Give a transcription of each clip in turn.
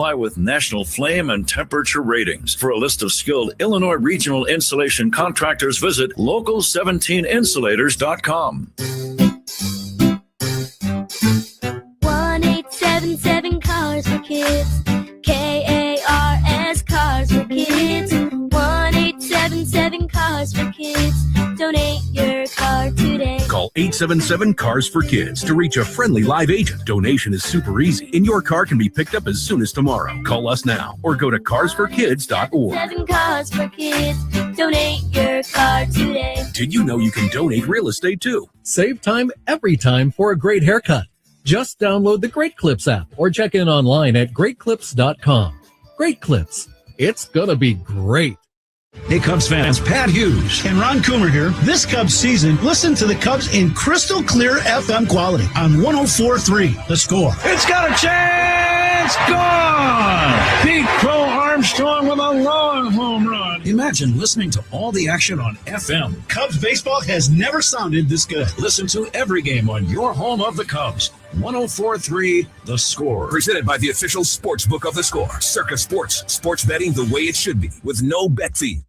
With national flame and temperature ratings. For a list of skilled Illinois regional insulation contractors, visit local17insulators.com. 1877 Cars for Kids. KARS Cars for Kids. 1877 Cars for Kids. Donate your car today. Call 877 Cars for Kids to reach a friendly live agent. Donation is super easy, and your car can be picked up as soon as tomorrow. Call us now or go to carsforkids.org. 7 Cars for Kids. Donate your car today. Did you know you can donate real estate too? Save time every time for a great haircut. Just download the Great Clips app or check in online at greatclips.com. Great Clips. It's gonna be great. Hey, Cubs fans, Pat Hughes and Ron Coomer here. This Cubs season, listen to the Cubs in crystal clear FM quality on 104.3 The Score. It's got a chance! Gone! Pete Crow Armstrong with a long home run. Imagine listening to all the action on FM. Cubs baseball has never sounded this good. Listen to every game on your home of the Cubs. 104.3 The Score. Presented by the official sports book of The Score. Circa Sports. Sports betting the way it should be with no bet fee.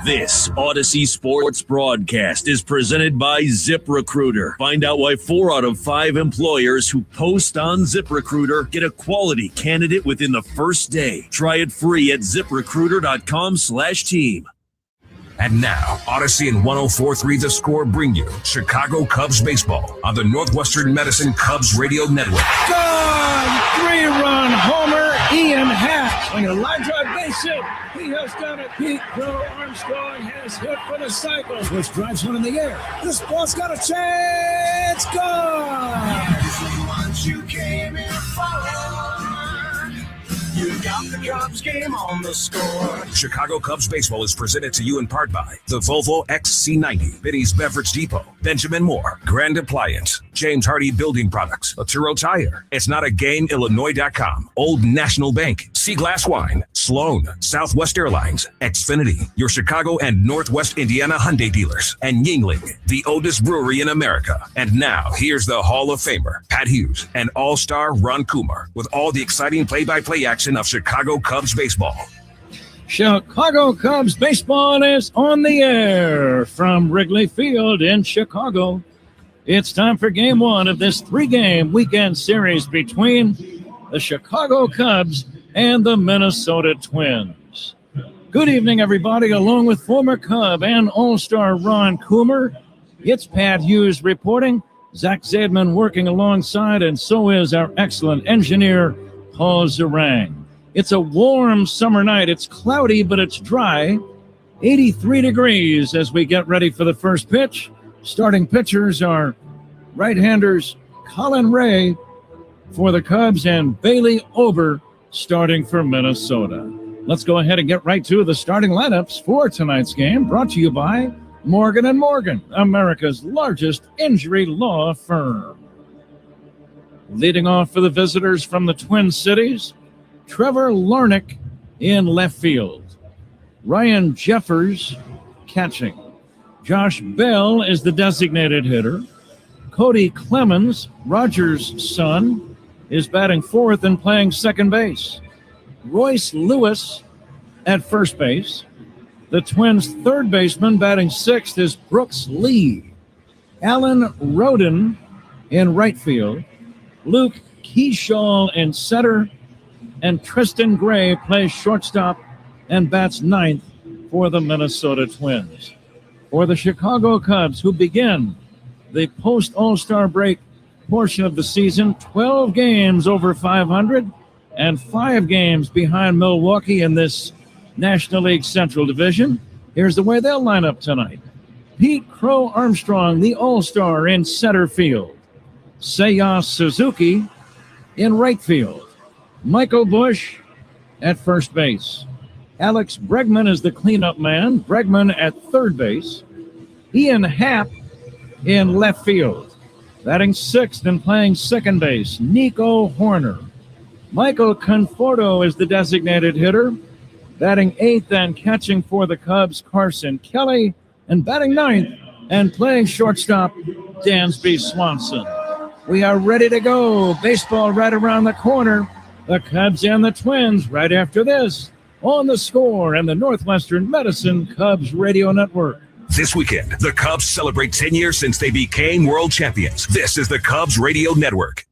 This Odyssey Sports broadcast is presented by ZipRecruiter. Find out why 4 out of 5 employers who post on ZipRecruiter get a quality candidate within the first day. Try it free at ZipRecruiter.com/team. And now, Odyssey and 104.3 The Score bring you Chicago Cubs baseball on the Northwestern Medicine Cubs radio network. Gone! 3-run homer, Ian Happ. On a line drive base hit. He has done it. Pete Crow Armstrong has hit for the cycle, which drives one in the air. This ball's got a chance. Gone! Once you came in forward, you got the Cubs game on The Score. Chicago Cubs baseball is presented to you in part by the Volvo XC90, Benny's Beverage Depot, Benjamin Moore, Grand Appliance, James Hardy Building Products, Laturo Tire, It's Not a Game, Illinois.com, Old National Bank, Sea Glass Wine, Sloan, Southwest Airlines, Xfinity, your Chicago and Northwest Indiana Hyundai dealers, and Yingling, the oldest brewery in America. And now, here's the Hall of Famer, Pat Hughes, and All-Star Ron Coomer, with all the exciting play-by-play action of Chicago Cubs baseball. Chicago Cubs baseball is on the air from Wrigley Field in Chicago. It's time for game 1 of this 3-game weekend series between the Chicago Cubs and the Minnesota Twins. Good evening, everybody. Along with former Cub and All-Star Ron Coomer, it's Pat Hughes reporting. Zach Zaidman working alongside, and so is our excellent engineer, Paul Zarang. It's a warm summer night. It's cloudy, but it's dry. 83 degrees as we get ready for the first pitch. Starting pitchers are right-handers Colin Ray for the Cubs and Bailey Ober starting for Minnesota. Let's go ahead and get right to the starting lineups for tonight's game, brought to you by Morgan & Morgan, America's largest injury law firm. Leading off for the visitors from the Twin Cities, Trevor Larnach in left field. Ryan Jeffers catching. Josh Bell is the designated hitter. Cody Clemens, Rogers' son, is batting fourth and playing second base. Royce Lewis at first base. The Twins' third baseman batting sixth is Brooks Lee. Alan Roden in right field. Luke Keyshaw in center. And Tristan Gray plays shortstop and bats ninth for the Minnesota Twins. For the Chicago Cubs, who begin the post-All-Star break portion of the season, 12 games over 500 and 5 games behind Milwaukee in this National League Central Division. Here's the way they'll line up tonight. Pete Crow Armstrong, the All-Star, in center field. Seiya Suzuki in right field. Michael Busch at first base. Alex Bregman is the cleanup man. Bregman at third base. Ian Happ in left field. Batting sixth and playing second base, Nico Horner. Michael Conforto is the designated hitter. Batting eighth and catching for the Cubs, Carson Kelly. And batting ninth and playing shortstop, Dansby Swanson. We are ready to go. Baseball right around the corner. the Cubs and the Twins right after this on The Score and the Northwestern Medicine Cubs Radio Network. This weekend, the Cubs celebrate 10 years since they became world champions. This is the Cubs Radio Network.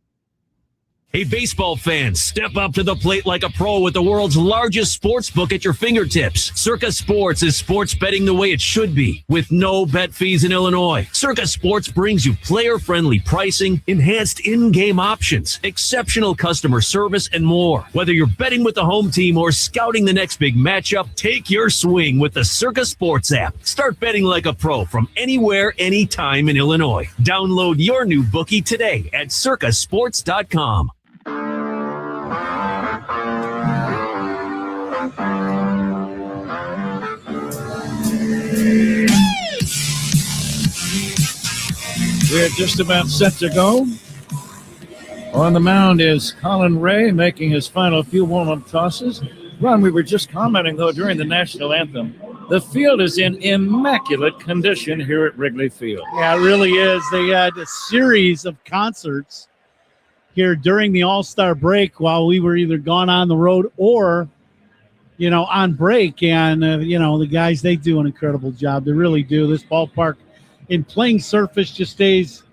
Hey, baseball fans, step up to the plate like a pro with the world's largest sports book at your fingertips. Circa Sports is sports betting the way it should be, with no bet fees in Illinois. Circa Sports brings you player-friendly pricing, enhanced in-game options, exceptional customer service, and more. Whether you're betting with the home team or scouting the next big matchup, take your swing with the Circa Sports app. Start betting like a pro from anywhere, anytime in Illinois. Download your new bookie today at circasports.com. We're just about set to go. On the mound is Colin Ray making his final few warm-up tosses. Ron, we were just commenting, though, during the national anthem, the field is in immaculate condition here at Wrigley Field. Yeah, it really is. They had a series of concerts here during the All-Star break while we were either gone on the road or, on break. And, the guys, they do an incredible job. They really do. This ballpark in playing surface just stays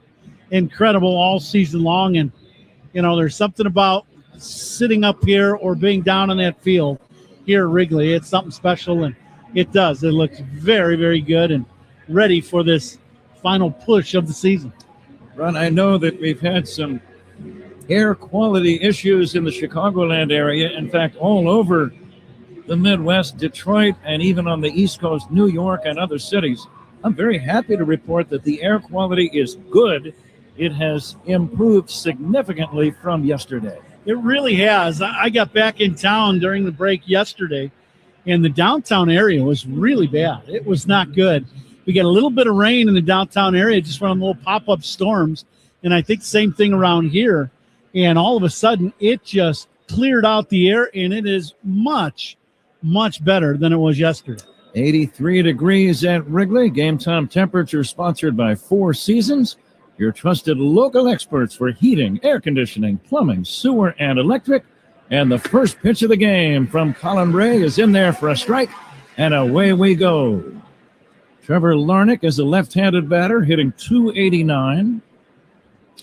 incredible all season long. And, there's something about sitting up here or being down on that field here at Wrigley. It's something special, and it does. It looks very, very good and ready for this final push of the season. Ron, I know that we've had some air quality issues in the Chicagoland area. In fact, all over the Midwest, Detroit, and even on the East Coast, New York and other cities. I'm very happy to report that the air quality is good. It has improved significantly from yesterday. It really has. I got back in town during the break yesterday, and the downtown area was really bad. It was not good. We got a little bit of rain in the downtown area, just one of the little pop-up storms, and I think the same thing around here. And all of a sudden, it just cleared out the air, and it is much, much better than it was yesterday. 83 degrees at Wrigley. Game time temperature sponsored by Four Seasons, your trusted local experts for heating, air conditioning, plumbing, sewer, and electric. And the first pitch of the game from Colin Ray is in there for a strike, and away we go. Trevor Larnach is a left-handed batter hitting .289.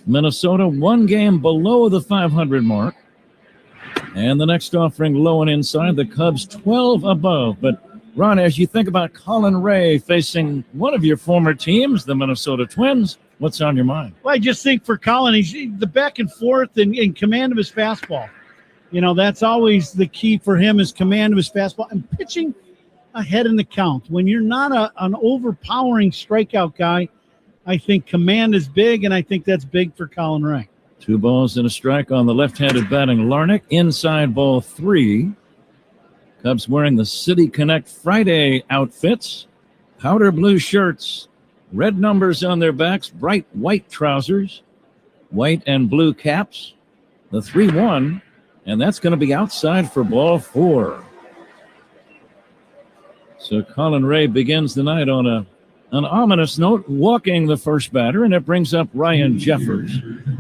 Minnesota one game below the 500 mark. And the next offering low and inside, the Cubs 12 above. But Ron, as you think about Colin Ray facing one of your former teams, the Minnesota Twins, what's on your mind? Well, I just think for Colin, he's the back and forth and command of his fastball. That's always the key for him is command of his fastball and pitching ahead in the count. When you're not an overpowering strikeout guy, I think command is big, and I think that's big for Colin Ray. 2 balls and a strike on the left-handed batting Larnach. Inside ball 3. Cubs wearing the City Connect Friday outfits. Powder blue shirts, red numbers on their backs, bright white trousers, white and blue caps. The 3-1, and that's going to be outside for ball 4. So Colin Ray begins the night on an ominous note, walking the first batter, and it brings up Ryan Jeffers.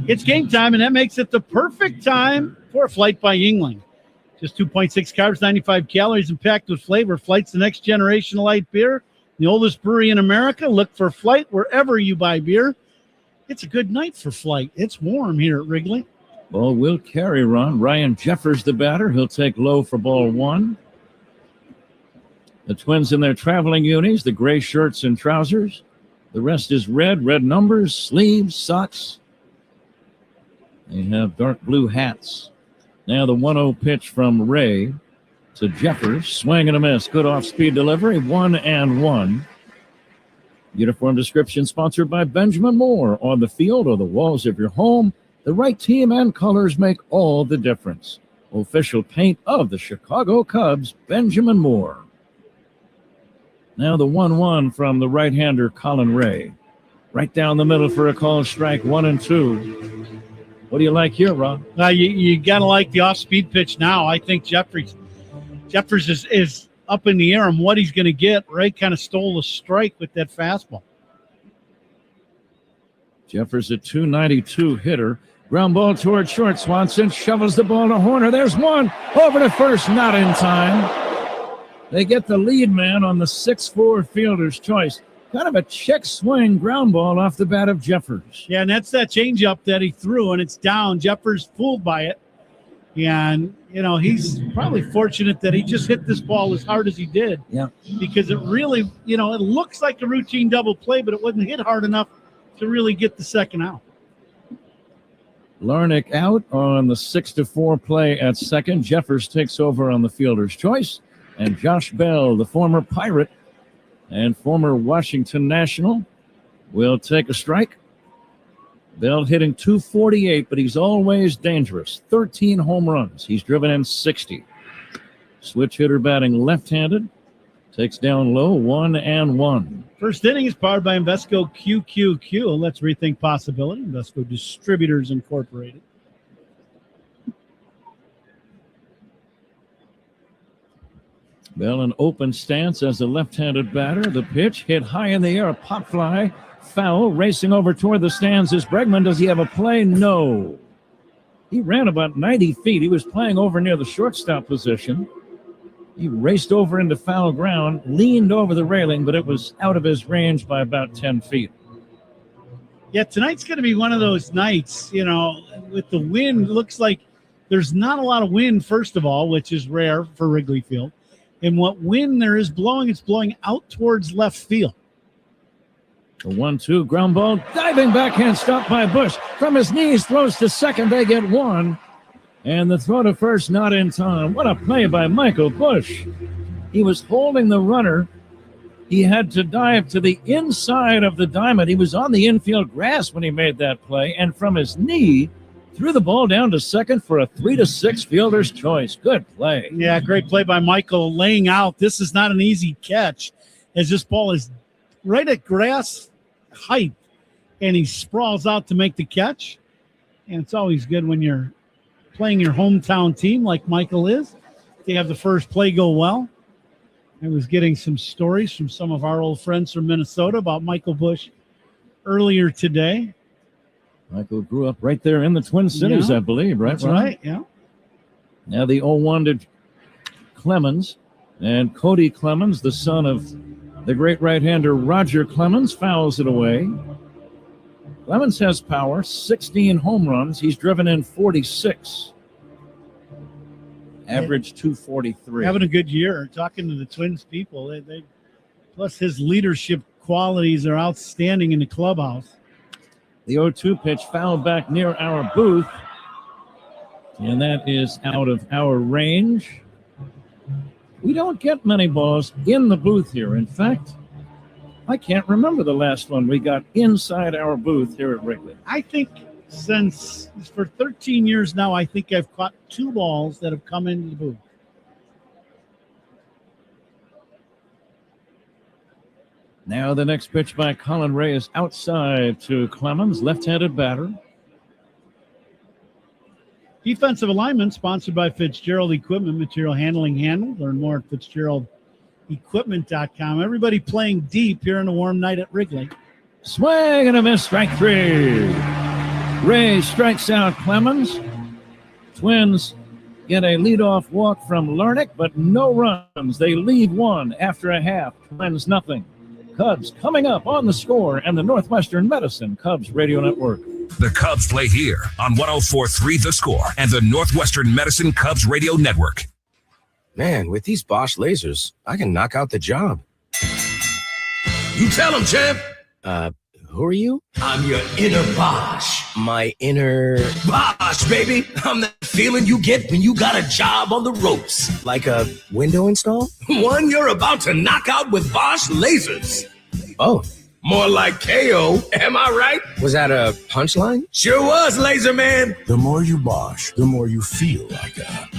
It's game time, and that makes it the perfect time for a Flight by Yuengling. Just 2.6 carbs, 95 calories, and packed with flavor. Flight's the next generation of light beer. The oldest brewery in America. Look for Flight wherever you buy beer. It's a good night for Flight. It's warm here at Wrigley. Ball will carry, Ron. Ryan Jeffers, the batter. He'll take low for ball 1. The Twins in their traveling unis, the gray shirts and trousers. The rest is red numbers, sleeves, socks. They have dark blue hats. Now the 1-0 pitch from Ray to Jeffers. Swing and a miss. Good off-speed delivery. 1-1. Uniform description sponsored by Benjamin Moore. On the field or the walls of your home, the right team and colors make all the difference. Official paint of the Chicago Cubs, Benjamin Moore. Now the 1-1 from the right-hander Colin Ray. Right down the middle for a called strike, 1-2. What do you like here, Rob? You got to like the off-speed pitch now. I think Jeffers is up in the air on what he's going to get. Ray kind of stole the strike with that fastball. Jeffers a .292 hitter. Ground ball toward short. Swanson shovels the ball to Horner. There's one. Over to first, not in time. They get the lead man on the 6-4 fielder's choice. Kind of a check swing ground ball off the bat of Jeffers. Yeah, and that's that changeup that he threw, and it's down. Jeffers fooled by it. And, he's probably fortunate that he just hit this ball as hard as he did. Yeah. Because it really, it looks like a routine double play, but it wasn't hit hard enough to really get the second out. Larnick out on the 6-4 play at second. Jeffers takes over on the fielder's choice. And Josh Bell, the former Pirate and former Washington National, will take a strike. Bell hitting .248, but he's always dangerous. 13 home runs. He's driven in 60. Switch hitter batting left-handed. Takes down low, 1-1. First inning is powered by Invesco QQQ. Let's rethink possibility. Invesco Distributors Incorporated. Bell in open stance as a left-handed batter. The pitch hit high in the air, a pop fly, foul. Racing over toward the stands is Bregman. Does he have a play? No. He ran about 90 feet. He was playing over near the shortstop position. He raced over into foul ground, leaned over the railing, but it was out of his range by about 10 feet. Yeah, tonight's going to be one of those nights, with the wind. It looks like there's not a lot of wind, first of all, which is rare for Wrigley Field. And what wind there is blowing, it's blowing out towards left field. The 1-2 ground ball, diving backhand stop by Bush. From his knees, throws to second. They get one. And the throw to first not in time. What a play by Michael Bush. He was holding the runner. He had to dive to the inside of the diamond. He was on the infield grass when he made that play. And from his knee, threw the ball down to second for a 3-6 fielder's choice. Good play. Yeah, great play by Michael laying out. This is not an easy catch as this ball is right at grass height. And he sprawls out to make the catch. And it's always good when you're playing your hometown team like Michael is. They have the first play go well. I was getting some stories from some of our old friends from Minnesota about Michael Bush earlier today. Michael grew up right there in the Twin Cities, I believe, right? That's right, yeah. Now the 0-1 to Clemens. And Cody Clemens, the son of the great right-hander Roger Clemens, fouls it away. Clemens has power, 16 home runs. He's driven in 46. Average 243. Having a good year. Talking to the Twins people, they plus his leadership qualities are outstanding in the clubhouse. The 0-2 pitch fouled back near our booth. And that is out of our range. We don't get many balls in the booth here. In fact, I can't remember the last one we got inside our booth here at Wrigley. I think for 13 years now, I think I've caught 2 balls that have come into the booth. Now the next pitch by Colin Ray is outside to Clemens, left-handed batter. Defensive alignment sponsored by Fitzgerald Equipment, material handling handled. Learn more at FitzgeraldEquipment.com. Everybody playing deep here in a warm night at Wrigley. Swing and a miss, strike 3. Ray strikes out Clemens. Twins get a leadoff walk from Larnick, but no runs. They lead 1 after a half. Twins nothing. Cubs coming up on The Score and the Northwestern Medicine Cubs Radio Network. The Cubs play here on 104.3 The Score and the Northwestern Medicine Cubs Radio Network. Man, with these Bosch lasers, I can knock out the job. You tell him, champ. Who are you? I'm your inner Bosch. My inner... Bosch, baby. I'm that feeling you get when you got a job on the ropes. Like a window install? One you're about to knock out with Bosch lasers. Oh. More like KO, am I right? Was that a punchline? Sure was, Laser Man. The more you Bosch, the more you feel like a...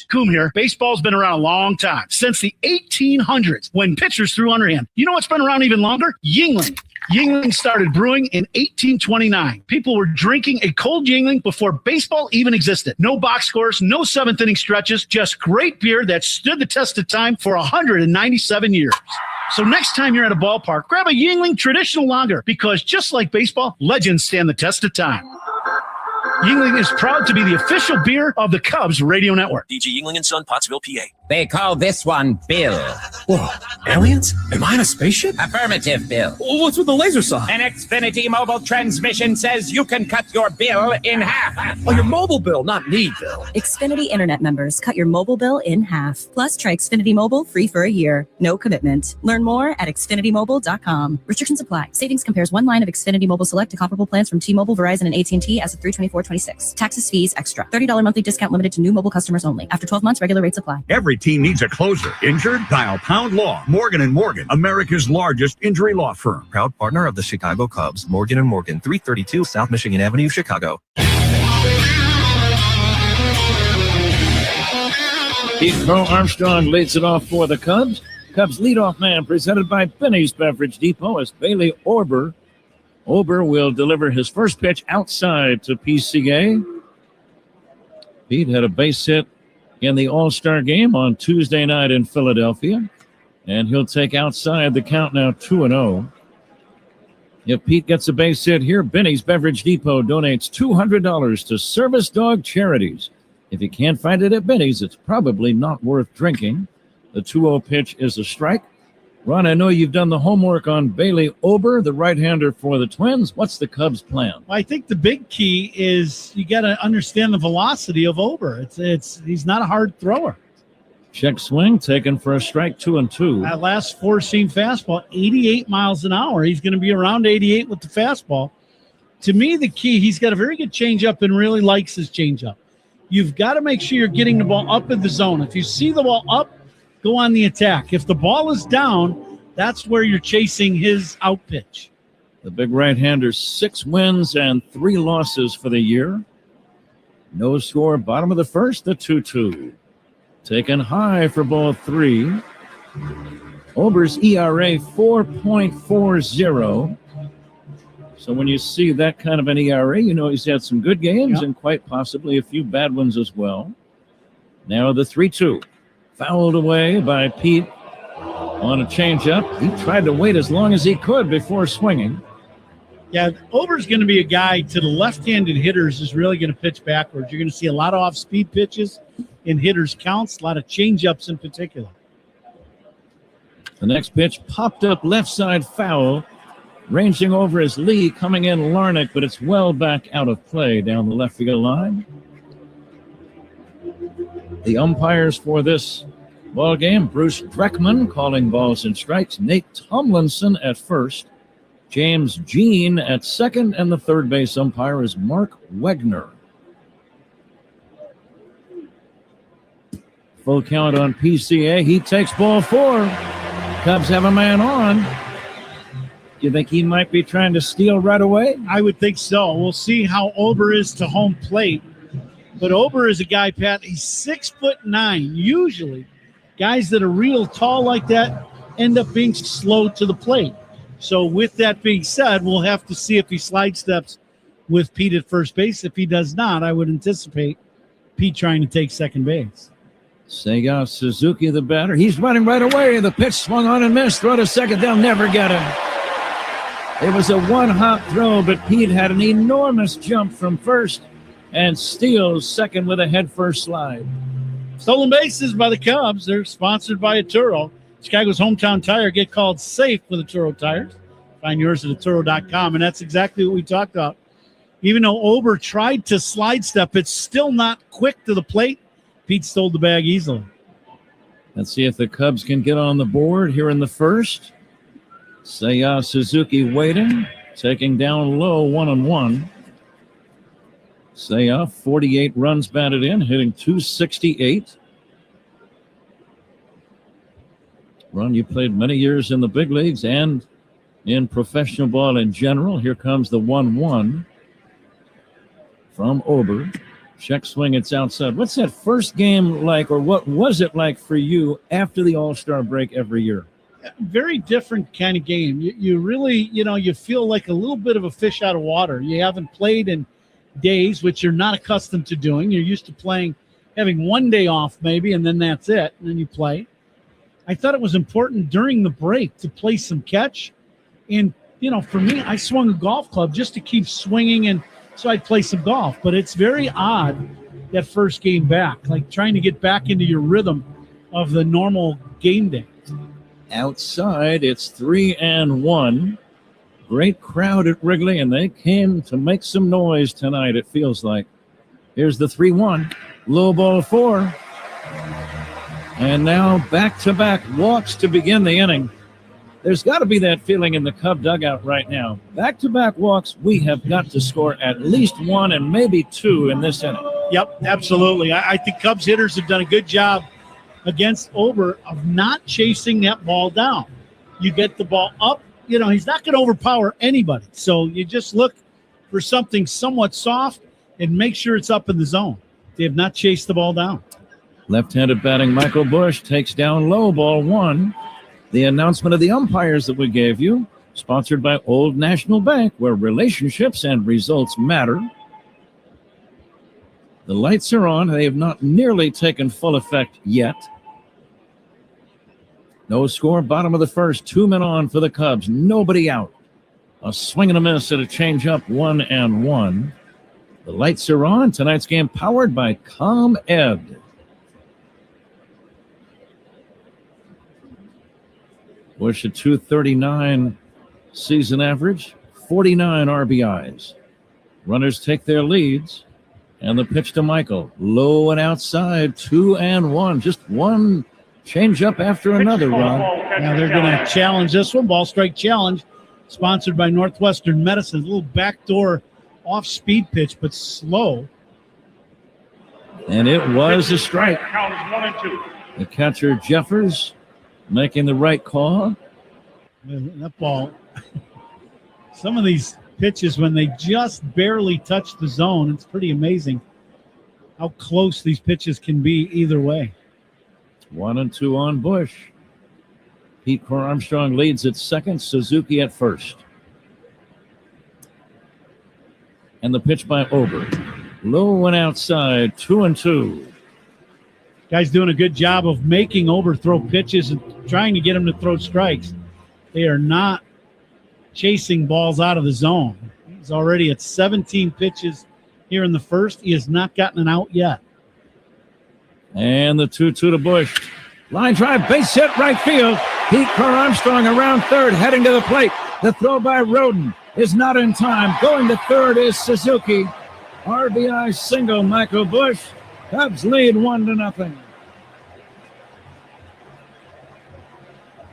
Coom here. Baseball's been around a long time, since the 1800s, when pitchers threw underhand. You know what's been around even longer? Yuengling. Yuengling started brewing in 1829. People were drinking a cold Yuengling before baseball even existed. No box scores, no seventh inning stretches, just great beer that stood the test of time for 197 years. So next time you're at a ballpark, grab a Yuengling Traditional Lager, because just like baseball, legends stand the test of time. Yingling is proud to be the official beer of the Cubs radio network. DG Yingling & Son, Pottsville, PA. They call this one Bill. Whoa, aliens? Am I in a spaceship? Affirmative, Bill. What's with the laser saw? An Xfinity mobile transmission says you can cut your bill in half. Oh, your mobile bill, not me, Bill. Xfinity Internet members, cut your mobile bill in half. Plus, try Xfinity Mobile free for a year. No commitment. Learn more at xfinitymobile.com. Restrictions apply. Savings compares one line of Xfinity Mobile Select to comparable plans from T-Mobile, Verizon, and AT&T as of 3/24/26. Taxes, fees, extra. $30 monthly discount limited to new mobile customers only. After 12 months, regular rates apply. Every team needs a closer. Injured? Dial Pound Law. Morgan & Morgan, America's largest injury law firm. Proud partner of the Chicago Cubs, Morgan & Morgan, 332 South Michigan Avenue, Chicago. Bo Armstrong leads it off for the Cubs. Cubs leadoff man presented by Benny's Beverage Depot as Bailey Ober. Ober will deliver his first pitch outside to PCA. Pete had a base hit in the All-Star game on Tuesday night in Philadelphia, and he'll take outside. The count now 2-0. If Pete gets a base hit here, Benny's Beverage Depot donates $200 to service dog charities. If you can't find it at Benny's, it's probably not worth drinking. The 2-0 pitch is a strike. Ron, I know you've done the homework on Bailey Ober, the right-hander for the Twins. What's the Cubs' plan? Well, I think the big key is you got to understand the velocity of Ober. He's not a hard thrower. Check swing, taken for a strike, 2-2. That last four-seam fastball, 88 miles an hour. He's going to be around 88 with the fastball. To me, the key, he's got a very good changeup and really likes his changeup. You've got to make sure you're getting the ball up in the zone. If you see the ball up, go on the attack. If the ball is down, that's where you're chasing his out pitch. The big right-hander, 6 wins and 3 losses for the year. No score, bottom of the first, the 2-2. Taken high for ball 3. Ober's ERA, 4.40. So when you see that kind of an ERA, you know he's had some good games and quite possibly a few bad ones as well. Now the 3-2. Fouled away by Pete on a changeup. He tried to wait as long as he could before swinging. Yeah, Ober's going to be a guy to the left-handed hitters is really going to pitch backwards. You're going to see a lot of off-speed pitches in hitters' counts, a lot of changeups in particular. The next pitch popped up left side foul. Ranging over is Lee, coming in Larnach, but it's well back out of play down the left field line. The umpires for this ball game, Bruce Dreckman calling balls and strikes, Nate Tomlinson at first, James Jean at second, and the third base umpire is Mark Wegner. Full count on PCA. He takes ball 4. Cubs have a man on. You think he might be trying to steal right away? I would think so. We'll see how Ober is to home plate. But Ober is a guy, Pat, he's 6'9". Usually, guys that are real tall like that end up being slow to the plate. So with that being said, we'll have to see if he slide steps with Pete at first base. If he does not, I would anticipate Pete trying to take second base. Seiya Suzuki, the batter. He's running right away. The pitch swung on and missed. Throw to second. They'll never get him. It was a one-hop throw, but Pete had an enormous jump from first and steals second with a head-first slide. Stolen bases by the Cubs. They're sponsored by Atturo. Chicago's hometown tire. Get called safe with Atturo tires. Find yours at Atturo.com, and that's exactly what we talked about. Even though Ober tried to slide step, it's still not quick to the plate. Pete stole the bag easily. Let's see if the Cubs can get on the board here in the first. Seiya Suzuki waiting, taking down low 1-1. Seiya, 48 runs batted in, hitting .268. Ron, you played many years in the big leagues and in professional ball in general. Here comes the 1-1 from Ober. Check swing, it's outside. What's that first game like, or what was it like for you after the All-Star break every year? Very different kind of game. You really, you feel like a little bit of a fish out of water. You haven't played in days, which you're not accustomed to doing. You're used to playing, having one day off maybe, and then that's it, and then you play. I thought it was important during the break to play some catch. And, for me, I swung a golf club just to keep swinging and So I'd play some golf. But it's very odd, that first game back, like trying to get back into your rhythm of the normal game day. Outside, it's 3-1. Great crowd at Wrigley, and they came to make some noise tonight, it feels like. Here's the 3-1. Low ball 4. And now back-to-back walks to begin the inning. There's got to be that feeling in the Cub dugout right now. Back-to-back walks, we have got to score at least 1 and maybe 2 in this inning. Yep, absolutely. I think Cubs hitters have done a good job against Ober of not chasing that ball down. You get the ball up, he's not going to overpower anybody. So you just look for something somewhat soft and make sure it's up in the zone. They have not chased the ball down. Left-handed batting Michael Busch takes down low, ball 1. The announcement of the umpires that we gave you, sponsored by Old National Bank, where relationships and results matter. The lights are on. They have not nearly taken full effect yet. No score, bottom of the first. 2 men on for the Cubs. Nobody out. A swing and a miss at a changeup, 1-1. The lights are on. Tonight's game powered by ComEd. Busch at 239 season average, 49 RBIs. Runners take their leads. And the pitch to Michael. Low and outside, 2-1. Just one changeup after another, Ron. Now they're going to challenge this one. Ball strike challenge, sponsored by Northwestern Medicine. A little backdoor off-speed pitch, but slow. And it was a strike. Count is 1 and 2. The catcher, Jeffers, making the right call. That ball, some of these pitches, when they just barely touch the zone, it's pretty amazing how close these pitches can be either way. 1-2 on Busch. Pete Armstrong leads at second, Suzuki at first. And the pitch by Ober. Low and outside, 2-2. Guy's doing a good job of making Ober throw pitches and trying to get him to throw strikes. They are not chasing balls out of the zone. He's already at 17 pitches here in the first. He has not gotten an out yet. And the 2-2 to Busch. Line drive, base hit, right field. Pete Armstrong around third, heading to the plate. The throw by Roden is not in time. Going to third is Suzuki. RBI single, Michael Busch. Cubs lead 1-0.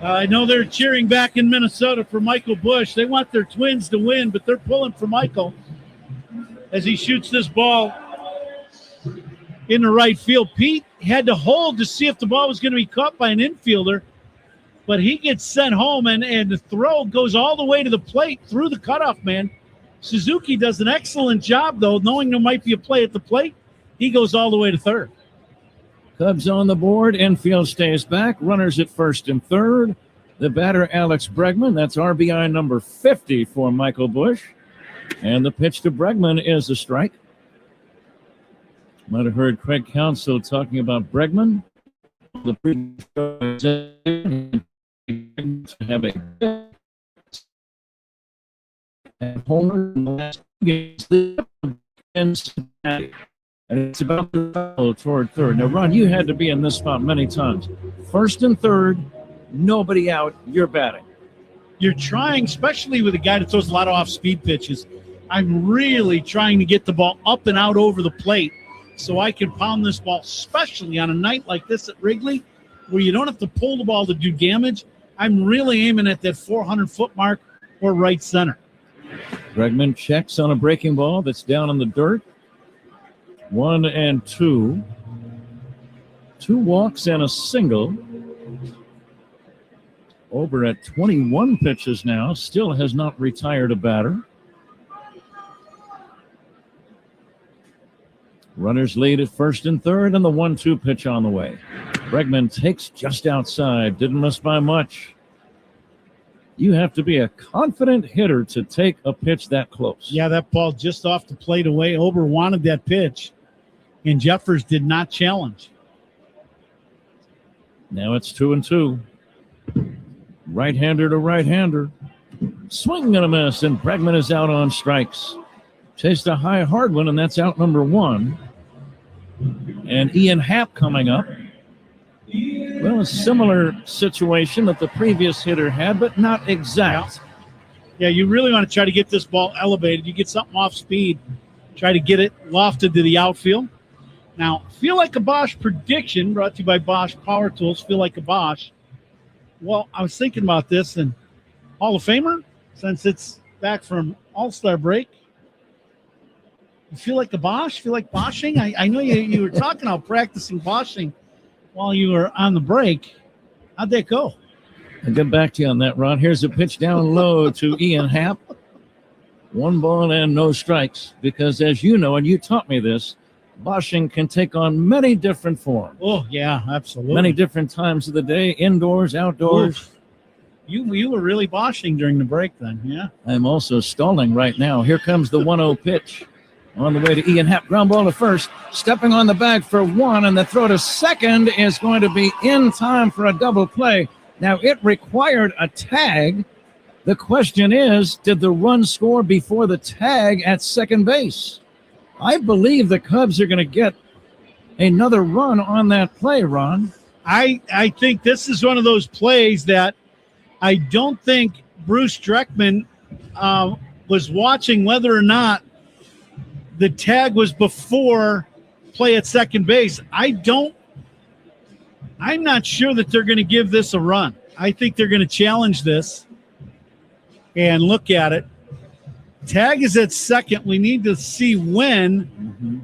I know they're cheering back in Minnesota for Michael Busch. They want their Twins to win, but they're pulling for Michael as he shoots this ball in the right field. Pete had to hold to see if the ball was going to be caught by an infielder, but he gets sent home, and the throw goes all the way to the plate through the cutoff man. Suzuki does an excellent job, though, knowing there might be a play at the plate. He goes all the way to third. Cubs on the board. Infield stays back. Runners at first and third. The batter, Alex Bregman. That's RBI number 50 for Michael Busch. And the pitch to Bregman is a strike. Might have heard Craig Counsell talking about Bregman. The have a homer in the last games in Cincinnati. And it's about to foul toward third. Now, Ron, you had to be in this spot many times. First and third, nobody out, you're batting. You're trying, especially with a guy that throws a lot of off-speed pitches. I'm really trying to get the ball up and out over the plate so I can pound this ball, especially on a night like this at Wrigley, where you don't have to pull the ball to do damage. I'm really aiming at that 400-foot mark or right center. Bregman checks on a breaking ball that's down in the dirt. 1-2. 2 walks and a single. Ober at 21 pitches now. Still has not retired a batter. Runners lead at first and third, and the 1-2 pitch on the way. Bregman takes just outside. Didn't miss by much. You have to be a confident hitter to take a pitch that close. Yeah, that ball just off the plate away. Ober wanted that pitch, and Jeffers did not challenge. Now it's 2-2. Right-hander to right-hander. Swing and a miss, and Bregman is out on strikes. Chased a high hard one, and that's out number 1. And Ian Happ coming up. Well, a similar situation that the previous hitter had, but not exact. Yeah, you really want to try to get this ball elevated. You get something off speed, try to get it lofted to the outfield. Now, Feel Like a Bosch prediction brought to you by Bosch Power Tools. Feel Like a Bosch. Well, I was thinking about this, and Hall of Famer, since it's back from All-Star break, you feel like a Bosch? Feel like Bosching? I know you were talking about practicing Bosching while you were on the break. How'd that go? I'll get back to you on that, Ron. Here's a pitch down low to Ian Happ. 1 ball and no strikes, because as you know, and you taught me this, Bosching can take on many different forms. Oh, yeah, absolutely. Many different times of the day, indoors, outdoors. Oof. You were really Bosching during the break then, yeah? I'm also stalling right now. Here comes the 1-0 pitch. On the way to Ian Happ, ground ball to first. Stepping on the bag for 1, and the throw to second is going to be in time for a double play. Now, it required a tag. The question is, did the run score before the tag at second base? I believe the Cubs are going to get another run on that play, Ron. I think this is one of those plays that I don't think Bruce Dreckman was watching whether or not the tag was before play at second base. I'm not sure that they're going to give this a run. I think they're going to challenge this and look at it. Tag is at second. We need to see when. Mm-hmm.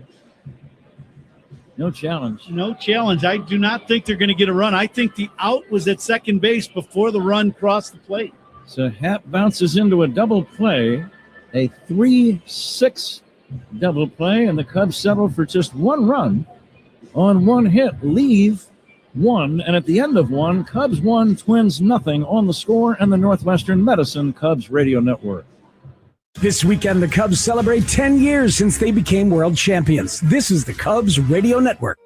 No challenge. No challenge. I do not think they're going to get a run. I think the out was at second base before the run crossed the plate. So Happ bounces into a double play, a 3-6 double play, and the Cubs settle for just 1 run on 1 hit, leave 1, and at the end of 1, Cubs 1, Twins nothing on the score and the Northwestern Medicine Cubs Radio Network. This weekend, the Cubs celebrate 10 years since they became world champions. This is the Cubs Radio Network.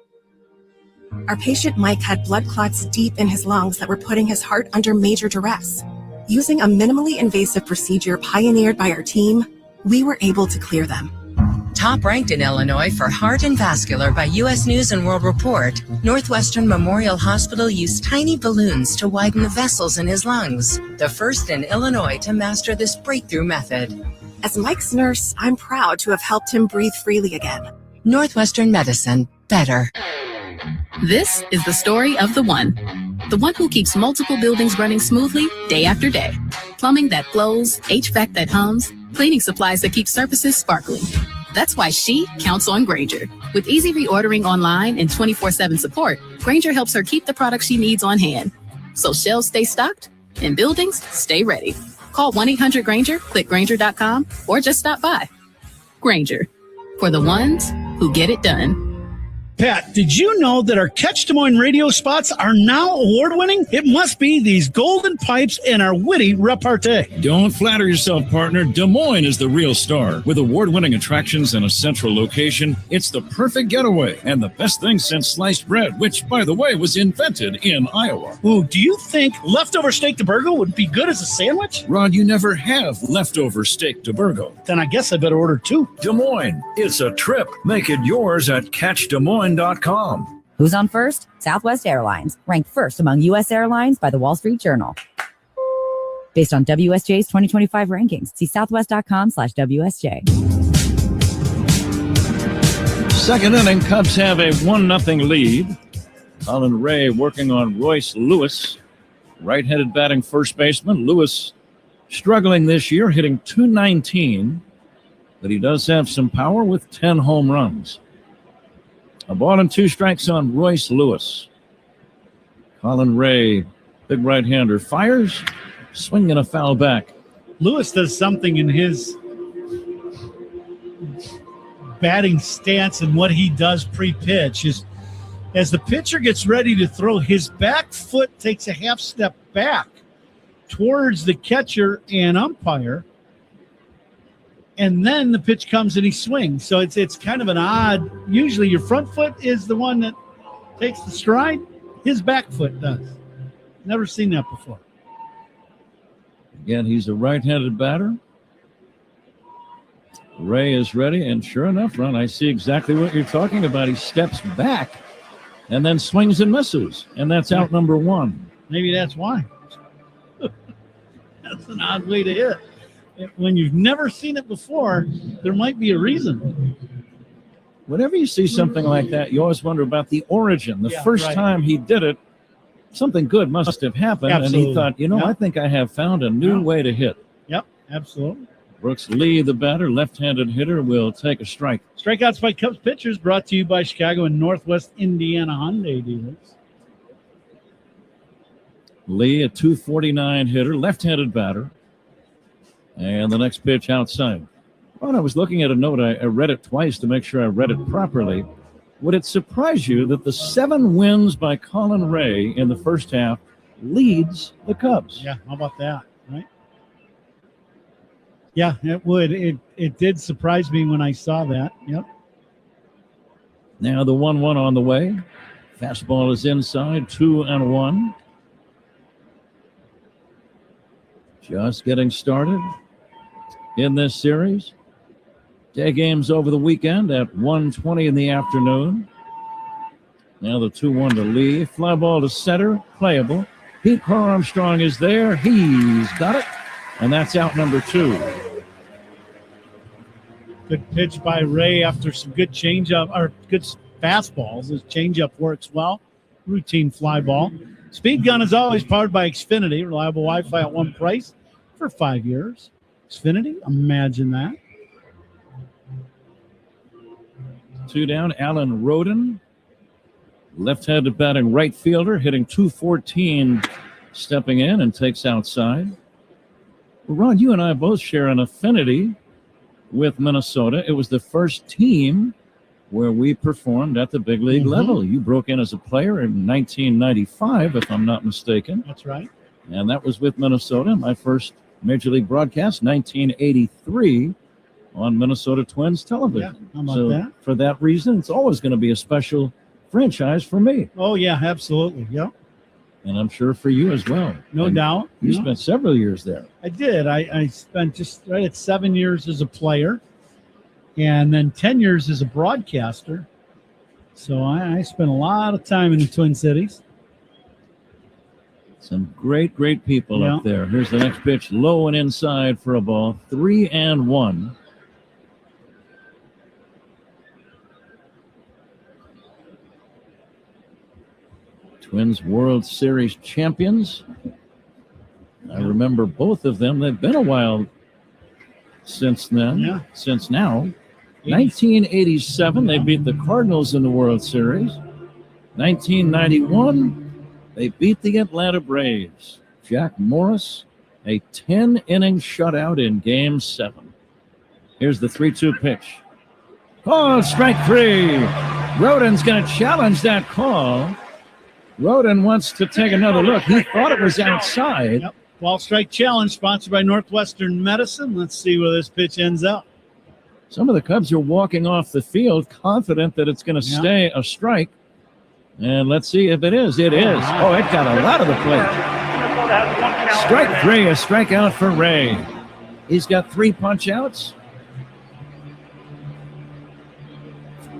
Our patient Mike had blood clots deep in his lungs that were putting his heart under major duress. Using a minimally invasive procedure pioneered by our team, we were able to clear them. Top ranked in Illinois for heart and vascular by U.S. News and World Report, Northwestern Memorial Hospital used tiny balloons to widen the vessels in his lungs, the first in Illinois to master this breakthrough method. As Mike's nurse, I'm proud to have helped him breathe freely again. Northwestern Medicine. Better. This is the story of the one who keeps multiple buildings running smoothly day after day. Plumbing that flows, HVAC that hums, cleaning supplies that keep surfaces sparkling. That's why she counts on Grainger. With easy reordering online and 24/7 support, Grainger helps her keep the products she needs on hand. So shelves stay stocked and buildings stay ready. Call 1-800-GRAINGER, click Grainger.com, or just stop by. Grainger, for the ones who get it done. Pat, did you know that our Catch Des Moines radio spots are now award-winning? It must be these golden pipes and our witty repartee. Don't flatter yourself, partner. Des Moines is the real star. With award-winning attractions and a central location, it's the perfect getaway and the best thing since sliced bread, which, by the way, was invented in Iowa. Ooh, do you think leftover steak de Burgo would be good as a sandwich? Rod, you never have leftover steak de Burgo. Then I guess I better order 2. Des Moines, it's a trip. Make it yours at CatchDesMoines.com. Who's on first? Southwest Airlines, ranked first among U.S. airlines by the Wall Street Journal. Based on WSJ's 2025 rankings, see southwest.com/WSJ. Second inning, Cubs have a 1-0 lead. Colin Ray working on Royce Lewis, right-handed batting first baseman. Lewis struggling this year, hitting .219, but he does have some power with 10 home runs. A ball and 2 strikes on Royce Lewis. Colin Ray, big right-hander, fires, swinging a foul back. Lewis does something in his batting stance and what he does pre-pitch is as the pitcher gets ready to throw, his back foot takes a half step back towards the catcher and umpire, and then the pitch comes and he swings. So it's kind of an odd. Usually your front foot is the one that takes the stride. His back foot does. Never seen that before. Again, he's a right-handed batter. Ray is ready, and sure enough, Ron, I see exactly what you're talking about. He steps back and then swings and misses, and that's out number one. Maybe that's why. That's an odd way to hit. When you've never seen it before, there might be a reason. Whenever you see something like that, you always wonder about the origin. The first time he did it, something good must have happened, Absolutely. And he thought, I think I have found a new way to hit. Yep, absolutely. Brooks Lee, the batter, left-handed hitter, will take a strike. Strikeouts by Cubs pitchers brought to you by Chicago and Northwest Indiana Hyundai dealers. Lee, a 249 hitter, left-handed batter. And the next pitch outside. Well, I was looking at a note. I read it twice to make sure I read it properly. Would it surprise you that the 7 wins by Colin Ray in the first half leads the Cubs? Yeah, how about that, right? Yeah, it would. It did surprise me when I saw that. Yep. Now the 1-1 on the way. Fastball is inside, 2-1. Just getting started in this series. Day games over the weekend at 1:20 in the afternoon. Now the 2-1 to Lee. Fly ball to center, playable. Pete Armstrong is there. He's got it. And that's out number 2. Good pitch by Ray after some good changeup or good fastballs. His changeup works well. Routine fly ball. Speed Gun is always powered by Xfinity. Reliable Wi-Fi at one price for 5 years. Xfinity, imagine that. 2 down, Alan Roden. Left-handed batting right fielder, hitting .214, stepping in and takes outside. Well, Ron, you and I both share an affinity with Minnesota. It was the first team where we performed at the big league level. You broke in as a player in 1995, if I'm not mistaken. That's right. And that was with Minnesota. My first Major League broadcast, 1983, on Minnesota Twins television. Yeah, how about that? For that reason, it's always going to be a special franchise for me. Oh, yeah, absolutely. Yep. And I'm sure for you as well. No doubt. You spent several years there. I did. I spent just right at 7 years as a player and then 10 years as a broadcaster. So I spent a lot of time in the Twin Cities. Some great people up there. Here's the next pitch, low and inside for a ball. 3-1. Twins World Series champions. I remember both of them. They've been a while since then. Yeah. Since now. 1987, they beat the Cardinals in the World Series. 1991, they beat the Atlanta Braves. Jack Morris, a 10-inning shutout in Game 7. Here's the 3-2 pitch. Oh, strike 3. Rodin's going to challenge that call. Rodin wants to take another look. He thought it was outside. Yep. Ball strike challenge sponsored by Northwestern Medicine. Let's see where this pitch ends up. Some of the Cubs are walking off the field confident that it's going to stay a strike. And let's see if it is. It is. Oh, it got a lot of the plate. Strike 3, a strikeout for Ray. He's got 3 punch-outs.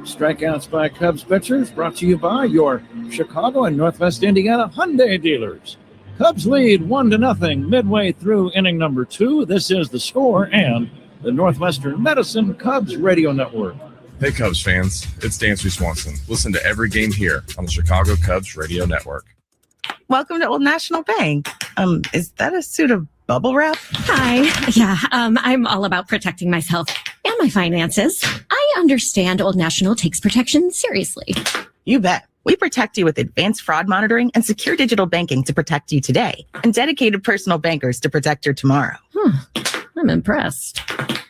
Strikeouts by Cubs pitchers brought to you by your Chicago and Northwest Indiana Hyundai dealers. Cubs lead 1-0 midway through inning number 2. This is the score and the Northwestern Medicine Cubs Radio Network. Hey, Cubs fans, it's Dancy Swanson. Listen to every game here on the Chicago Cubs Radio Network. Welcome to Old National Bank. Is that a suit of bubble wrap? Hi. Yeah, I'm all about protecting myself and my finances. I understand Old National takes protection seriously. You bet. We protect you with advanced fraud monitoring and secure digital banking to protect you today, and dedicated personal bankers to protect your tomorrow. I'm impressed.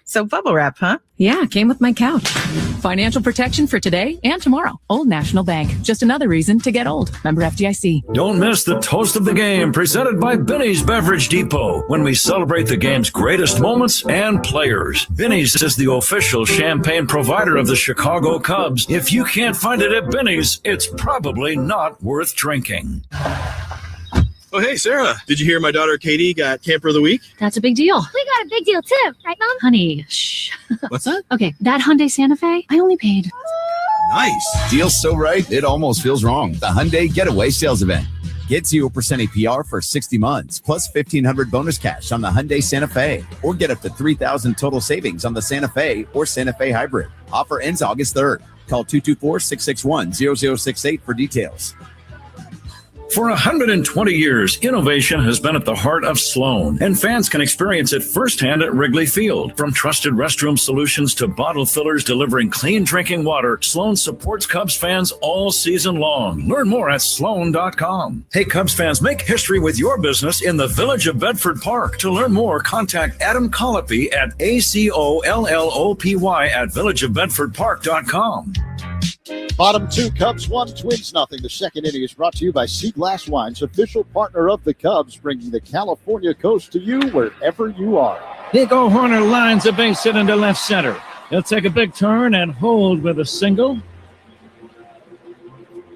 So bubble wrap, huh? Yeah, came with my couch. Financial protection for today and tomorrow. Old National Bank. Just another reason to get old. Member FDIC. Don't miss the Toast of the Game presented by Benny's Beverage Depot when we celebrate the game's greatest moments and players. Benny's is the official champagne provider of the Chicago Cubs. If you can't find it at Benny's, it's probably not worth drinking. Oh, hey, Sarah. Did you hear my daughter Katie got Camper of the Week? That's a big deal. We got a big deal too, right, Mom? Honey, shh. What's that? Okay, that Hyundai Santa Fe, I only paid. Nice. Deal's so right, it almost feels wrong. The Hyundai Getaway Sales Event. Get 0% APR for 60 months, plus $1,500 bonus cash on the Hyundai Santa Fe. Or get up to $3,000 total savings on the Santa Fe or Santa Fe Hybrid. Offer ends August 3rd. Call 224-661-0068 for details. For 120 years, innovation has been at the heart of Sloan, and fans can experience it firsthand at Wrigley Field. From trusted restroom solutions to bottle fillers delivering clean drinking water, Sloan supports Cubs fans all season long. Learn more at sloan.com. Hey, Cubs fans, make history with your business in the Village of Bedford Park. To learn more, contact Adam Colopy at ACOLLOPY at villageofbedfordpark.com. Bottom two, Cubs 1, Twins nothing. The second inning is brought to you by Sea Glass Wines, official partner of the Cubs, bringing the California coast to you wherever you are. Nico Hoerner lines a base hit into left center. He'll take a big turn and hold with a single.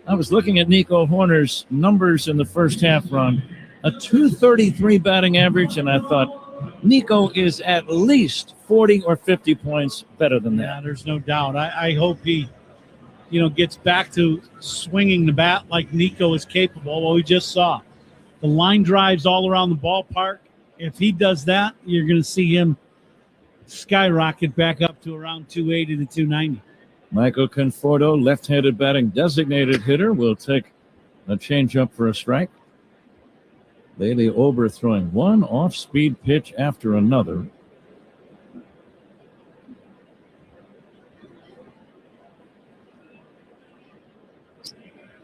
I was looking at Nico Hoerner's numbers in the first half run. A .233 batting average, and I thought Nico is at least 40 or 50 points better than that. Yeah, there's no doubt. I hope he gets back to swinging the bat like Nico is capable. Well, we just saw the line drives all around the ballpark. If he does that, you're going to see him skyrocket back up to around 280 to 290. Michael Conforto, left-handed batting designated hitter, will take a changeup for a strike. Bailey Ober throwing one off-speed pitch after another.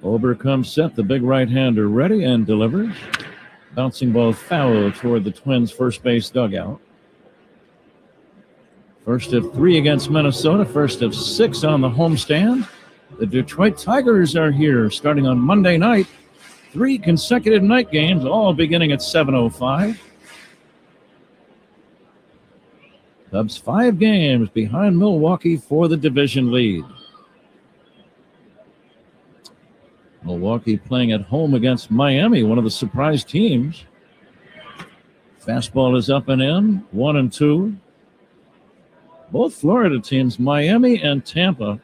Ober comes set, the big right-hander ready and delivers. Bouncing ball foul toward the Twins' first base dugout. First of 3 against Minnesota, first of 6 on the homestand. The Detroit Tigers are here starting on Monday night. 3 consecutive night games, all beginning at 7:05. Cubs 5 games behind Milwaukee for the division lead. Milwaukee playing at home against Miami, one of the surprise teams. Fastball is up and in, 1-2. Both Florida teams, Miami and Tampa,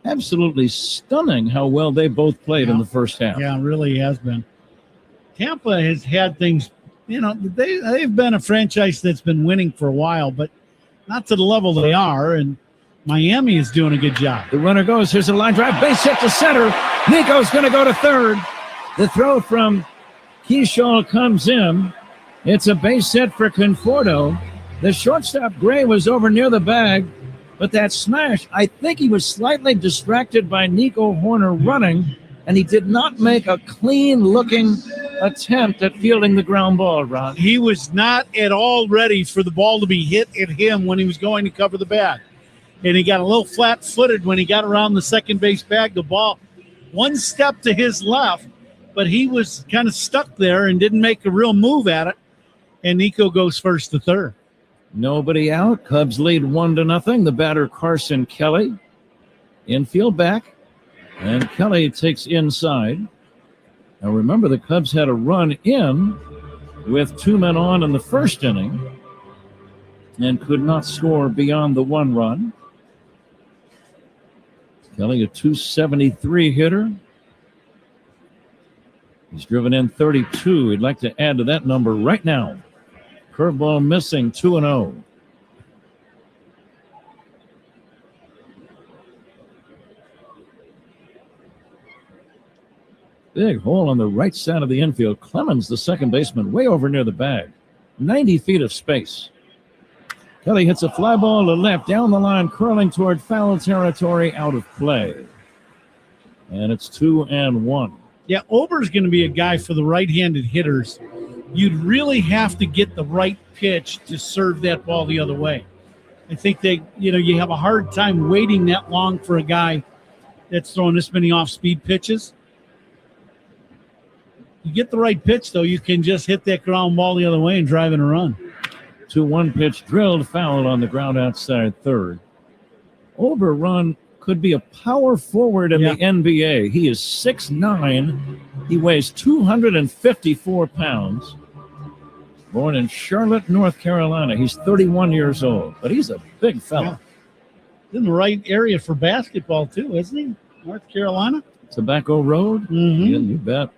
absolutely stunning how well they both played in the first half. Yeah, it really has been. Tampa has had things, they've been a franchise that's been winning for a while, but not to the level they are, and Miami is doing a good job. The runner goes. Here's a line drive. Base hit to center. Nico's going to go to third. The throw from Keyshaw comes in. It's a base hit for Conforto. The shortstop, Gray, was over near the bag, but that smash, I think he was slightly distracted by Nico Hoerner running, and he did not make a clean-looking attempt at fielding the ground ball, Ron. He was not at all ready for the ball to be hit at him when he was going to cover the bag. And he got a little flat-footed when he got around the second base bag. The ball one step to his left, but he was kind of stuck there and didn't make a real move at it. And Nico goes first to third. Nobody out. Cubs lead 1-0. The batter, Carson Kelly. Infield back. And Kelly takes inside. Now remember, the Cubs had a run in with 2 men on in the first inning and could not score beyond the 1 run. Kelly, a .273 hitter. He's driven in 32. He'd like to add to that number right now. Curveball missing, 2-0. Big hole on the right side of the infield. Clemens, the second baseman, way over near the bag. 90 feet of space. Kelly hits a fly ball to left, down the line, curling toward foul territory, out of play. And it's 2-1. Yeah, Ober's going to be a guy for the right-handed hitters. You'd really have to get the right pitch to serve that ball the other way. I think you have a hard time waiting that long for a guy that's throwing this many off-speed pitches. You get the right pitch, though, you can just hit that ground ball the other way and drive in a run. 2-1 pitch drilled, foul on the ground outside third. Overrun could be a power forward in the NBA. He is 6'9", He weighs 254 pounds. Born in Charlotte, North Carolina. He's 31 years old, but he's a big fella. In the right area for basketball, too, isn't he? North Carolina? Tobacco Road? Mm-hmm. Yeah, you bet.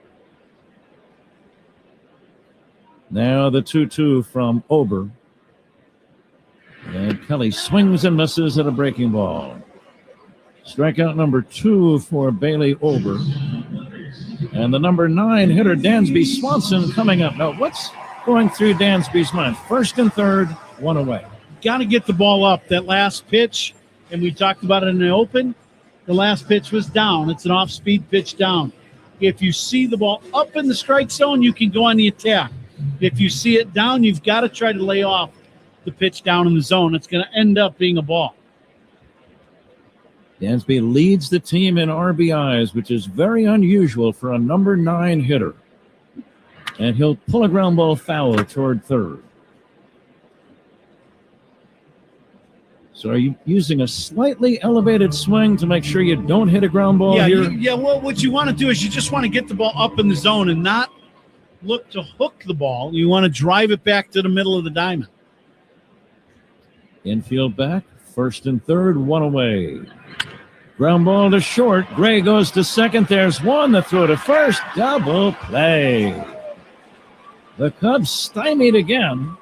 Now the 2-2 from Ober. And Kelly swings and misses at a breaking ball. Strikeout number 2 for Bailey Ober. And the number 9 hitter, Dansby Swanson, coming up. Now, what's going through Dansby's mind? First and third, one away. Got to get the ball up. That last pitch, and we talked about it in the open, the last pitch was down. It's an off-speed pitch down. If you see the ball up in the strike zone, you can go on the attack. If you see it down, you've got to try to lay off the pitch down in the zone. It's going to end up being a ball. Dansby leads the team in RBIs, which is very unusual for a number 9 hitter. And he'll pull a ground ball foul toward third. So are you using a slightly elevated swing to make sure you don't hit a ground ball here? Well, what you want to do is you just want to get the ball up in the zone and not look to hook the ball. You want to drive it back to the middle of the diamond. Infield back, first and third, one away. Ground ball to short. Gray goes to second. There's one. The throw to first. Double play. The Cubs stymied again.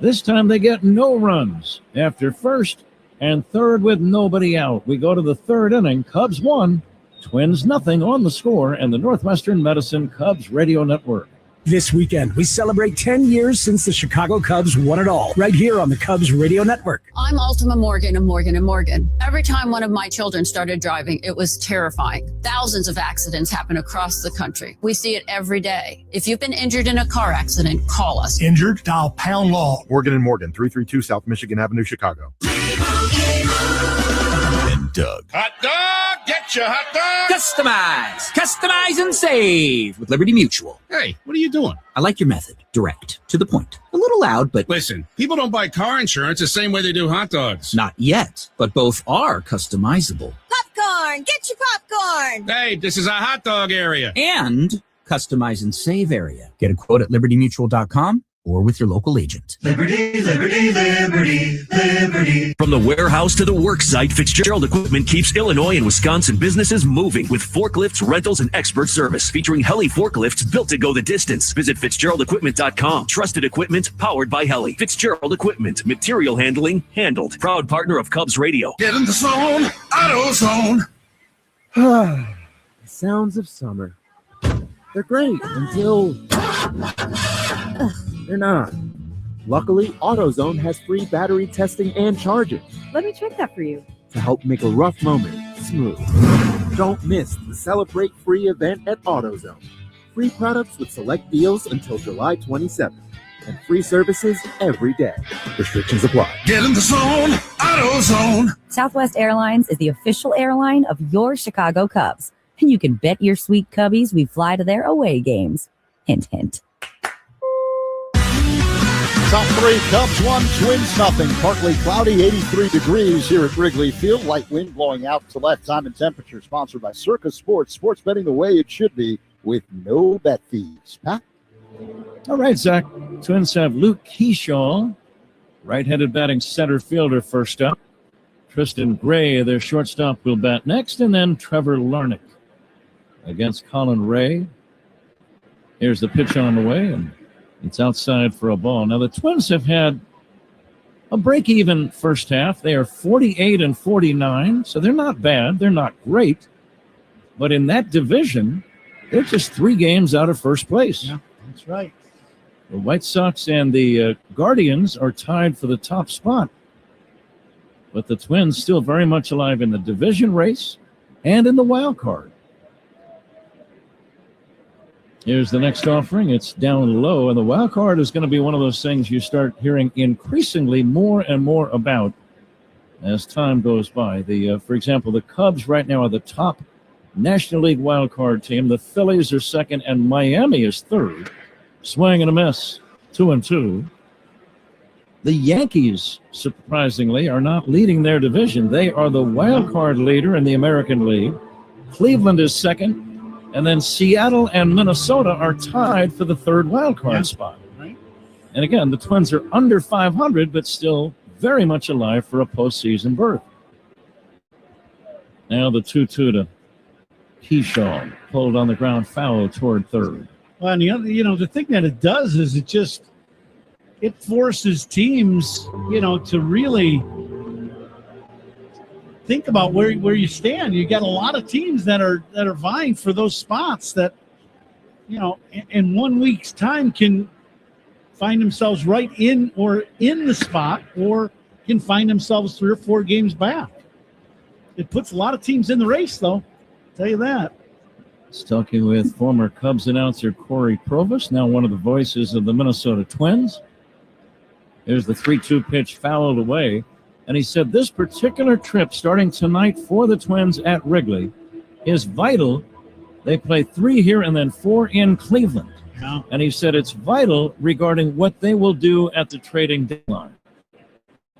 This time they get no runs after first and third with nobody out. We go to the third inning. Cubs 1, Twins nothing on the score, and the Northwestern Medicine Cubs Radio Network. This weekend, we celebrate 10 years since the Chicago Cubs won it all, right here on the Cubs Radio Network. I'm Ultima Morgan of Morgan & Morgan. Every time one of my children started driving, it was terrifying. Thousands of accidents happen across the country. We see it every day. If you've been injured in a car accident, call us. Injured? Dial pound law. Morgan & Morgan, 332 South Michigan Avenue, Chicago. And Doug. Hot dog, get your hot dog. Customize and save with Liberty Mutual. Hey, what are you doing? I like your method. Direct, to the point. A little loud, but... Listen, people don't buy car insurance the same way they do hot dogs. Not yet, but both are customizable. Popcorn! Get your popcorn! Hey, this is a hot dog area. And customize and save area. Get a quote at libertymutual.com or with your local agent. Liberty, liberty, liberty, liberty. From the warehouse to the work site, Fitzgerald Equipment keeps Illinois and Wisconsin businesses moving with forklifts, rentals, and expert service featuring Heli forklifts built to go the distance. Visit FitzgeraldEquipment.com. Trusted equipment powered by Heli. Fitzgerald Equipment. Material handling handled. Proud partner of Cubs Radio. Get in the zone. AutoZone. The sounds of summer. They're great until... They're not. Luckily, AutoZone has free battery testing and charging. Let me check that for you. To help make a rough moment smooth. Don't miss the Celebrate Free event at AutoZone. Free products with select deals until July 27th. And free services every day. Restrictions apply. Get in the zone. AutoZone. Southwest Airlines is the official airline of your Chicago Cubs. And you can bet your sweet Cubbies we fly to their away games. Hint, hint. Top 3, Cubs 1, Twins nothing. Partly cloudy, 83 degrees here at Wrigley Field. Light wind blowing out to left. Time and temperature sponsored by Circus Sports. Sports betting the way it should be with no bet fees. Pat? All right, Zach. Twins have Luke Keyshaw, right-handed batting center fielder, first up. Tristan Gray, their shortstop, will bat next. And then Trevor Larnach against Colin Ray. Here's the pitch on the way, and it's outside for a ball. Now, the Twins have had a break-even first half. They are 48 and 49, so they're not bad. They're not great. But in that division, they're just 3 games out of first place. Yeah, that's right. The White Sox and the Guardians are tied for the top spot. But the Twins still very much alive in the division race and in the wild card. Here's the next offering. It's down low, and the wild card is going to be one of those things you start hearing increasingly more and more about as time goes by. For example, the Cubs right now are the top National League wild card team. The Phillies are second, and Miami is third. Swing and a miss, 2-2. The Yankees, surprisingly, are not leading their division. They are the wild card leader in the American League. Cleveland is second. And then Seattle and Minnesota are tied for the third wild card spot. Right. And again, the Twins are under 500, but still very much alive for a postseason berth. Now the 2-2 to Keyshaw, pulled on the ground, foul toward third. Well, and the other, the thing that it does is it forces teams, to really think about where you stand. You got a lot of teams that are vying for those spots that, in 1 week's time can find themselves right in the spot, or can find themselves 3 or 4 games back. It puts a lot of teams in the race, though. I'll tell you that. Talking with former Cubs announcer Corey Provis, now one of the voices of the Minnesota Twins. Here's the 3-2 pitch fouled away. And he said this particular trip starting tonight for the Twins at Wrigley is vital. They play 3 here and then 4 in Cleveland. Yeah. And he said it's vital regarding what they will do at the trading deadline.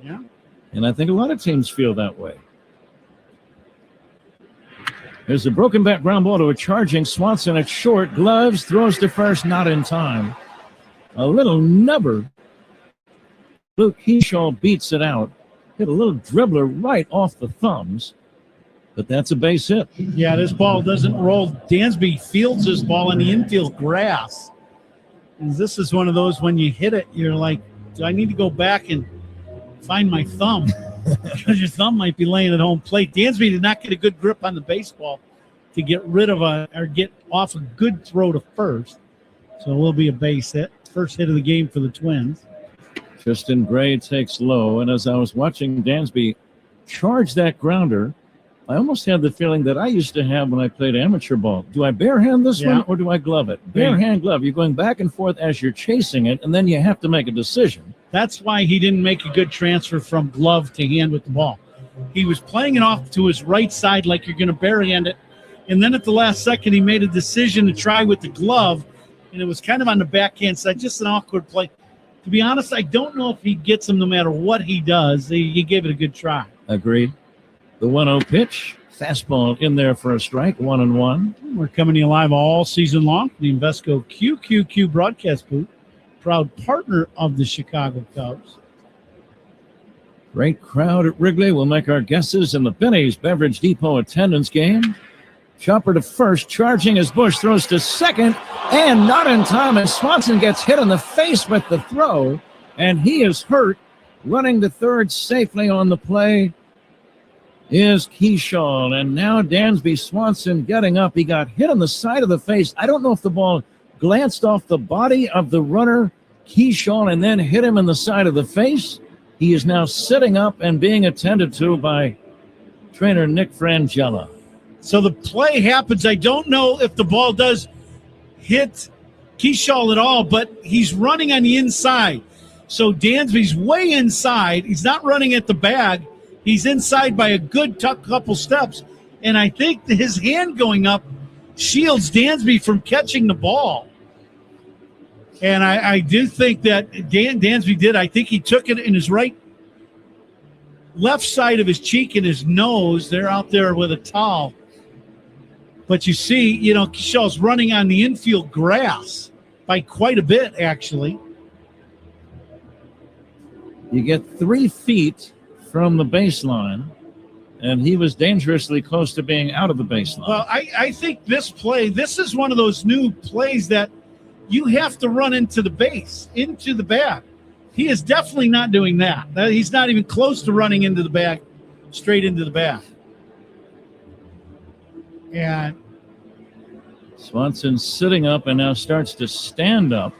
Yeah. And I think a lot of teams feel that way. There's a broken back ground ball to a charging Swanson at short. Gloves, throws to first, not in time. A little nubber. Luke Keyshaw beats it out. Hit a little dribbler right off the thumbs. But that's a base hit. Yeah, this ball doesn't roll. Dansby fields this ball in the infield grass. And this is one of those, when you hit it, you're like, do I need to go back and find my thumb? Because your thumb might be laying at home plate. Dansby did not get a good grip on the baseball to get off a good throw to first. So it will be a base hit. First hit of the game for the Twins. Tristan Gray takes low. And as I was watching Dansby charge that grounder, I almost had the feeling that I used to have when I played amateur ball. Do I barehand this one or do I glove it? Barehand glove. You're going back and forth as you're chasing it, and then you have to make a decision. That's why he didn't make a good transfer from glove to hand with the ball. He was playing it off to his right side like you're going to barehand it. And then at the last second, he made a decision to try with the glove, and it was kind of on the backhand side, just an awkward play. To be honest, I don't know if he gets him no matter what he does. He gave it a good try. Agreed. The 1-0 pitch. Fastball in there for a strike, 1-1. We're coming to you live all season long from the Invesco QQQ broadcast booth, proud partner of the Chicago Cubs. Great crowd at Wrigley. We'll make our guesses in the Benny's Beverage Depot attendance game. Chopper to first, charging as Bush throws to second, and not in time, and Swanson gets hit in the face with the throw, and he is hurt. Running to third safely on the play is Keyshaw, and now Dansby Swanson getting up. He got hit on the side of the face. I don't know if the ball glanced off the body of the runner, Keyshaw, and then hit him in the side of the face. He is now sitting up and being attended to by trainer Nick Frangella. So the play happens. I don't know if the ball does hit Keyshaw at all, but he's running on the inside. So Dansby's way inside. He's not running at the bag. He's inside by a good couple steps. And I think his hand going up shields Dansby from catching the ball. And I do think that Dansby did. I think he took it in his left side of his cheek and his nose. They're out there with a towel. But you see, Keshaw's running on the infield grass by quite a bit, actually. You get 3 feet from the baseline, and he was dangerously close to being out of the baseline. Well, I think this is one of those new plays that you have to run into the base, into the bag. He is definitely not doing that. He's not even close to running into the bag, straight into the bag. And Swanson sitting up and now starts to stand up.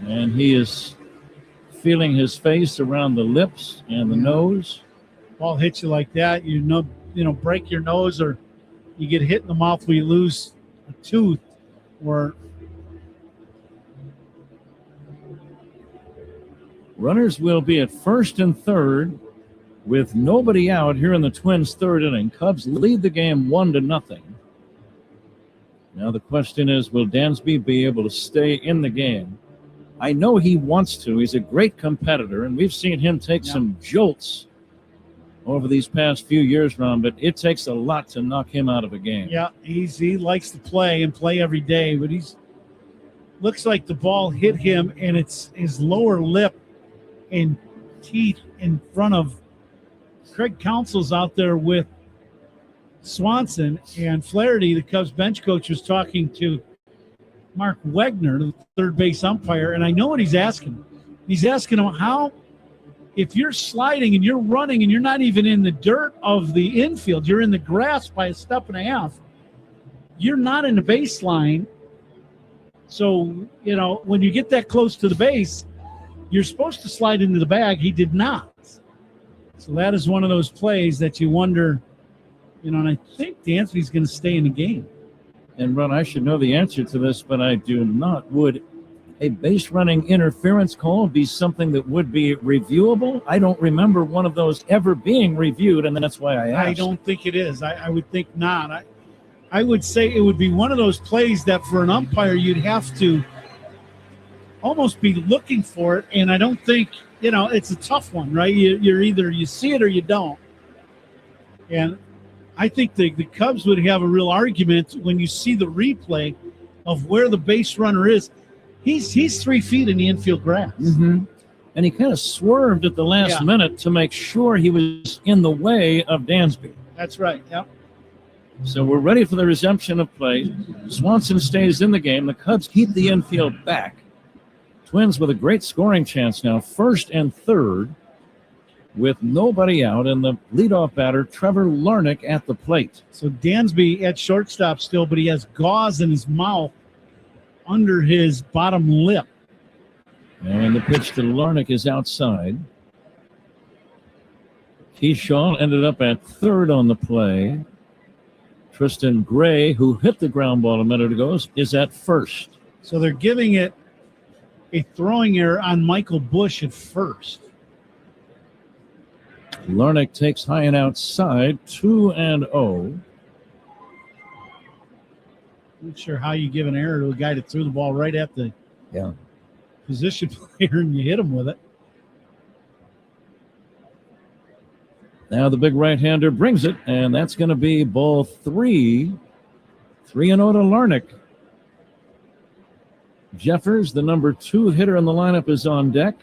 And he is feeling his face around the lips and the nose. Ball hits you like that, break your nose, or you get hit in the mouth where you lose a tooth, or runners will be at first and third with nobody out here in the Twins' third inning. Cubs lead the game 1-0. Now the question is, will Dansby be able to stay in the game? I know he wants to. He's a great competitor, and we've seen him take some jolts over these past few years, Ron, but it takes a lot to knock him out of a game. Yeah, he likes to play and play every day, but looks like the ball hit him, and it's his lower lip and teeth in front of Craig Counsell's out there with Swanson, and Flaherty, the Cubs bench coach, was talking to Mark Wegner, the third base umpire, and I know what he's asking. He's asking him how, if you're sliding and you're running and you're not even in the dirt of the infield, you're in the grass by a step and a half, you're not in the baseline. So, when you get that close to the base, you're supposed to slide into the bag. He did not. So that is one of those plays that you wonder, and I think Dansby's going to stay in the game. And, Ron, I should know the answer to this, but I do not. Would a base running interference call be something that would be reviewable? I don't remember one of those ever being reviewed, and that's why I asked. I don't think it is. I would think not. I would say it would be one of those plays that for an umpire you'd have to almost be looking for it, and I don't think, it's a tough one, right? You're either you see it or you don't. And I think the Cubs would have a real argument when you see the replay of where the base runner is. He's 3 feet in the infield grass. Mm-hmm. And he kind of swerved at the last minute to make sure he was in the way of Dansby. That's right, yep. So we're ready for the resumption of play. Swanson stays in the game. The Cubs keep the infield back. Twins with a great scoring chance now, first and third, with nobody out, and the leadoff batter, Trevor Larnach, at the plate. So Dansby at shortstop still, but he has gauze in his mouth under his bottom lip. And the pitch to Larnach is outside. Keyshaw ended up at third on the play. Tristan Gray, who hit the ground ball a minute ago, is at first. So they're giving it a throwing error on Michael Busch at first. Larnach takes high and outside, 2-0. Not sure how you give an error to a guy that threw the ball right at the position player and you hit him with it. Now the big right-hander brings it, and that's going to be ball 3. 3-0 to Larnach. Jeffers, the number 2 hitter in the lineup, is on deck.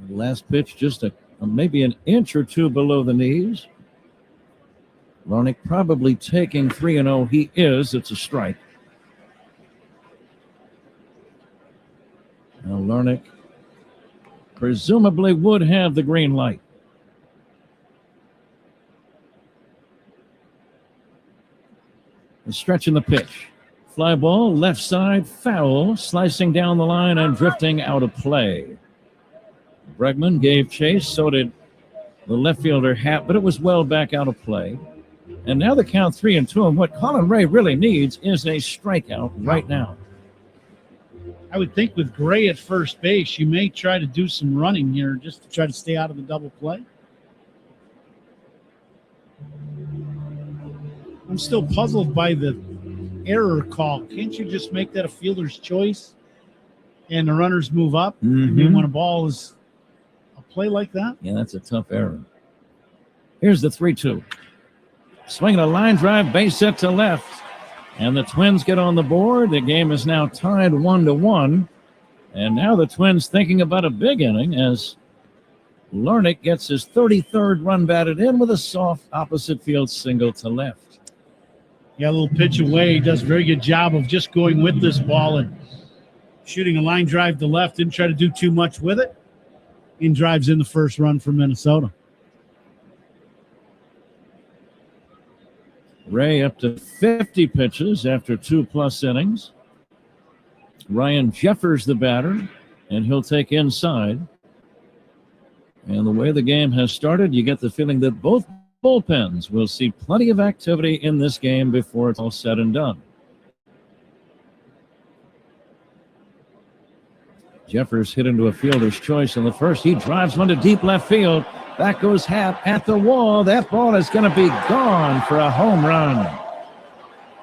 The last pitch just maybe an inch or two below the knees. Larnach probably taking 3-0. He is. It's a strike. Now Larnach presumably would have the green light. The stretch in the pitch. Fly ball, left side, foul, slicing down the line and drifting out of play. Bregman gave chase, so did the left fielder Happ, but it was well back out of play. And now the count 3-2, and what Colin Ray really needs is a strikeout right now. I would think with Gray at first base, you may try to do some running here just to try to stay out of the double play. I'm still puzzled by the error call. Can't you just make that a fielder's choice and the runners move up? Mm-hmm. I mean, when a ball is a play like that? Yeah, that's a tough error. Here's the 3-2. Swinging a line drive, base hit to left. And the Twins get on the board. The game is now tied 1-1. And now the Twins thinking about a big inning as Larnach gets his 33rd run batted in with a soft opposite field single to left. Yeah, a little pitch away. He does a very good job of just going with this ball and shooting a line drive to left. Didn't try to do too much with it. And drives in the first run for Minnesota. Ray up to 50 pitches after 2+ innings. Ryan Jeffers the batter, and he'll take inside. And the way the game has started, you get the feeling that both bullpens will see plenty of activity in this game before it's all said and done. Jeffers hit into a fielder's choice in the first. He drives one to deep left field. Back goes Happ at the wall. That ball is going to be gone for a home run.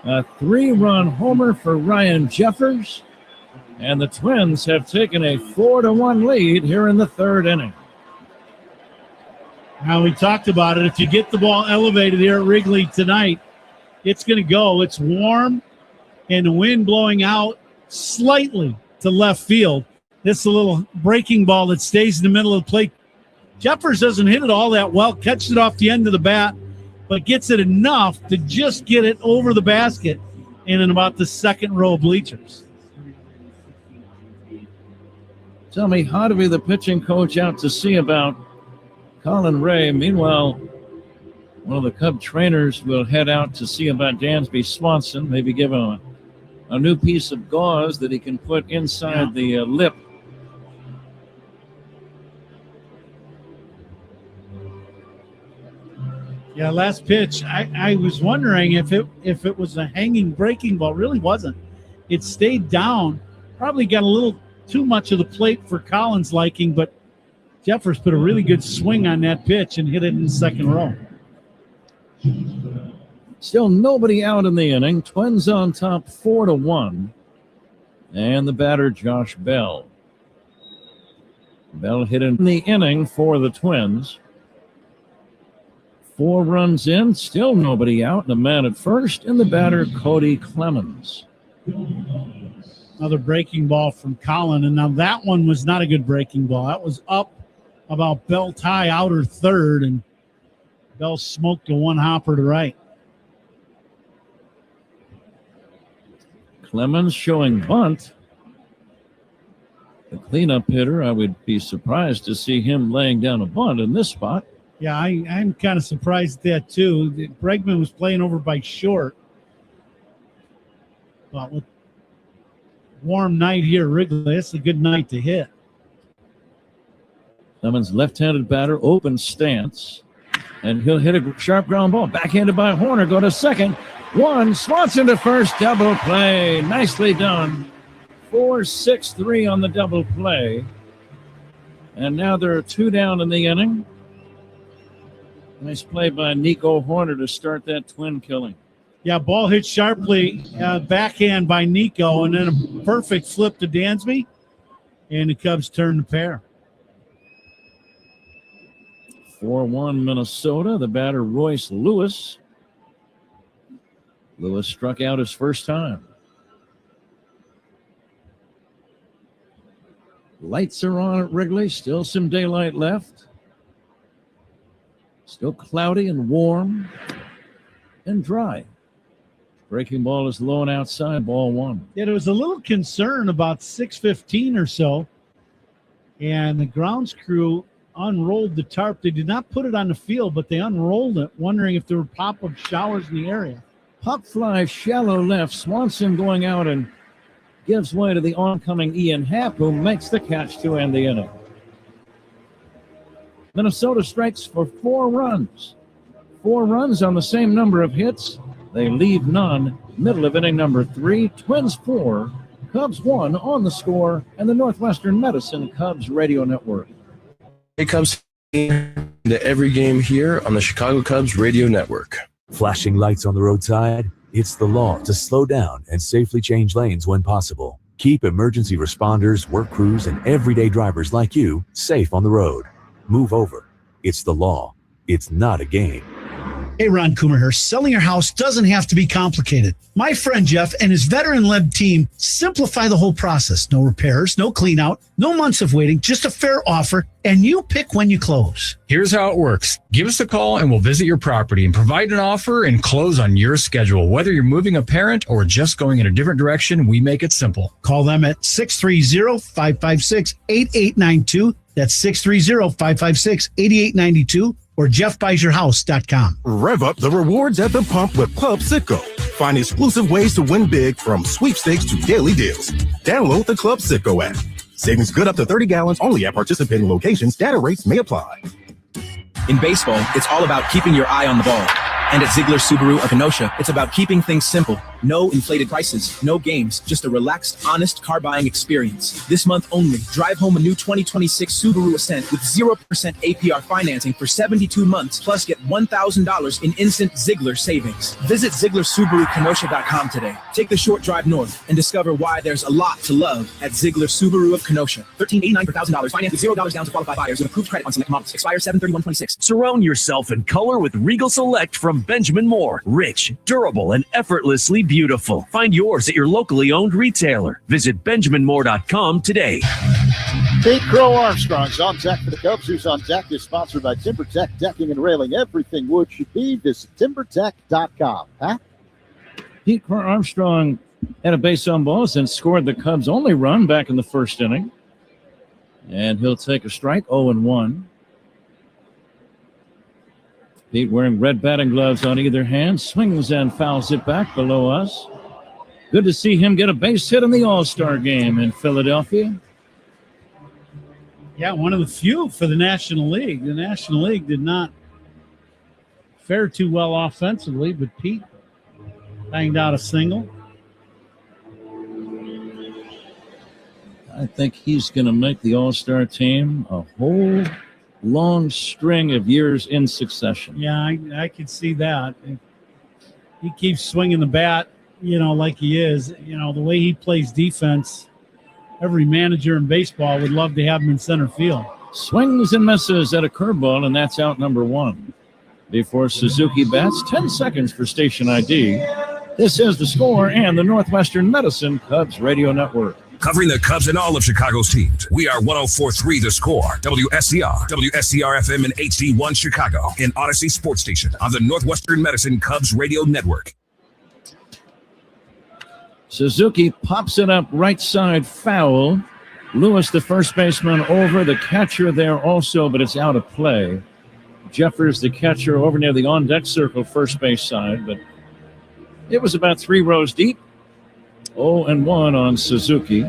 A 3-run homer for Ryan Jeffers. And the Twins have taken a 4-1 lead here in the third inning. Now, we talked about it. If you get the ball elevated here at Wrigley tonight, it's going to go. It's warm and the wind blowing out slightly to left field. This is a little breaking ball that stays in the middle of the plate. Jeffers doesn't hit it all that well, catches it off the end of the bat, but gets it enough to just get it over the basket and in about the second row of bleachers. Tell me, how to be the pitching coach out to see about Colin Ray. Meanwhile, one of the Cub trainers will head out to see about Dansby Swanson, maybe give him a new piece of gauze that he can put inside the lip. Yeah, last pitch, I was wondering if it was a hanging breaking ball. It really wasn't. It stayed down. Probably got a little too much of the plate for Collins' liking, but Jeffers put a really good swing on that pitch and hit it in the second row. Still nobody out in the inning. Twins on top 4-1. And the batter, Josh Bell. Bell hit in the inning for the Twins. 4 runs in, still nobody out. The man at first, and the batter, Cody Clemens. Another breaking ball from Colin, and now that one was not a good breaking ball. That was up about belt high, outer third, and Bell smoked a one-hopper to right. Clemens showing bunt. The cleanup hitter, I would be surprised to see him laying down a bunt in this spot. Yeah, I'm kind of surprised at that, too. Bregman was playing over by short. But with warm night here at Wrigley, it's a good night to hit. Clemens, left-handed batter, open stance. And he'll hit a sharp ground ball. Backhanded by Horner, go to second. One, Swanson to first, double play. Nicely done. 4-6-3 on the double play. And now there are 2 down in the inning. Nice play by Nico Horner to start that twin killing. Yeah, ball hit sharply, backhand by Nico, and then a perfect flip to Dansby. And the Cubs turn the pair. 4-1 Minnesota. The batter, Royce Lewis. Lewis struck out his first time. Lights are on at Wrigley. Still some daylight left. Still cloudy and warm and dry. Breaking ball is low and outside, ball 1. Yeah, there was a little concern about 6:15 or so, and the grounds crew unrolled the tarp. They did not put it on the field, but they unrolled it, wondering if there were pop-up showers in the area. Pop fly shallow left. Swanson going out and gives way to the oncoming Ian Happ, who makes the catch to end the inning. Minnesota strikes for 4 runs. 4 runs on the same number of hits. They leave none. Middle of inning number 3. Twins 4, Cubs 1 on the score, and the Northwestern Medicine Cubs Radio Network. Hey Cubs, to every game here on the Chicago Cubs Radio Network. Flashing lights on the roadside? It's the law to slow down and safely change lanes when possible. Keep emergency responders, work crews, and everyday drivers like you safe on the road. Move over. It's the law. It's not a game. Hey, Ron Coomer here. Selling your house doesn't have to be complicated. My friend Jeff and his veteran-led team simplify the whole process. No repairs, no clean out, no months of waiting, just a fair offer, and you pick when you close. Here's how it works. Give us a call and we'll visit your property and provide an offer and close on your schedule. Whether you're moving a parent or just going in a different direction, we make it simple. Call them at 630-556-8892. That's 630-556-8892 or jeffbuysyourhouse.com. Rev up the rewards at the pump with Club Sicko. Find exclusive ways to win big from sweepstakes to daily deals. Download the Club Sicko app. Savings good up to 30 gallons only at participating locations. Data rates may apply. In baseball, it's all about keeping your eye on the ball. And at Ziegler Subaru of Kenosha, it's about keeping things simple. No inflated prices, no games, just a relaxed, honest car buying experience. This month only, drive home a new 2026 Subaru Ascent with 0% APR financing for 72 months, plus get $1,000 in instant Ziegler savings. Visit ZieglerSubaruKenosha.com today. Take the short drive north and discover why there's a lot to love at Ziegler Subaru of Kenosha. $1,389 for $1,000, financed with $0 down to qualified buyers with approved credit on select models. Expires 7/31/26. Surround yourself in color with Regal Select from Benjamin Moore. Rich, durable, and effortlessly beautiful. Find yours at your locally owned retailer. Visit BenjaminMoore.com today. Pete Crow Armstrong's on deck for the Cubs. Who's on deck is sponsored by TimberTech Decking and Railing. Everything wood should be. Visit TimberTech.com. Huh? Pete Crow Armstrong had a base on balls and scored the Cubs' only run back in the first inning. And he'll take a strike, 0-1. Pete wearing red batting gloves on either hand, swings and fouls it back below us. Good to see him get a base hit in the All-Star game in Philadelphia. Yeah, one of the few for the National League. The National League did not fare too well offensively, but Pete banged out a single. I think he's going to make the All-Star team a whole long string of years in succession. Yeah, I could see that. He keeps swinging the bat, like he is. The way he plays defense, every manager in baseball would love to have him in center field. Swings and misses at a curveball, and that's out number 1. Before Suzuki bats, 10 seconds for station ID. This is The Score and the Northwestern Medicine Cubs Radio Network. Covering the Cubs and all of Chicago's teams. We are 104.3 The Score, WSCR, WSCR-FM in HD1 Chicago, and Odyssey Sports Station on the Northwestern Medicine Cubs Radio Network. Suzuki pops it up right side foul. Lewis, the first baseman, over. The catcher there also, but it's out of play. Jeffers, the catcher, over near the on-deck circle, first base side, but it was about 3 rows deep. 0-1 on Suzuki.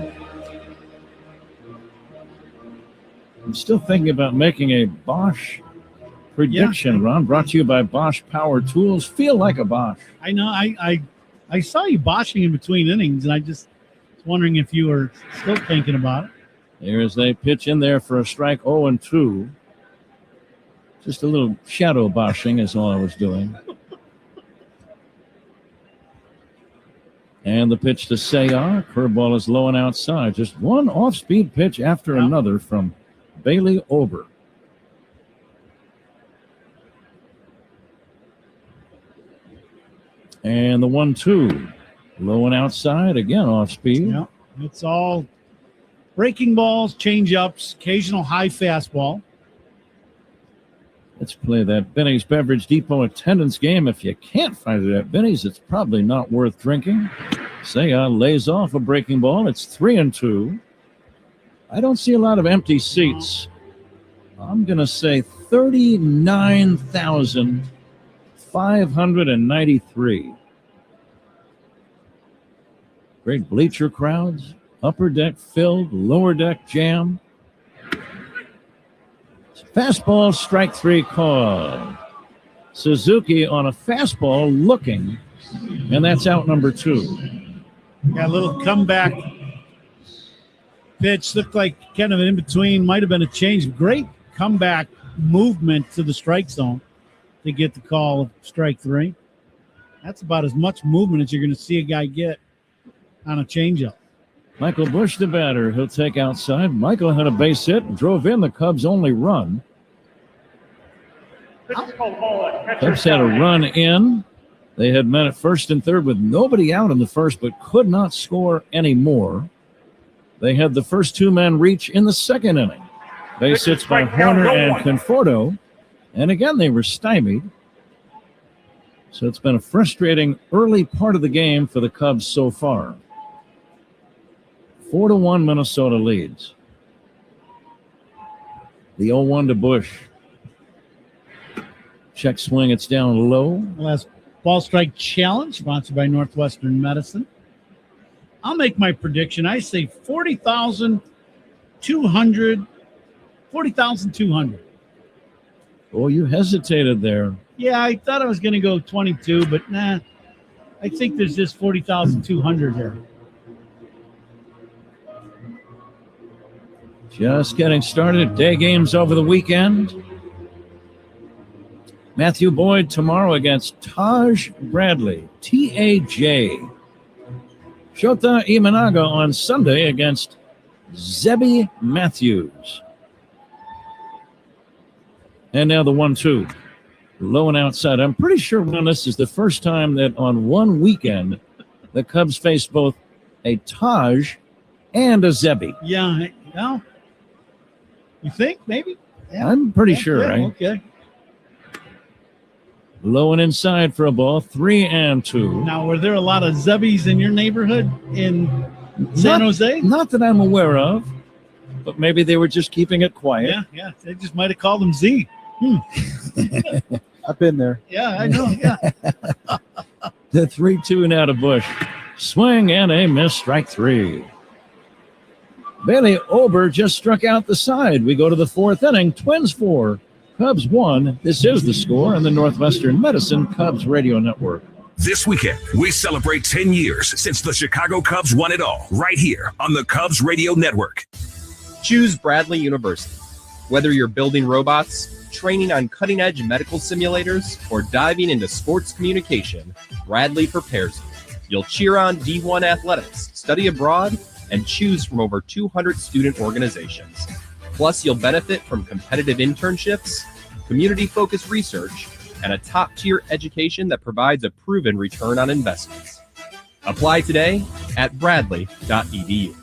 I'm still thinking about making a Bosch prediction, Ron. Brought to you by Bosch Power Tools. Feel like a Bosch. I know. I saw you boshing in between innings, and I just was wondering if you were still thinking about it. There's a pitch in there for a strike, 0-2. Just a little shadow boshing is all I was doing. And the pitch to Sayar. Curveball is low and outside. Just one off-speed pitch after another from Bailey Ober. And the 1-2. Low and outside. Again, off-speed. Yeah, it's all breaking balls, change-ups, occasional high fastball. Let's play that Benny's Beverage Depot attendance game. If you can't find it at Benny's, it's probably not worth drinking. Saya lays off a breaking ball. It's 3-2. I don't see a lot of empty seats. I'm going to say 39,593. Great bleacher crowds. Upper deck filled, lower deck jam. Fastball, strike 3 call. Suzuki on a fastball looking, and that's out number 2. Got a little comeback pitch. Looked like kind of an in-between. Might have been a change. Great comeback movement to the strike zone to get the call of strike 3. That's about as much movement as you're going to see a guy get on a changeup. Michael Bush, the batter. He'll take outside. Michael had a base hit and drove in the Cubs' only run. Cubs had a run in. They had men at first and third with nobody out in the first, but could not score any more. They had the first 2 men reach in the second inning. Base hits by Horner and Conforto. And again, they were stymied. So it's been a frustrating early part of the game for the Cubs so far. 4-1 Minnesota leads. The 0-1 to Bush. Check swing, it's down low. Last ball strike challenge, sponsored by Northwestern Medicine. I'll make my prediction. I say 40,200. 40,200. Oh, you hesitated there. Yeah, I thought I was going to go 22, but nah. I think there's just 40,200 here. Just getting started. Day games over the weekend. Matthew Boyd tomorrow against Taj Bradley, TAJ. Shota Imanaga on Sunday against Zebby Matthews. And now the 1-2. Low and outside. I'm pretty sure this is the first time that on one weekend the Cubs faced both a Taj and a Zebby. Yeah, no. You think maybe? Yeah. I'm pretty sure, right? Okay. Low and inside for a ball, 3-2. Now, were there a lot of Zebbies in your neighborhood in San Jose? Not that I'm aware of, but maybe they were just keeping it quiet. Yeah. They just might have called him Z. I've been there. Yeah, I know. Yeah. The 3-2 now to Bush. Swing and a miss, strike 3. Bailey Ober just struck out the side. We go to the 4th inning. Twins 4, Cubs 1. This is the score on the Northwestern Medicine Cubs Radio Network. This weekend, we celebrate 10 years since the Chicago Cubs won it all, right here on the Cubs Radio Network. Choose Bradley University. Whether you're building robots, training on cutting-edge medical simulators, or diving into sports communication, Bradley prepares you. You'll cheer on D1 athletics, study abroad, and choose from over 200 student organizations. Plus, you'll benefit from competitive internships, community-focused research, and a top-tier education that provides a proven return on investments. Apply today at bradley.edu.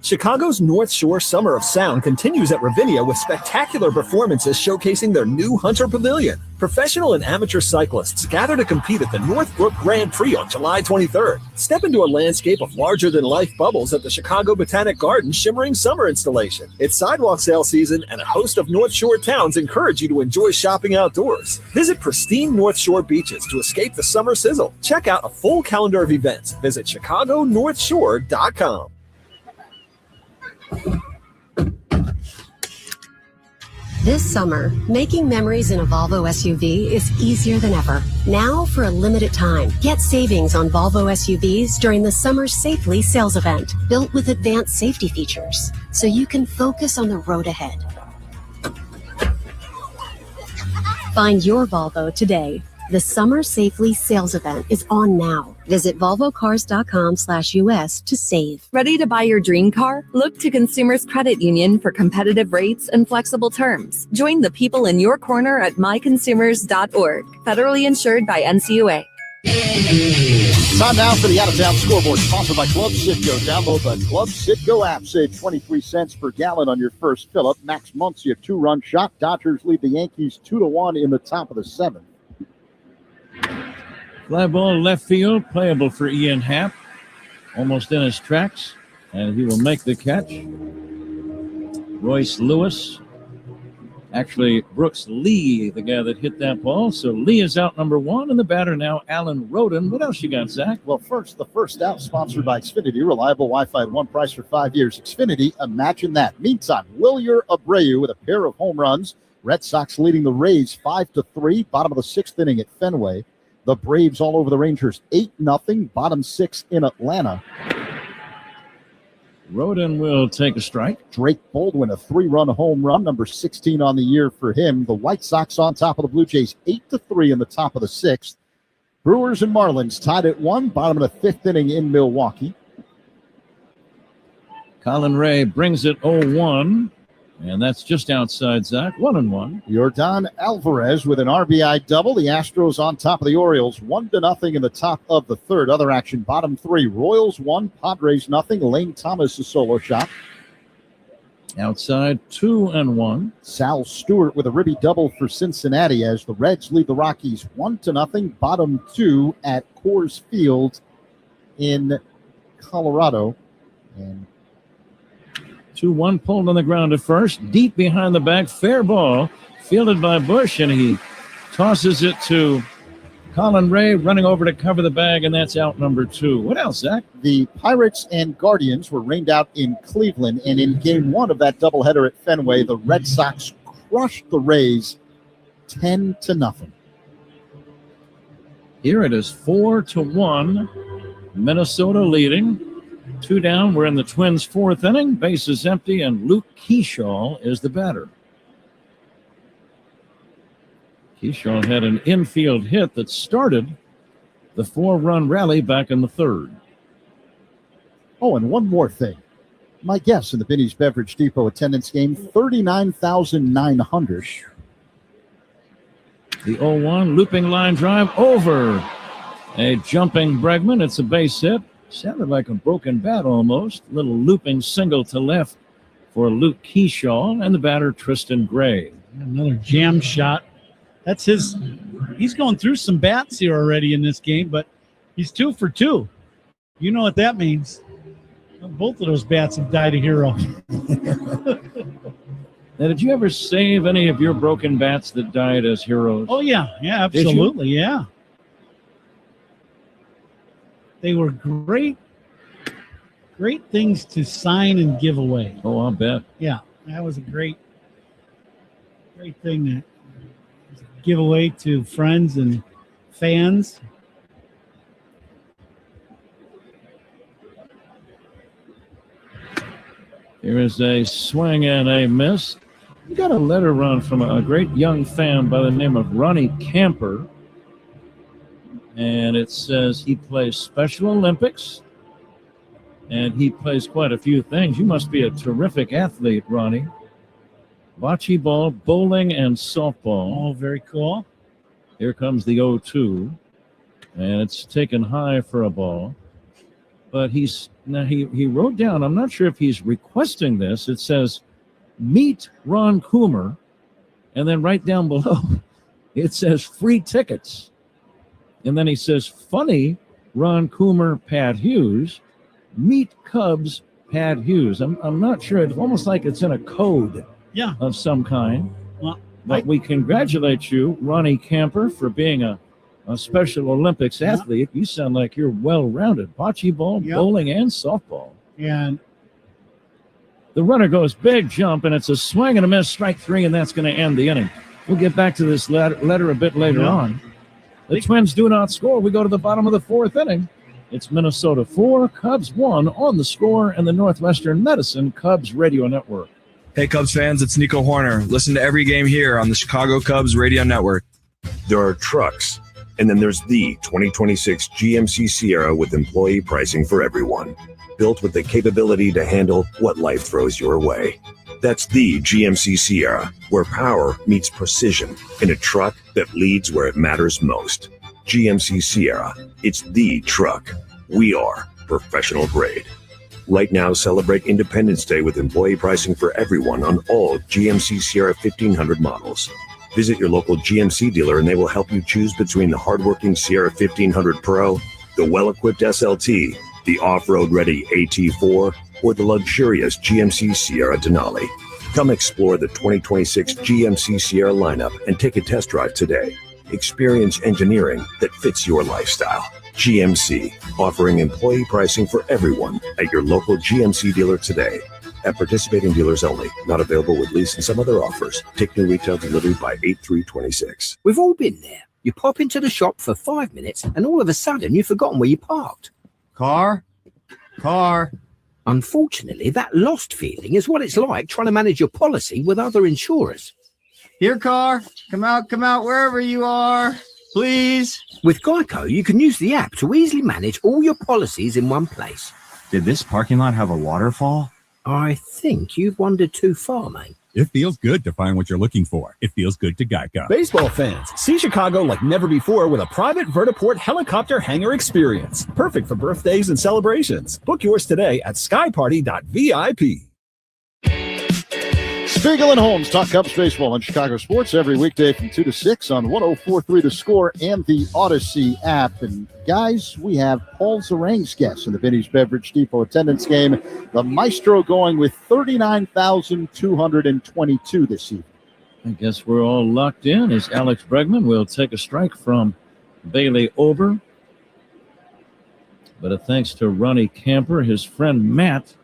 Chicago's North Shore Summer of Sound continues at Ravinia with spectacular performances showcasing their new Hunter Pavilion. Professional and amateur cyclists gather to compete at the Northbrook Grand Prix on July 23rd. Step into a landscape of larger-than-life bubbles at the Chicago Botanic Gardens Shimmering Summer Installation. It's sidewalk sale season, and a host of North Shore towns encourage you to enjoy shopping outdoors. Visit pristine North Shore beaches to escape the summer sizzle. Check out a full calendar of events. Visit ChicagoNorthshore.com. This summer, making memories in a Volvo SUV is easier than ever. Now, for a limited time, get savings on Volvo SUVs during the Summer Safely sales event, built with advanced safety features, so you can focus on the road ahead. Find your Volvo today. The Summer Safely sales event is on now. Visit volvocars.com/US to save. Ready to buy your dream car? Look to Consumers Credit Union for competitive rates and flexible terms. Join the people in your corner at myconsumers.org. Federally insured by NCUA. Time now for the out-of-town scoreboard, sponsored by Club Citgo. Download the Club Citgo app. Save 23 cents per gallon on your first fill-up. Max Muncy, a 2-run shot. Dodgers lead the Yankees 2-1 in the top of the 7th. Fly ball left field, playable for Ian Happ. Almost in his tracks, and he will make the catch. Royce Lewis. Actually, Brooks Lee, the guy that hit that ball. So Lee is out number 1, and the batter now, Alan Roden. What else you got, Zach? Well, the first out, sponsored by Xfinity. Reliable Wi-Fi at one price for 5 years. Xfinity, imagine that. Meantime, Wilyer Abreu with a pair of home runs. Red Sox leading the Rays 5-3. Bottom of the 6th inning at Fenway. The Braves all over the Rangers 8-0. Bottom 6 in Atlanta. Roden will take a strike. Drake Baldwin, a 3-run home run, number 16 on the year for him. The White Sox on top of the Blue Jays 8-3 in the top of the 6th. Brewers and Marlins tied at 1. Bottom of the 5th inning in Milwaukee. Colin Ray brings it 0-1. And that's just outside, Zach. 1-1. Yordan Alvarez with an RBI double. The Astros on top of the Orioles. 1-0 in the top of the 3rd. Other action, bottom 3. Royals 1, Padres 0. Lane Thomas a solo shot. Outside, 2-1. Sal Stewart with a ribby double for Cincinnati as the Reds lead the Rockies 1-0. Bottom 2 at Coors Field in Colorado. And 2-1 pulled on the ground at first, deep behind the back, fair ball, fielded by Bush, and he tosses it to Colin Ray, running over to cover the bag, and that's out number 2. What else, Zach? The Pirates and Guardians were rained out in Cleveland, and in game 1 of that doubleheader at Fenway, the Red Sox crushed the Rays 10-0. Here it is 4-1. Minnesota leading. 2 down. We're in the Twins' 4th inning. Base is empty, and Luke Keyshaw is the batter. Keyshaw had an infield hit that started the 4-run rally back in the 3rd. Oh, and one more thing. My guess in the Binny's Beverage Depot attendance game, 39,900. The 0-1 looping line drive over a jumping Bregman. It's a base hit. Sounded like a broken bat almost. Little looping single to left for Luke Keyshaw and the batter Tristan Gray. Another jam shot. That's his. He's going through some bats here already in this game, but he's 2 for 2. You know what that means. Both of those bats have died a hero. Now, did you ever save any of your broken bats that died as heroes? Oh, yeah. Yeah, absolutely. Yeah. They were great things to sign and give away. Oh, I'll bet. Yeah, that was a great thing to give away to friends and fans. Here is a swing and a miss. We got a letter run from a great young fan by the name of Ronnie Camper. And it says he plays Special Olympics. And he plays quite a few things. You must be a terrific athlete, Ronnie. Bocce ball, bowling, and softball. Oh, very cool. Here comes the 0-2. And it's taken high for a ball. But he wrote down, I'm not sure if he's requesting this. It says, meet Ron Coomer. And then right down below, it says free tickets. And then he says, funny, Ron Coomer, Pat Hughes. Meet Cubs, Pat Hughes. I'm not sure. It's almost like it's in a code of some kind. Well, but we congratulate you, Ronnie Camper, for being a Special Olympics athlete. You sound like you're well-rounded. Bocce ball, bowling, and softball. And the runner goes big jump, and it's a swing and a miss, strike 3, and that's going to end the inning. We'll get back to this letter a bit later on. The Twins do not score. We go to the bottom of the 4th inning. It's Minnesota 4, Cubs 1 on the score and the Northwestern Medicine Cubs Radio Network. Hey, Cubs fans, it's Nico Horner. Listen to every game here on the Chicago Cubs Radio Network. There are trucks, and then there's the 2026 GMC Sierra with employee pricing for everyone. Built with the capability to handle what life throws your way. That's the GMC Sierra, where power meets precision in a truck that leads where it matters most. GMC Sierra, it's the truck. We are professional grade. Right now, celebrate Independence Day with employee pricing for everyone on all GMC Sierra 1500 models. Visit your local GMC dealer and they will help you choose between the hardworking Sierra 1500 Pro, the well-equipped SLT, the off-road ready AT4, or the luxurious GMC Sierra Denali. Come explore the 2026 GMC Sierra lineup and take a test drive today. Experience engineering that fits your lifestyle. GMC, offering employee pricing for everyone at your local GMC dealer today. At participating dealers only. Not available with lease and some other offers. Take new retail delivery by 8/3/26. We've all been there. You pop into the shop for 5 minutes and all of a sudden you've forgotten where you parked. Car. Unfortunately, that lost feeling is what it's like trying to manage your policy with other insurers. Here, car. Come out, wherever you are. Please. With Geico, you can use the app to easily manage all your policies in one place. Did this parking lot have a waterfall? I think you've wandered too far, mate. It feels good to find what you're looking for. It feels good to Geico. Baseball fans, see Chicago like never before with a private vertiport helicopter hangar experience. Perfect for birthdays and celebrations. Book yours today at skyparty.vip. Spiegel and Holmes talk Cubs baseball on Chicago Sports every weekday from 2 to 6 on 104.3 The Score and the Odyssey app. And guys, we have Paul Zarang's guest in the Binny's Beverage Depot attendance game. The Maestro going with 39,222 this evening. I guess we're all locked in as Alex Bregman will take a strike from Bailey Ober. But a thanks to Ronnie Camper, his friend Matt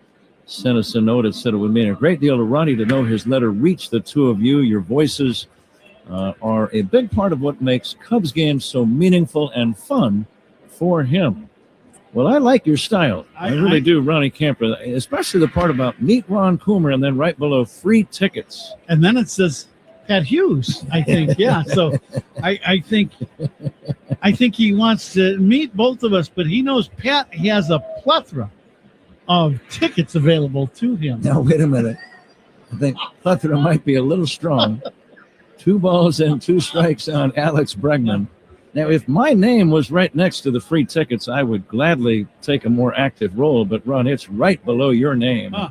sent us a note that said it would mean a great deal to Ronnie to know his letter reached the two of you. Your voices are a big part of what makes Cubs games so meaningful and fun for him. Well, I like your style. I really do, Ronnie Camper, especially the part about meet Ron Coomer and then right below free tickets. And then it says Pat Hughes, I think. Yeah. So I think he wants to meet both of us, but he knows Pat has a plethora of tickets available to him. Now, wait a minute. I think plethora might be a little strong. 2 balls and 2 strikes on Alex Bregman. Now, if my name was right next to the free tickets, I would gladly take a more active role. But, Ron, it's right below your name. Huh.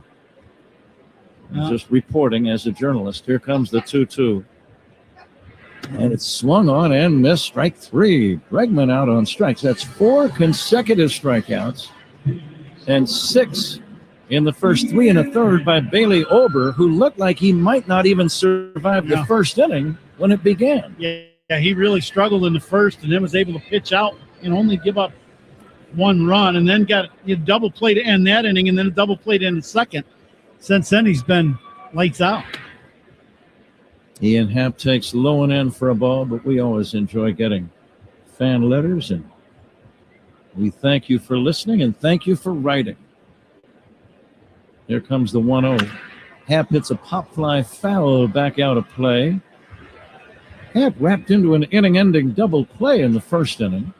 I'm just reporting as a journalist. Here comes the 2-2. And it's swung on and missed. Strike 3. Bregman out on strikes. That's 4 consecutive strikeouts and 6 in the first 3 1/3 by Bailey Ober, who looked like he might not even survive the first inning when it began. Yeah, he really struggled in the first and then was able to pitch out and only give up 1 run, and then got a double play to end that inning and then a double play to end the second. Since then, he's been lights out. Ian Happ takes low and in for a ball, but we always enjoy getting fan letters, and we thank you for listening and thank you for writing. Here comes the 1-0. Happ hits a pop fly foul back out of play. Happ wrapped into an inning-ending double play in the first inning.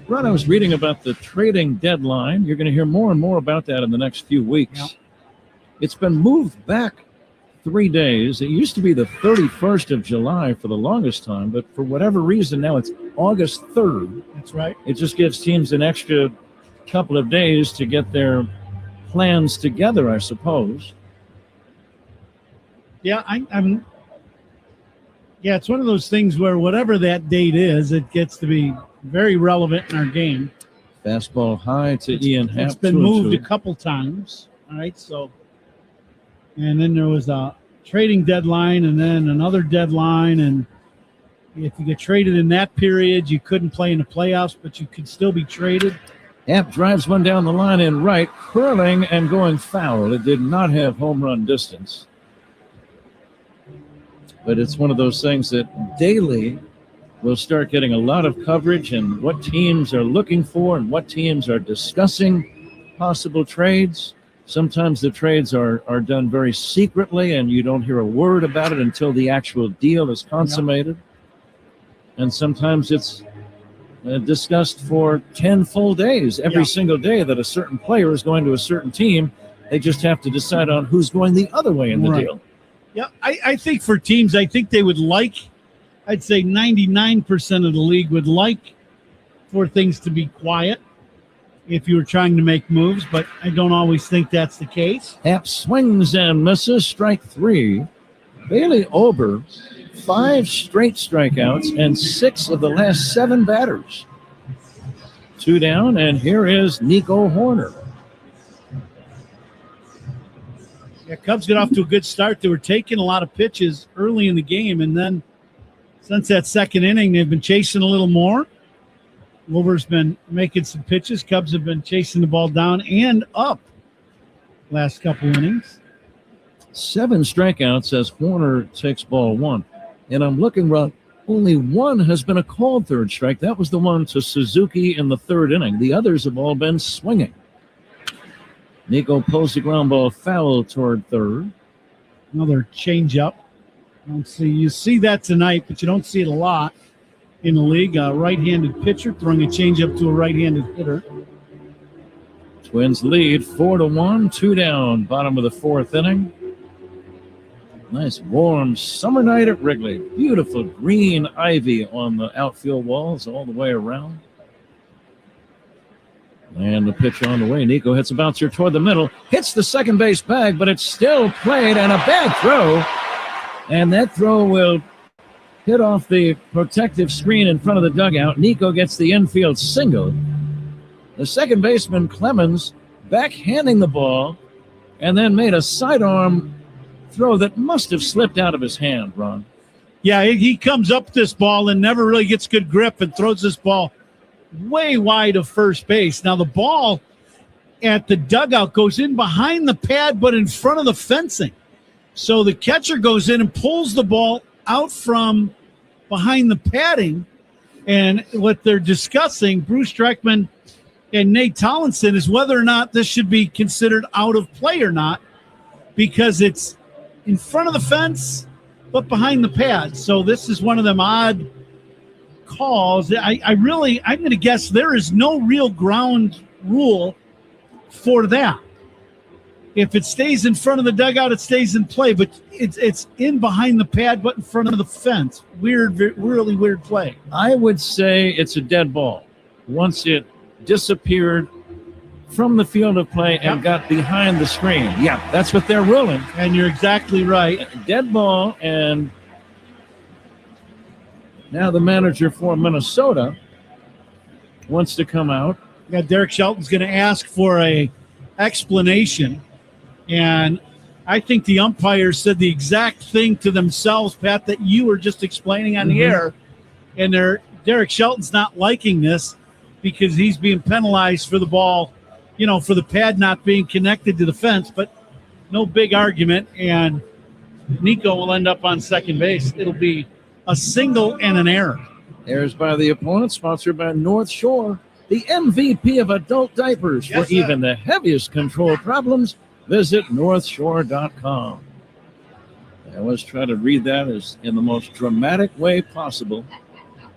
Ron, I was reading about the trading deadline. You're going to hear more and more about that in the next few weeks. Yep. It's been moved back 3 days. It used to be the 31st of July for the longest time, but for whatever reason, now it's August 3rd. That's right. It just gives teams an extra couple of days to get their plans together, I suppose. Yeah, I'm. Yeah, it's one of those things where whatever that date is, it gets to be very relevant in our game. Fastball high to Ian Happ. It's been moved a couple times. All right, so. And then there was a trading deadline and then another deadline. And if you get traded in that period, you couldn't play in the playoffs, but you could still be traded. Happ drives one down the line in right, curling and going foul. It did not have home run distance. But it's one of those things that daily we'll start getting a lot of coverage and what teams are looking for and what teams are discussing possible trades. Sometimes the trades are done very secretly and you don't hear a word about it until the actual deal is consummated. Yeah. And sometimes it's discussed for 10 full days, every single day that a certain player is going to a certain team. They just have to decide on who's going the other way in the deal. Yeah, I think for teams, I think they would like, I'd say 99% of the league would like for things to be quiet if you were trying to make moves, but I don't always think that's the case. Happ swings and misses, strike 3. Bailey Ober, 5 straight strikeouts and 6 of the last 7 batters. 2 down, and here is Nico Horner. Yeah, Cubs got off to a good start. They were taking a lot of pitches early in the game, and then since that second inning, they've been chasing a little more. Wilbur's been making some pitches. Cubs have been chasing the ball down and up last couple innings. 7 strikeouts as Horner takes ball 1. And I'm looking, Ron, only 1 has been a called third strike. That was the one to Suzuki in the 3rd inning. The others have all been swinging. Nico pulls the ground ball foul toward third. Another changeup. You see that tonight, but you don't see it a lot in the league. A right-handed pitcher throwing a changeup to a right-handed hitter. Twins lead 4-1, 2 down, bottom of the 4th inning. Nice warm summer night at Wrigley. Beautiful green ivy on the outfield walls all the way around. And the pitch on the way. Nico hits a bouncer toward the middle. Hits the second base bag, but it's still played and a bad throw. And that throw will hit off the protective screen in front of the dugout. Nico gets the infield single. The second baseman, Clemens, backhanding the ball and then made a sidearm throw that must have slipped out of his hand, Ron. Yeah, he comes up this ball and never really gets good grip and throws this ball way wide of first base. Now the ball at the dugout goes in behind the pad, but in front of the fencing. So the catcher goes in and pulls the ball out from behind the padding. And what they're discussing, Bruce Streckman and Nate Tollinson, is whether or not this should be considered out of play or not, because it's in front of the fence, but behind the pad. So this is one of them odd calls. I'm going to guess there is no real ground rule for that. If it stays in front of the dugout, it stays in play, but it's in behind the pad, but in front of the fence. Really weird play. I would say it's a dead ball. Once it disappeared from the field of play and got behind the screen. Yeah, that's what they're ruling. And you're exactly right. Dead ball, and now the manager for Minnesota wants to come out. Yeah, Derek Shelton's going to ask for a explanation, and I think the umpires said the exact thing to themselves, Pat, that you were just explaining on the air, and Derek Shelton's not liking this because he's being penalized for the ball, for the pad not being connected to the fence, but no big argument, and Nico will end up on second base. It'll be a single and an error. Errors by the opponent, sponsored by North Shore, the MVP of adult diapers. Yes, for even the heaviest control problems, visit northshore.com. I always try to read that as in the most dramatic way possible.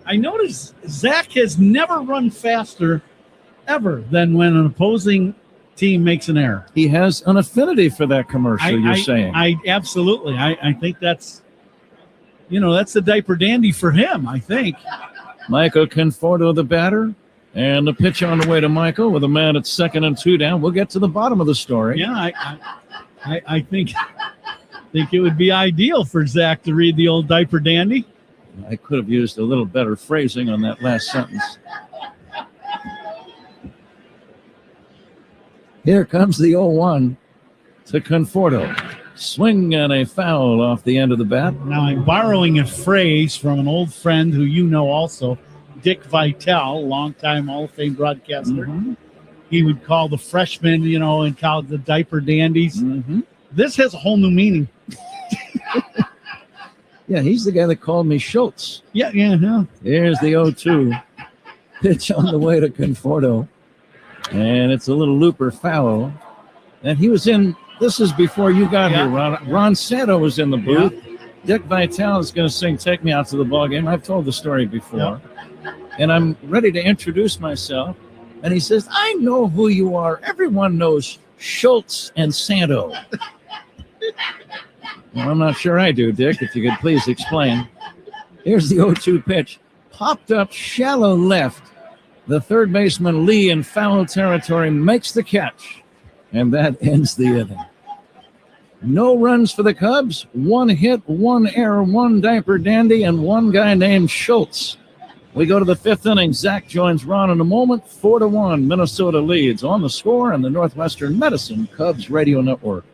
I noticed Zach has never run faster ever than when an opposing team makes an error. He has an affinity for that commercial, you're saying. I absolutely. I think that's, that's the diaper dandy for him, I think. Michael Conforto, the batter, and the pitch on the way to Michael with a man at 2nd and 2 down. We'll get to the bottom of the story. Yeah, I think it would be ideal for Zach to read the old diaper dandy. I could have used a little better phrasing on that last sentence. Here comes the 0-1 to Conforto. Swing and a foul off the end of the bat. Now I'm borrowing a phrase from an old friend who you know also, Dick Vitale, longtime Hall of Fame broadcaster. He would call the freshmen, in college the diaper dandies. This has a whole new meaning. Yeah, he's the guy that called me Schultz. Yeah. Here's the 0-2. Pitch on the way to Conforto. And it's a little looper foul. And he was in, this is before you got here, Ron. Ron Santo was in the booth. Dick Vitale is going to sing Take Me Out to the Ball Game. I've told the story before. And I'm ready to introduce myself. And he says, I know who you are. Everyone knows Schultz and Santo. Well, I'm not sure I do, Dick. If you could please explain. Here's the 0-2 pitch. Popped up shallow left. The third baseman, Lee, in foul territory, makes the catch. And that ends the inning. No runs for the Cubs. 1 hit, 1 error, 1 diaper dandy, and 1 guy named Schultz. We go to the 5th inning. Zach joins Ron in a moment. 4-1. Minnesota leads on the score on the Northwestern Medicine Cubs Radio Network.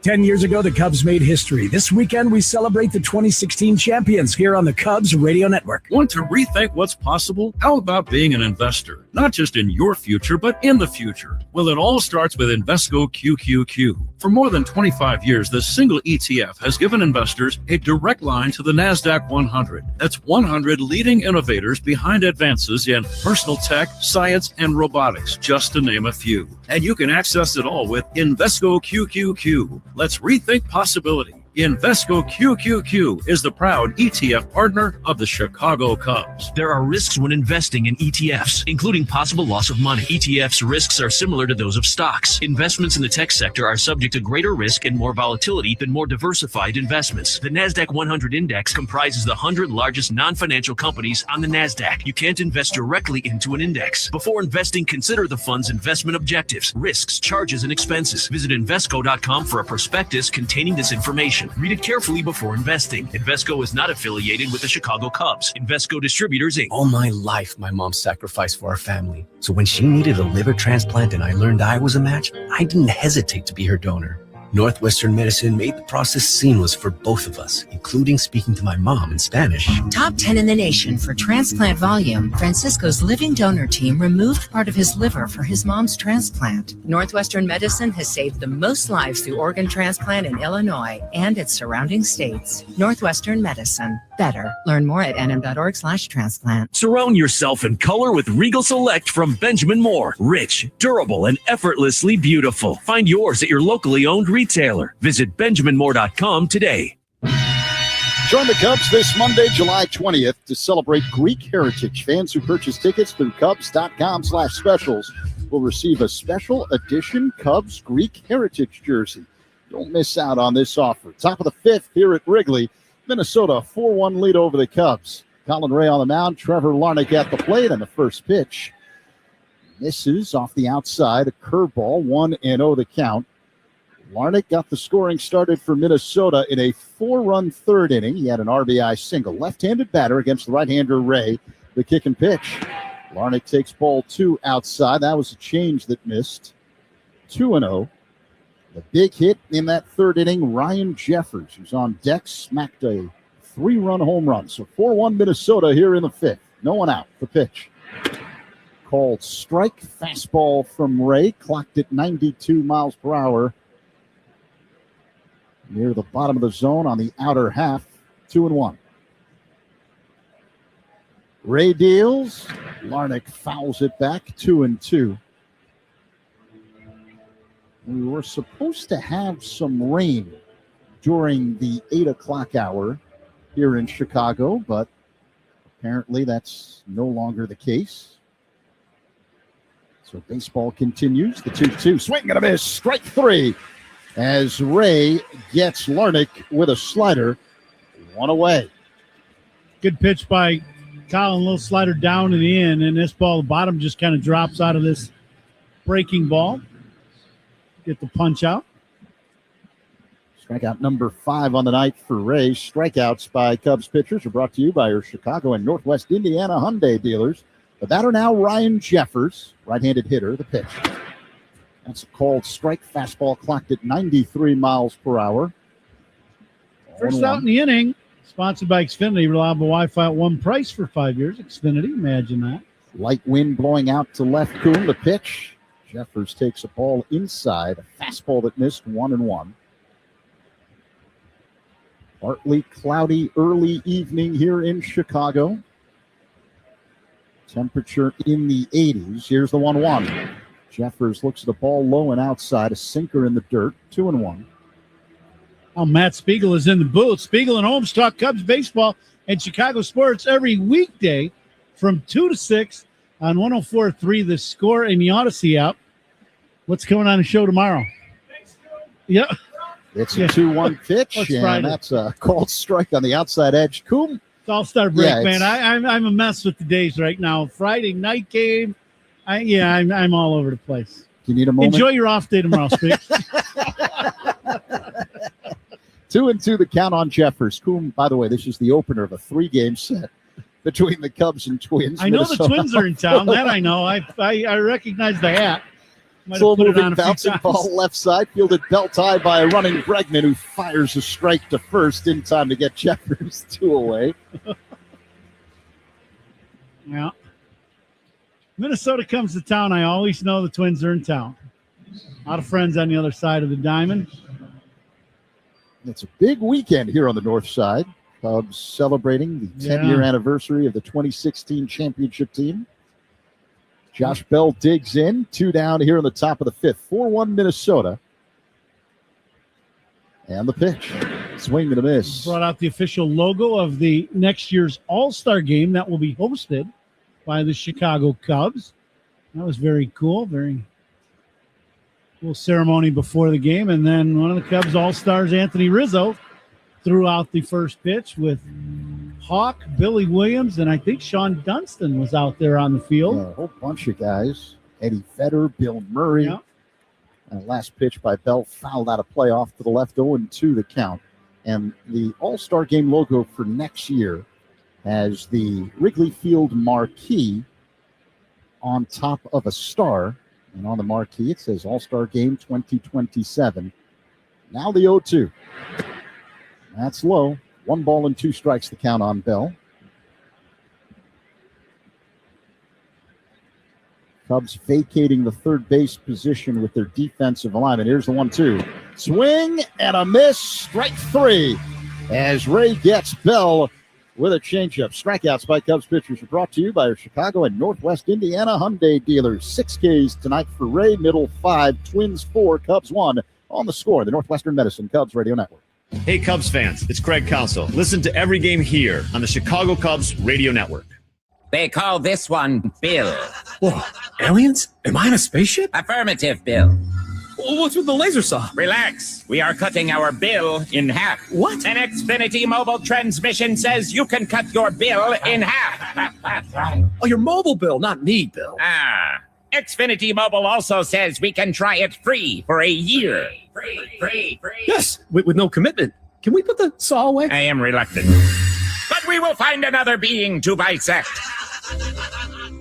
10 years ago, the Cubs made history. This weekend, we celebrate the 2016 champions here on the Cubs Radio Network. Want to rethink what's possible? How about being an investor? Not just in your future, but in the future. Well, it all starts with Invesco QQQ. For more than 25 years, this single ETF has given investors a direct line to the NASDAQ 100. That's 100 leading innovators behind advances in personal tech, science, and robotics, just to name a few. And you can access it all with Invesco QQQ. Let's rethink possibility. Invesco QQQ is the proud ETF partner of the Chicago Cubs. There are risks when investing in ETFs, including possible loss of money. ETFs' risks are similar to those of stocks. Investments in the tech sector are subject to greater risk and more volatility than more diversified investments. The NASDAQ 100 index comprises the 100 largest non-financial companies on the NASDAQ. You can't invest directly into an index. Before investing, consider the fund's investment objectives, risks, charges, and expenses. Visit Invesco.com for a prospectus containing this information. Read it carefully before investing. Invesco is not affiliated with the Chicago Cubs. Invesco Distributors, Inc. All my life, my mom sacrificed for our family. So when she needed a liver transplant and I learned I was a match, I didn't hesitate to be her donor. Northwestern Medicine made the process seamless for both of us, including speaking to my mom in Spanish. Top 10 in the nation for transplant volume, Francisco's living donor team removed part of his liver for his mom's transplant. Northwestern Medicine has saved the most lives through organ transplant in Illinois and its surrounding states. Northwestern Medicine. Better. Learn more at nm.org/transplant. Surround yourself in color with Regal Select from Benjamin Moore. Rich, durable, and effortlessly beautiful. Find yours at your locally owned retailer. Visit benjaminmoore.com today. Join the Cubs this Monday, July 20th, to celebrate Greek heritage. Fans who purchase tickets through Cubs.com/specials will receive a special edition Cubs Greek heritage jersey. Don't miss out on this offer. Top of the fifth here at Wrigley. Minnesota 4-1 lead over the Cubs. Colin Ray on the mound, Trevor Larnach at the plate, and the first pitch misses off the outside. A curveball, 1-0 the count. Larnach got the scoring started for Minnesota in a 4-run third inning. He had an RBI single. Left-handed batter against the right-hander Ray. The kick and pitch. Larnach takes ball 2 outside. That was a change that missed. 2-0. The big hit in that third inning, Ryan Jeffers, who's on deck, smacked a 3-run home run. So 4-1 Minnesota here in the fifth. No one out. The pitch. Called strike. Fastball from Ray. Clocked at 92 miles per hour. Near the bottom of the zone on the outer half. 2-1. Ray deals. Larnach fouls it back. 2-2. We were supposed to have some rain during the 8 o'clock hour here in Chicago, but apparently that's no longer the case. So baseball continues. The 2-2 swing and a miss. Strike 3 as Ray gets Larnach with a slider. 1 away. Good pitch by Colin. Little slider down and in, and this ball, the bottom just kind of drops out of this breaking ball. Get the punch out. Strikeout number 5 on the night for Ray. Strikeouts by Cubs pitchers are brought to you by your Chicago and Northwest Indiana Hyundai dealers. The batter now, Ryan Jeffers, right-handed hitter. The pitch. That's a called strike. Fastball clocked at 93 miles per hour. First out in the inning, sponsored by Xfinity. Reliable Wi-Fi at one price for 5 years. Xfinity, imagine that. Light wind blowing out to left. Kuhn, the pitch. Jeffers takes a ball inside. A fastball that missed. 1-1. Partly cloudy early evening here in Chicago. Temperature in the 80s. Here's the 1-1. Jeffers looks at the ball low and outside. A sinker in the dirt. 2-1. Oh, Matt Spiegel is in the booth. Spiegel and Holmes talk Cubs baseball and Chicago sports every weekday from 2 to 6 on 104.3 The Score and the Odyssey app. What's going on the show tomorrow? Yeah. It's a 2-1 pitch, and Friday. that's a called strike on the outside edge. Coom. It's all-star break, man. I'm a mess with the days right now. Friday night game. I'm all over the place. Do you need a moment? Enjoy your off day tomorrow, Speak. 2-2 the count on Jeffers. Coom, by the way, this is the opener of a 3-game set between the Cubs and Twins. I know the Twins are in town. That I know. I recognize the hat. Slow moving bouncing ball left side, fielded belt high by a running Bregman, who fires a strike to first in time to get Jeffers 2 away. Yeah. Minnesota comes to town. I always know the Twins are in town. A lot of friends on the other side of the diamond. It's a big weekend here on the north side. Cubs celebrating the 10-year anniversary of the 2016 championship team. Josh Bell digs in. 2 down here in the top of the 5th. 4-1 Minnesota. And the pitch. Swing and a miss. Brought out the official logo of the next year's All-Star game that will be hosted by the Chicago Cubs. That was very cool. Very cool ceremony before the game. And then one of the Cubs All-Stars, Anthony Rizzo, threw out the first pitch with Hawk, Billy Williams, and I think Sean Dunston was out there on the field. Yeah, a whole bunch of guys. Eddie Vedder, Bill Murray. Yeah. And last pitch by Bell fouled out of play off to the left, 0-2 the count. And the All-Star Game logo for next year has the Wrigley Field marquee on top of a star. And on the marquee, it says All-Star Game 2027. Now the 0-2. That's low. 1 ball and 2 strikes the count on Bell. Cubs vacating the third base position with their defensive alignment. Here's the 1-2. Swing and a miss. Strike 3 as Ray gets Bell with a changeup. Strikeouts by Cubs pitchers are brought to you by our Chicago and Northwest Indiana Hyundai dealers. 6 Ks tonight for Ray. Middle 5. Twins 4. Cubs 1. On the score, the Northwestern Medicine Cubs Radio Network. Hey, Cubs fans. It's Craig Counsell. Listen to every game here on the Chicago Cubs Radio Network. They call this one Bill. Whoa, aliens? Am I in a spaceship? Affirmative, Bill. What's with the laser saw? Relax. We are cutting our bill in half. What? An Xfinity mobile transmission says you can cut your bill in half. Oh, your mobile bill, not me, Bill. Xfinity Mobile also says we can try it free for a year. Free. Yes, with no commitment. Can we put the saw away? I am reluctant. But we will find another being to bisect.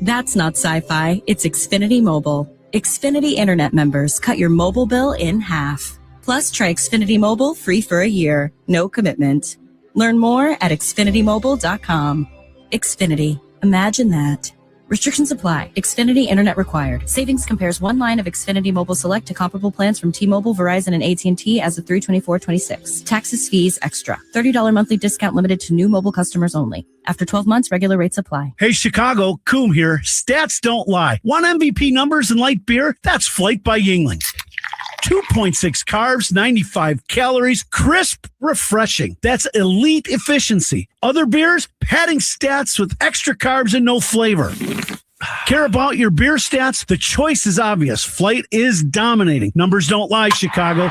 That's not sci-fi. It's Xfinity Mobile. Xfinity Internet members cut your mobile bill in half. Plus, try Xfinity Mobile free for a year. No commitment. Learn more at xfinitymobile.com. Xfinity. Imagine that. Restrictions apply. Xfinity Internet required. Savings compares one line of Xfinity Mobile Select to comparable plans from T-Mobile, Verizon, and AT&T as of 3/24/26. Taxes, fees, extra. $30 monthly discount limited to new mobile customers only. After 12 months, regular rates apply. Hey, Chicago, Coom here. Stats don't lie. Want MVP numbers and light beer? That's Flight by Yuengling. 2.6 carbs, 95 calories, crisp, refreshing. That's elite efficiency. Other beers, padding stats with extra carbs and no flavor. Care about your beer stats? The choice is obvious. Flight is dominating. Numbers don't lie, Chicago.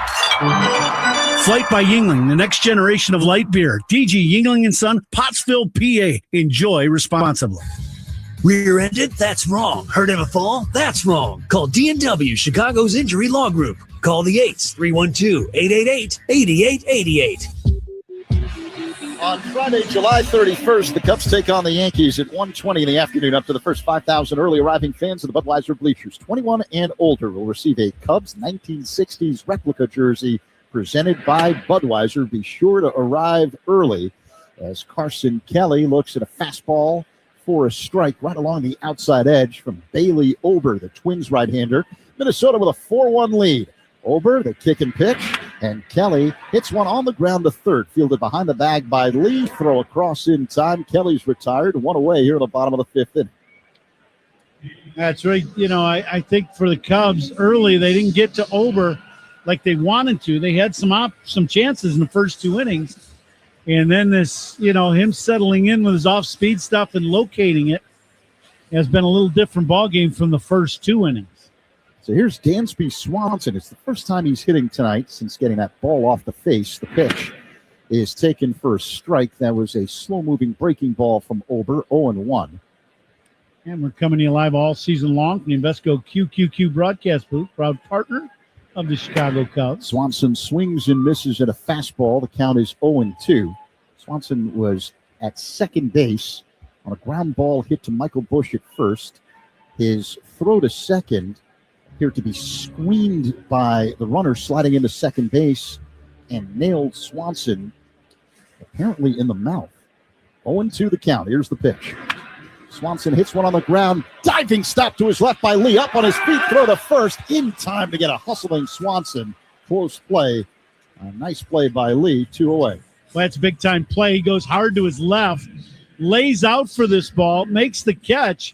Flight by Yuengling, the next generation of light beer. DG Yuengling & Son, Pottsville, PA. Enjoy responsibly. Rear-ended? That's wrong. Heard of a fall? That's wrong. Call D&W, Chicago's Injury Law Group. Call the 8s, 312-888-8888. On Friday, July 31st, the Cubs take on the Yankees at 1:20 in the afternoon. Up to the first 5,000 early arriving fans of the Budweiser bleachers, 21 and older, will receive a Cubs 1960s replica jersey presented by Budweiser. Be sure to arrive early as Carson Kelly looks at a fastball for a strike right along the outside edge from Bailey Ober, the Twins right-hander. Minnesota with a 4-1 lead. Ober, the kick and pitch, and Kelly hits one on the ground to third, fielded behind the bag by Lee. Throw across in time. Kelly's retired, 1 away here at the bottom of the 5th inning. That's right. You know, I think for the Cubs early, they didn't get to Ober like they wanted to. They had some chances in the first 2 innings. And then this, him settling in with his off-speed stuff and locating it has been a little different ballgame from the first 2 innings. So here's Dansby Swanson. It's the first time he's hitting tonight since getting that ball off the face. The pitch is taken for a strike. That was a slow-moving breaking ball from Ober, 0-1. And we're coming to you live all season long from the Invesco QQQ broadcast booth, proud partner of the Chicago Cubs. Swanson swings and misses at a fastball. The count is 0-2. Swanson was at second base on a ground ball hit to Michael Busch at first. His throw to second appeared to be screened by the runner sliding into second base and nailed Swanson apparently in the mouth. 0-2 the count. Here's the pitch. Swanson hits one on the ground. Diving stop to his left by Lee. Up on his feet. Throw to first. In time to get a hustling Swanson. Close play. A nice play by Lee. 2 away. Well, that's a big-time play. He goes hard to his left. Lays out for this ball. Makes the catch.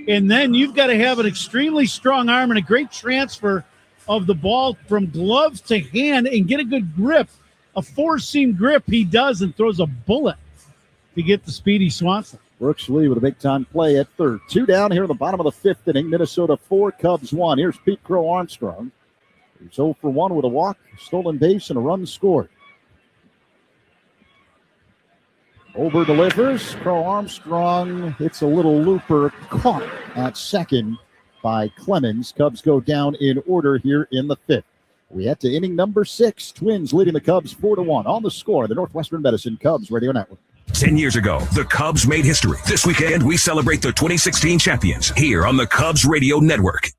And then you've got to have an extremely strong arm and a great transfer of the ball from glove to hand and get a good grip. A 4-seam grip he does and throws a bullet to get the speedy Swanson. Brooks Lee with a big-time play at third. 2 down here in the bottom of the 5th inning. Minnesota 4, Cubs 1. Here's Pete Crow Armstrong. He's 0 for 1 with a walk, stolen base, and a run scored. Ober delivers. Crow Armstrong hits a little looper, caught at second by Clemens. Cubs go down in order here in the 5th. We head to inning number 6. Twins leading the Cubs 4-1 on the score. The Northwestern Medicine Cubs Radio Network. 10 years ago, the Cubs made history. This weekend, we celebrate the 2016 champions here on the Cubs Radio Network.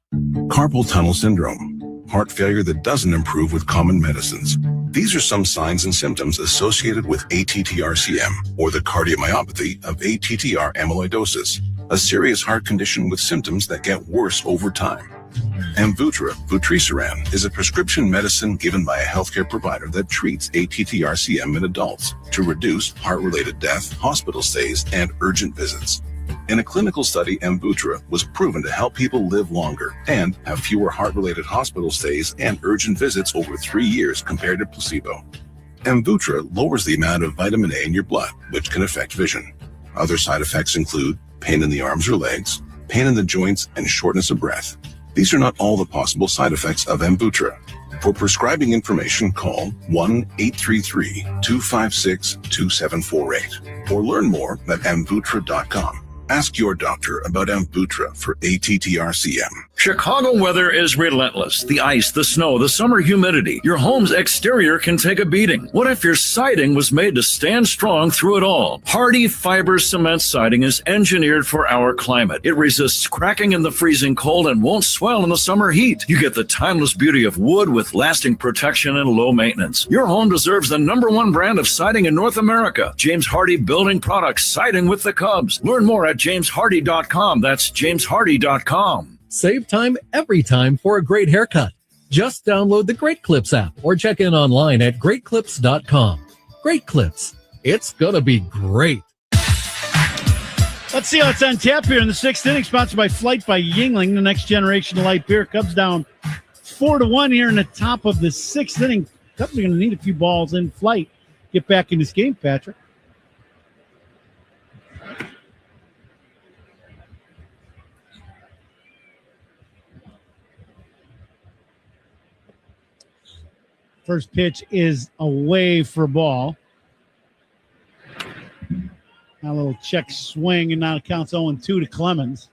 Carpal tunnel syndrome. Heart failure that doesn't improve with common medicines. These are some signs and symptoms associated with ATTR-CM, or the cardiomyopathy of ATTR amyloidosis, a serious heart condition with symptoms that get worse over time. Amvuttra, vutrisiran, is a prescription medicine given by a healthcare provider that treats ATTR-CM in adults to reduce heart-related death, hospital stays, and urgent visits. In a clinical study, Amvuttra was proven to help people live longer and have fewer heart-related hospital stays and urgent visits over 3 years compared to placebo. Amvuttra lowers the amount of vitamin A in your blood, which can affect vision. Other side effects include pain in the arms or legs, pain in the joints, and shortness of breath. These are not all the possible side effects of Amvuttra. For prescribing information, call 1-833-256-2748 or learn more at amvuttra.com. Ask your doctor about Amvuttra for ATTR-CM. Chicago weather is relentless. The ice, the snow, the summer humidity. Your home's exterior can take a beating. What if your siding was made to stand strong through it all? Hardy Fiber Cement Siding is engineered for our climate. It resists cracking in the freezing cold and won't swell in the summer heat. You get the timeless beauty of wood with lasting protection and low maintenance. Your home deserves the #1 brand of siding in North America. James Hardy Building Products, siding with the Cubs. Learn more at jameshardy.com. That's jameshardy.com. Save time every time for a great haircut. Just download the Great Clips app or check in online at greatclips.com. Great Clips. It's gonna be great. Let's see what's on tap here in the 6th inning, sponsored by Flight by Yingling, the next generation of light beer. Cubs down 4-1 here in the top of the 6th inning. Cubs are going to need a few balls in flight. Get back in this game, Patrick. First pitch is away for a ball. Now a little check swing, and now it counts 0-2 to Clemens.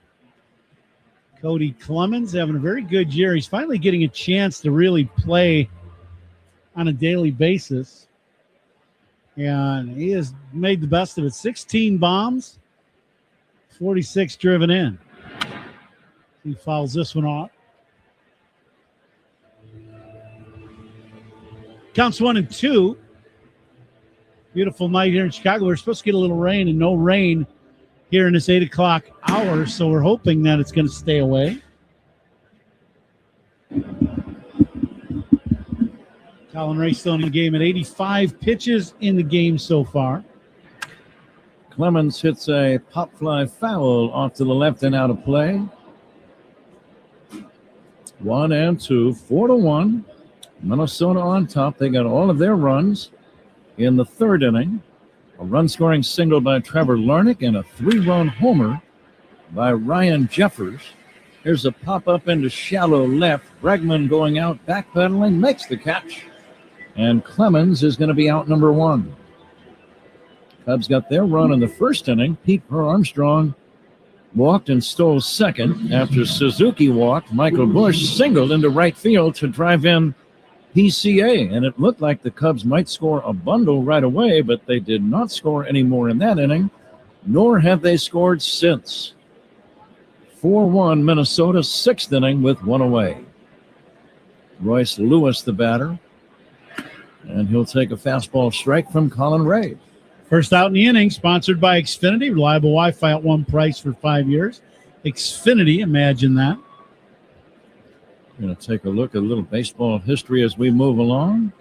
Cody Clemens having a very good year. He's finally getting a chance to really play on a daily basis. And he has made the best of it. 16 bombs, 46 driven in. He fouls this one off. Counts 1-2. Beautiful night here in Chicago. We're supposed to get a little rain, and no rain here in this 8 o'clock hour, so we're hoping that it's going to stay away. Colin Ray still in the game at 85 pitches in the game so far. Clemens hits a pop fly foul off to the left and out of play. 1-2, 4-1. Minnesota on top. They got all of their runs in the 3rd inning. A run-scoring single by Trevor Larnach and a 3-run homer by Ryan Jeffers. Here's a pop-up into shallow left. Bregman going out, backpedaling, makes the catch. And Clemens is going to be out number 1. Cubs got their run in the 1st inning. Pete Armstrong walked and stole second. After Suzuki walked, Michael Busch singled into right field to drive in PCA, and it looked like the Cubs might score a bundle right away, but they did not score any more in that inning, nor have they scored since. 4-1 Minnesota, 6th inning with 1 away. Royce Lewis, the batter, and he'll take a fastball strike from Colin Ray. First out in the inning, sponsored by Xfinity, reliable Wi-Fi at one price for 5 years. Xfinity, imagine that. Going to take a look at a little baseball history as we move along.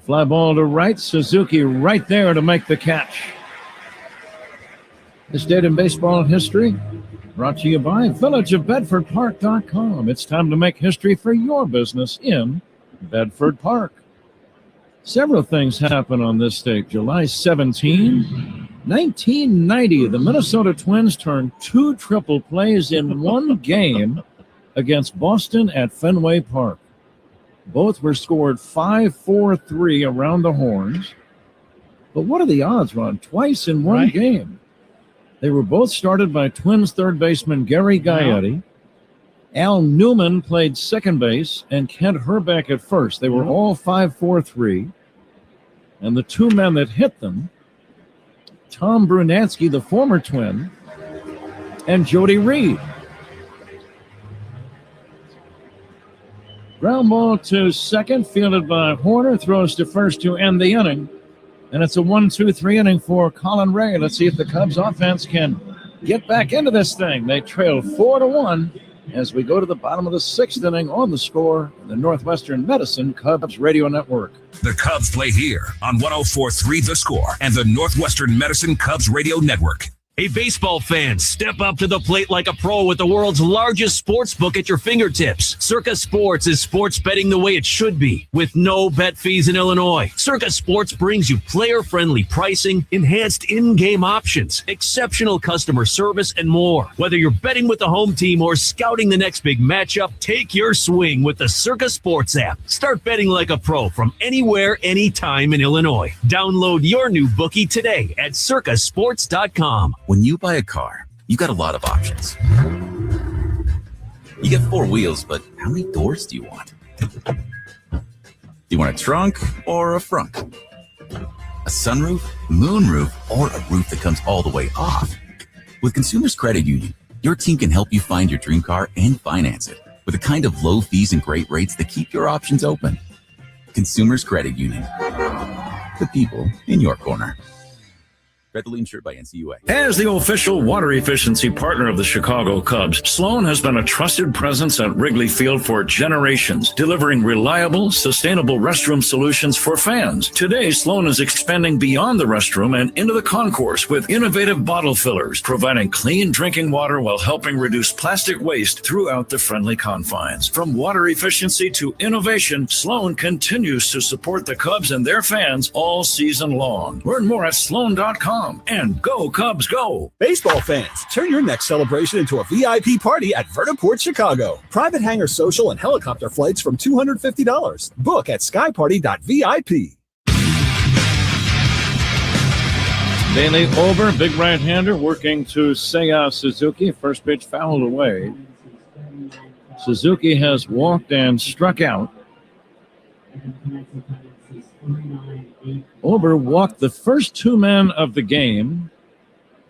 Fly ball to right. Suzuki right there to make the catch. This date in baseball history brought to you by villageofbedfordpark.com. It's time to make history for your business in Bedford Park. Several things happen on this date. July 17, 1990, the Minnesota Twins turned 2 triple plays in one game against Boston at Fenway Park. Both were scored 5-4-3 around the horns. But what are the odds, Ron? Twice in one game. They were both started by Twins third baseman Gary Gaetti. Al Newman played second base and Kent Herbeck at first. They were all 5-4-3. And the 2 men that hit them, Tom Brunansky, the former Twin, and Jody Reed. Ground ball to second, fielded by Horner, throws to first to end the inning. And it's a 1-2-3 inning for Colin Ray. Let's see if the Cubs offense can get back into this thing. They trail 4-1 as we go to the bottom of the 6th inning on the score, the Northwestern Medicine Cubs Radio Network. The Cubs play here on 104.3 The Score and the Northwestern Medicine Cubs Radio Network. Hey, baseball fans, step up to the plate like a pro with the world's largest sports book at your fingertips. Circa Sports is sports betting the way it should be, with no bet fees in Illinois. Circa Sports brings you player-friendly pricing, enhanced in-game options, exceptional customer service, and more. Whether you're betting with the home team or scouting the next big matchup, take your swing with the Circa Sports app. Start betting like a pro from anywhere, anytime in Illinois. Download your new bookie today at circasports.com. When you buy a car, you got a lot of options. You get 4 wheels, but how many doors do you want? Do you want a trunk or a front? A sunroof, moonroof, or a roof that comes all the way off? With Consumers Credit Union, your team can help you find your dream car and finance it with the kind of low fees and great rates that keep your options open. Consumers Credit Union. The people in your corner. Federally insured by NCUA. As the official water efficiency partner of the Chicago Cubs, Sloan has been a trusted presence at Wrigley Field for generations, delivering reliable, sustainable restroom solutions for fans. Today, Sloan is expanding beyond the restroom and into the concourse with innovative bottle fillers, providing clean drinking water while helping reduce plastic waste throughout the friendly confines. From water efficiency to innovation, Sloan continues to support the Cubs and their fans all season long. Learn more at sloan.com. And go Cubs go! Baseball fans, turn your next celebration into a VIP party at Vertiport Chicago. Private hangar social and helicopter flights from $250. Book at skyparty.vip. Bailey over, big right-hander, working to Seiya Suzuki. First pitch fouled away. Suzuki has walked and struck out. Ober walked the first 2 men of the game.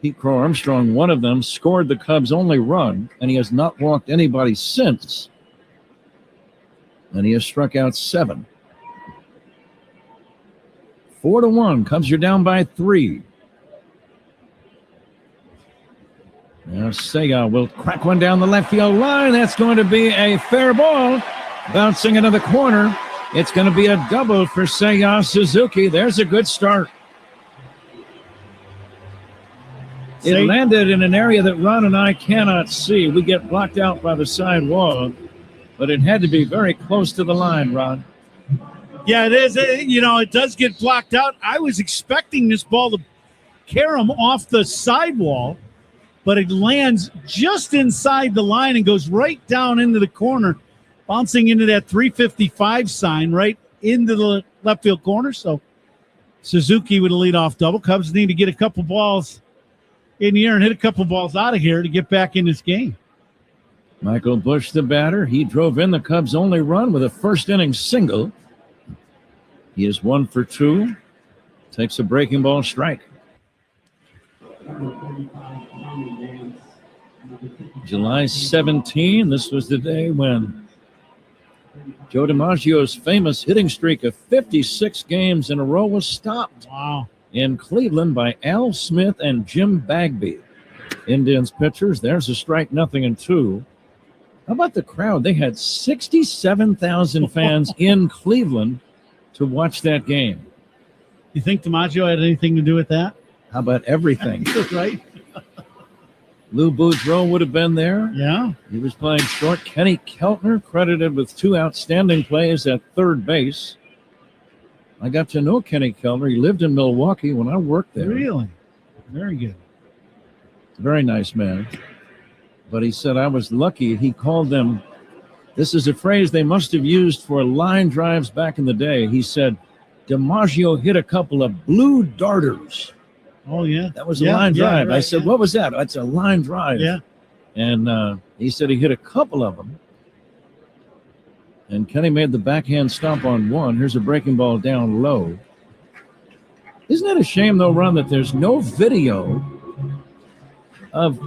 Pete Crow Armstrong, one of them, scored the Cubs' only run, and he has not walked anybody since. And he has struck out 7. 4-1. Cubs are down by 3. Now Seiya will crack one down the left field line. That's going to be a fair ball. Bouncing into the corner. It's going to be a double for Seiya Suzuki. There's a good start. It landed in an area that Ron and I cannot see. We get blocked out by the side wall, but it had to be very close to the line, Ron. Yeah, it is. It does get blocked out. I was expecting this ball to carry him off the sidewall, but it lands just inside the line and goes right down into the corner, bouncing into that 355 sign right into the left field corner. So Suzuki with a leadoff double. Cubs need to get a couple balls in the air and hit a couple balls out of here to get back in this game. Michael Bush, the batter. He drove in the Cubs' only run with a first inning single. He is 1 for 2. Takes a breaking ball strike. July 17. This was the day when Joe DiMaggio's famous hitting streak of 56 games in a row was stopped. Wow. In Cleveland by Al Smith and Jim Bagby. Indians pitchers, there's a strike, 0-2. How about the crowd? They had 67,000 fans in Cleveland to watch that game. You think DiMaggio had anything to do with that? How about everything? Right. Lou Boudreau would have been there. Yeah. He was playing short. Kenny Keltner credited with 2 outstanding plays at third base. I got to know Kenny Keltner. He lived in Milwaukee when I worked there. Really? Very good. Very nice man. But he said I was lucky. He called them, this is a phrase they must have used for line drives back in the day. He said, DiMaggio hit a couple of blue darters. Oh, yeah. That was a line drive. Right, I said, what was that? That's a line drive. Yeah. And he said he hit a couple of them. And Kenny made the backhand stop on one. Here's a breaking ball down low. Isn't it a shame, though, Ron, that there's no video of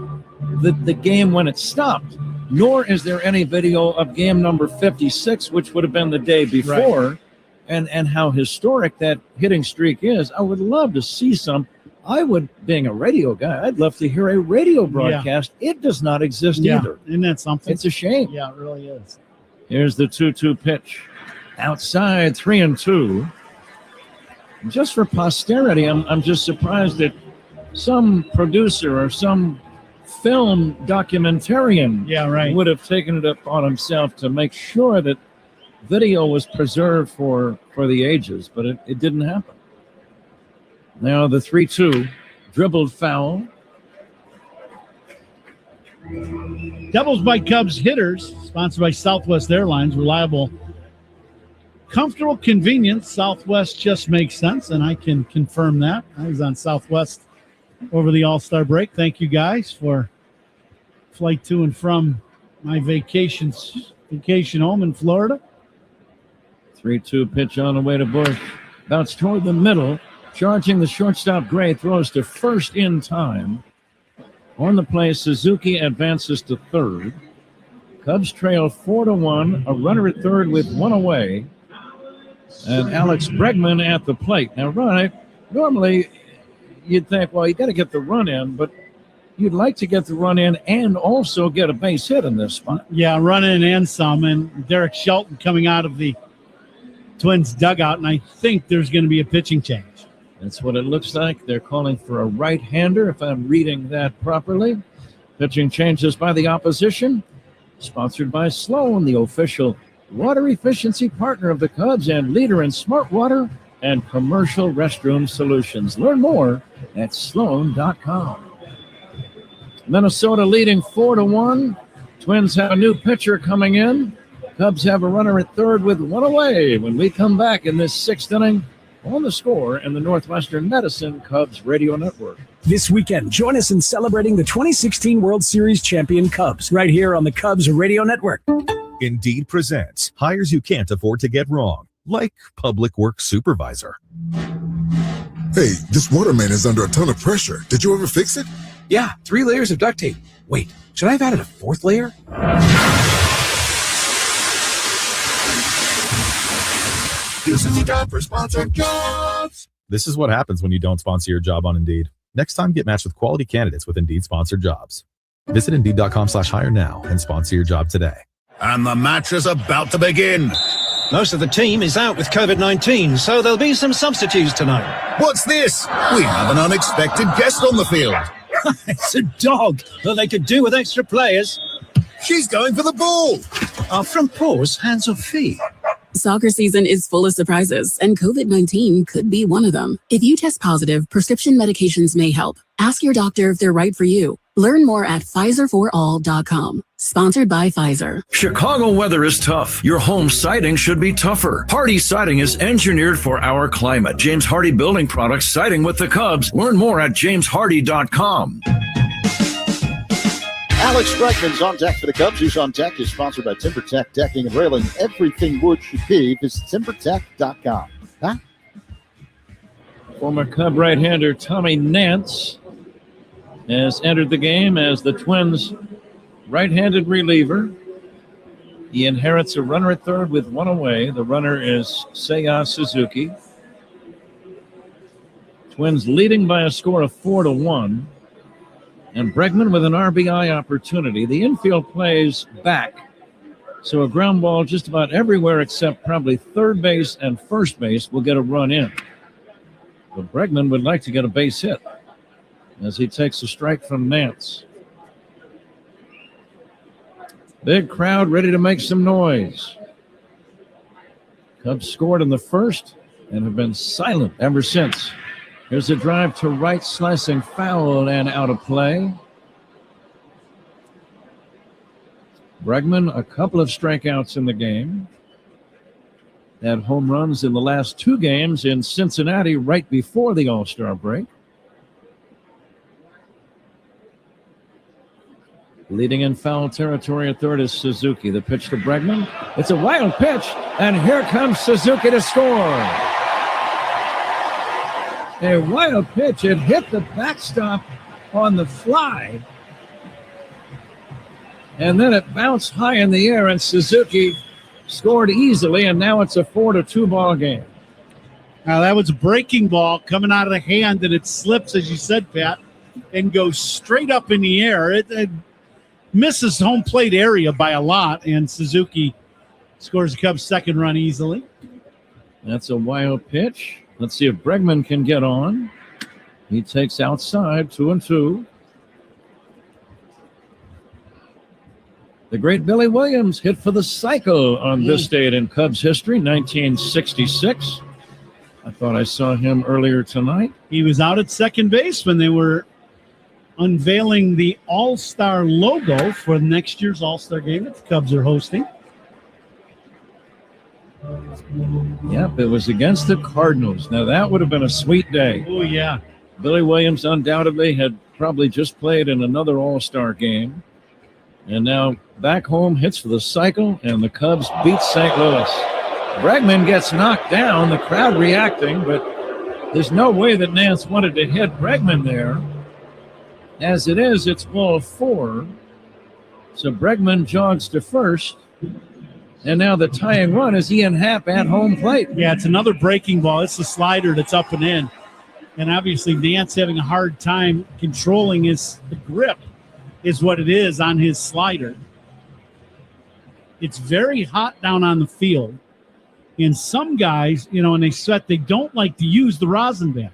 the game when it stopped? nor is there any video of game number 56, which would have been the day before, and how historic that hitting streak is. I would love to see some. I would, being a radio guy, I'd love to hear a radio broadcast. Yeah. It does not exist either. Isn't that something? It's a shame. Yeah, it really is. Here's the 2-2 pitch. Outside, 3-2. Just for posterity, I'm just surprised that some producer or some film documentarian would have taken it upon himself to make sure that video was preserved for the ages, but it didn't happen. Now the 3-2, dribbled foul. Doubles by Cubs hitters, sponsored by Southwest Airlines, reliable, comfortable, convenient. Southwest just makes sense, and I can confirm that. I was on Southwest over the All-Star break. Thank you guys for flight to and from my vacation home in Florida. 3-2 pitch on the way to Bush. Bounce toward the middle. Charging the shortstop, Gray throws to first in time. On the play, Suzuki advances to third. Cubs trail 4-1. A runner at third with one away. And Alex Bregman at the plate. Now, Ron, normally you'd think, well, you got to get the run in, but you'd like to get the run in and also get a base hit in this spot. Yeah, run in and some. And Derek Shelton coming out of the Twins dugout, and I think there's going to be a pitching change. That's what it looks like. They're calling for a right-hander, if I'm reading that properly. Pitching changes by the opposition. Sponsored by Sloan, the official water efficiency partner of the Cubs and leader in smart water and commercial restroom solutions. Learn more at sloan.com. Minnesota leading 4-1. Twins have a new pitcher coming in. Cubs have a runner at third with one away when we come back in this sixth inning. On The Score and the Northwestern Medicine Cubs Radio Network. This weekend, join us in celebrating the 2016 World Series champion Cubs right here on the Cubs Radio Network. Indeed presents hires you can't afford to get wrong, like public works supervisor. Hey, this waterman is under a ton of pressure. Did you ever fix it? Yeah, 3 layers of duct tape. Wait, should I have added a 4th layer? This is the job for sponsored jobs. This is what happens when you don't sponsor your job on Indeed. Next time, get matched with quality candidates with Indeed sponsored jobs. Visit Indeed.com/hire now and sponsor your job today. And the match is about to begin. Most of the team is out with COVID-19, so there'll be some substitutes tonight. What's this? We have an unexpected guest on the field. It's a dog that they could do with extra players. She's going for the ball. Our front paws, hands or feet. Soccer season is full of surprises, and COVID-19 could be one of them. If you test positive, prescription medications may help. Ask your doctor if they're right for you. Learn more at PfizerForAll.com. Sponsored by Pfizer. Chicago weather is tough. Your home siding should be tougher. Hardy Siding is engineered for our climate. James Hardy Building Products, siding with the Cubs. Learn more at JamesHardy.com. Alex Bregman's on deck for the Cubs. Who's on deck is sponsored by TimberTech Decking and Railing. Everything wood should be. Visit TimberTech.com. Huh? Former Cub right-hander Tommy Nance has entered the game as the Twins' right-handed reliever. He inherits a runner at third with one away. The runner is Seiya Suzuki. Twins leading by a score of 4-1. And Bregman with an RBI opportunity. The infield plays back, so a ground ball just about everywhere except probably third base and first base will get a run in. But Bregman would like to get a base hit as he takes a strike from Nance. Big crowd ready to make some noise. Cubs scored in the first and have been silent ever since. Here's a drive to right, slicing foul and out of play. Bregman, a couple of strikeouts in the game. Had home runs in the last 2 games in Cincinnati right before the All-Star break. Leading in foul territory at third is Suzuki. The pitch to Bregman. It's a wild pitch, and here comes Suzuki to score. A wild pitch. It hit the backstop on the fly. And then it bounced high in the air, and Suzuki scored easily, and now it's a 4-2 ball game. Now, that was a breaking ball coming out of the hand, and it slips, as you said, Pat, and goes straight up in the air. It misses home plate area by a lot, and Suzuki scores the Cubs' second run easily. That's a wild pitch. Let's see if Bregman can get on. He takes outside, 2-2. The great Billy Williams hit for the cycle on this date in Cubs history, 1966. I thought I saw him earlier tonight. He was out at second base when they were unveiling the All-Star logo for next year's All-Star game that the Cubs are hosting. Yep, it was against the Cardinals. Now, that would have been a sweet day. Oh, yeah. Billy Williams undoubtedly had probably just played in another All-Star game. And now back home, hits for the cycle, and the Cubs beat St. Louis. Bregman gets knocked down, the crowd reacting, but there's no way that Nance wanted to hit Bregman there. As it is, it's ball 4. So Bregman jogs to first. And now the tying run is Ian Happ at home plate. Yeah, it's another breaking ball. It's the slider that's up and in. And obviously Nance having a hard time controlling the grip is what it is on his slider. It's very hot down on the field. And some guys, when they sweat, they don't like to use the rosin band.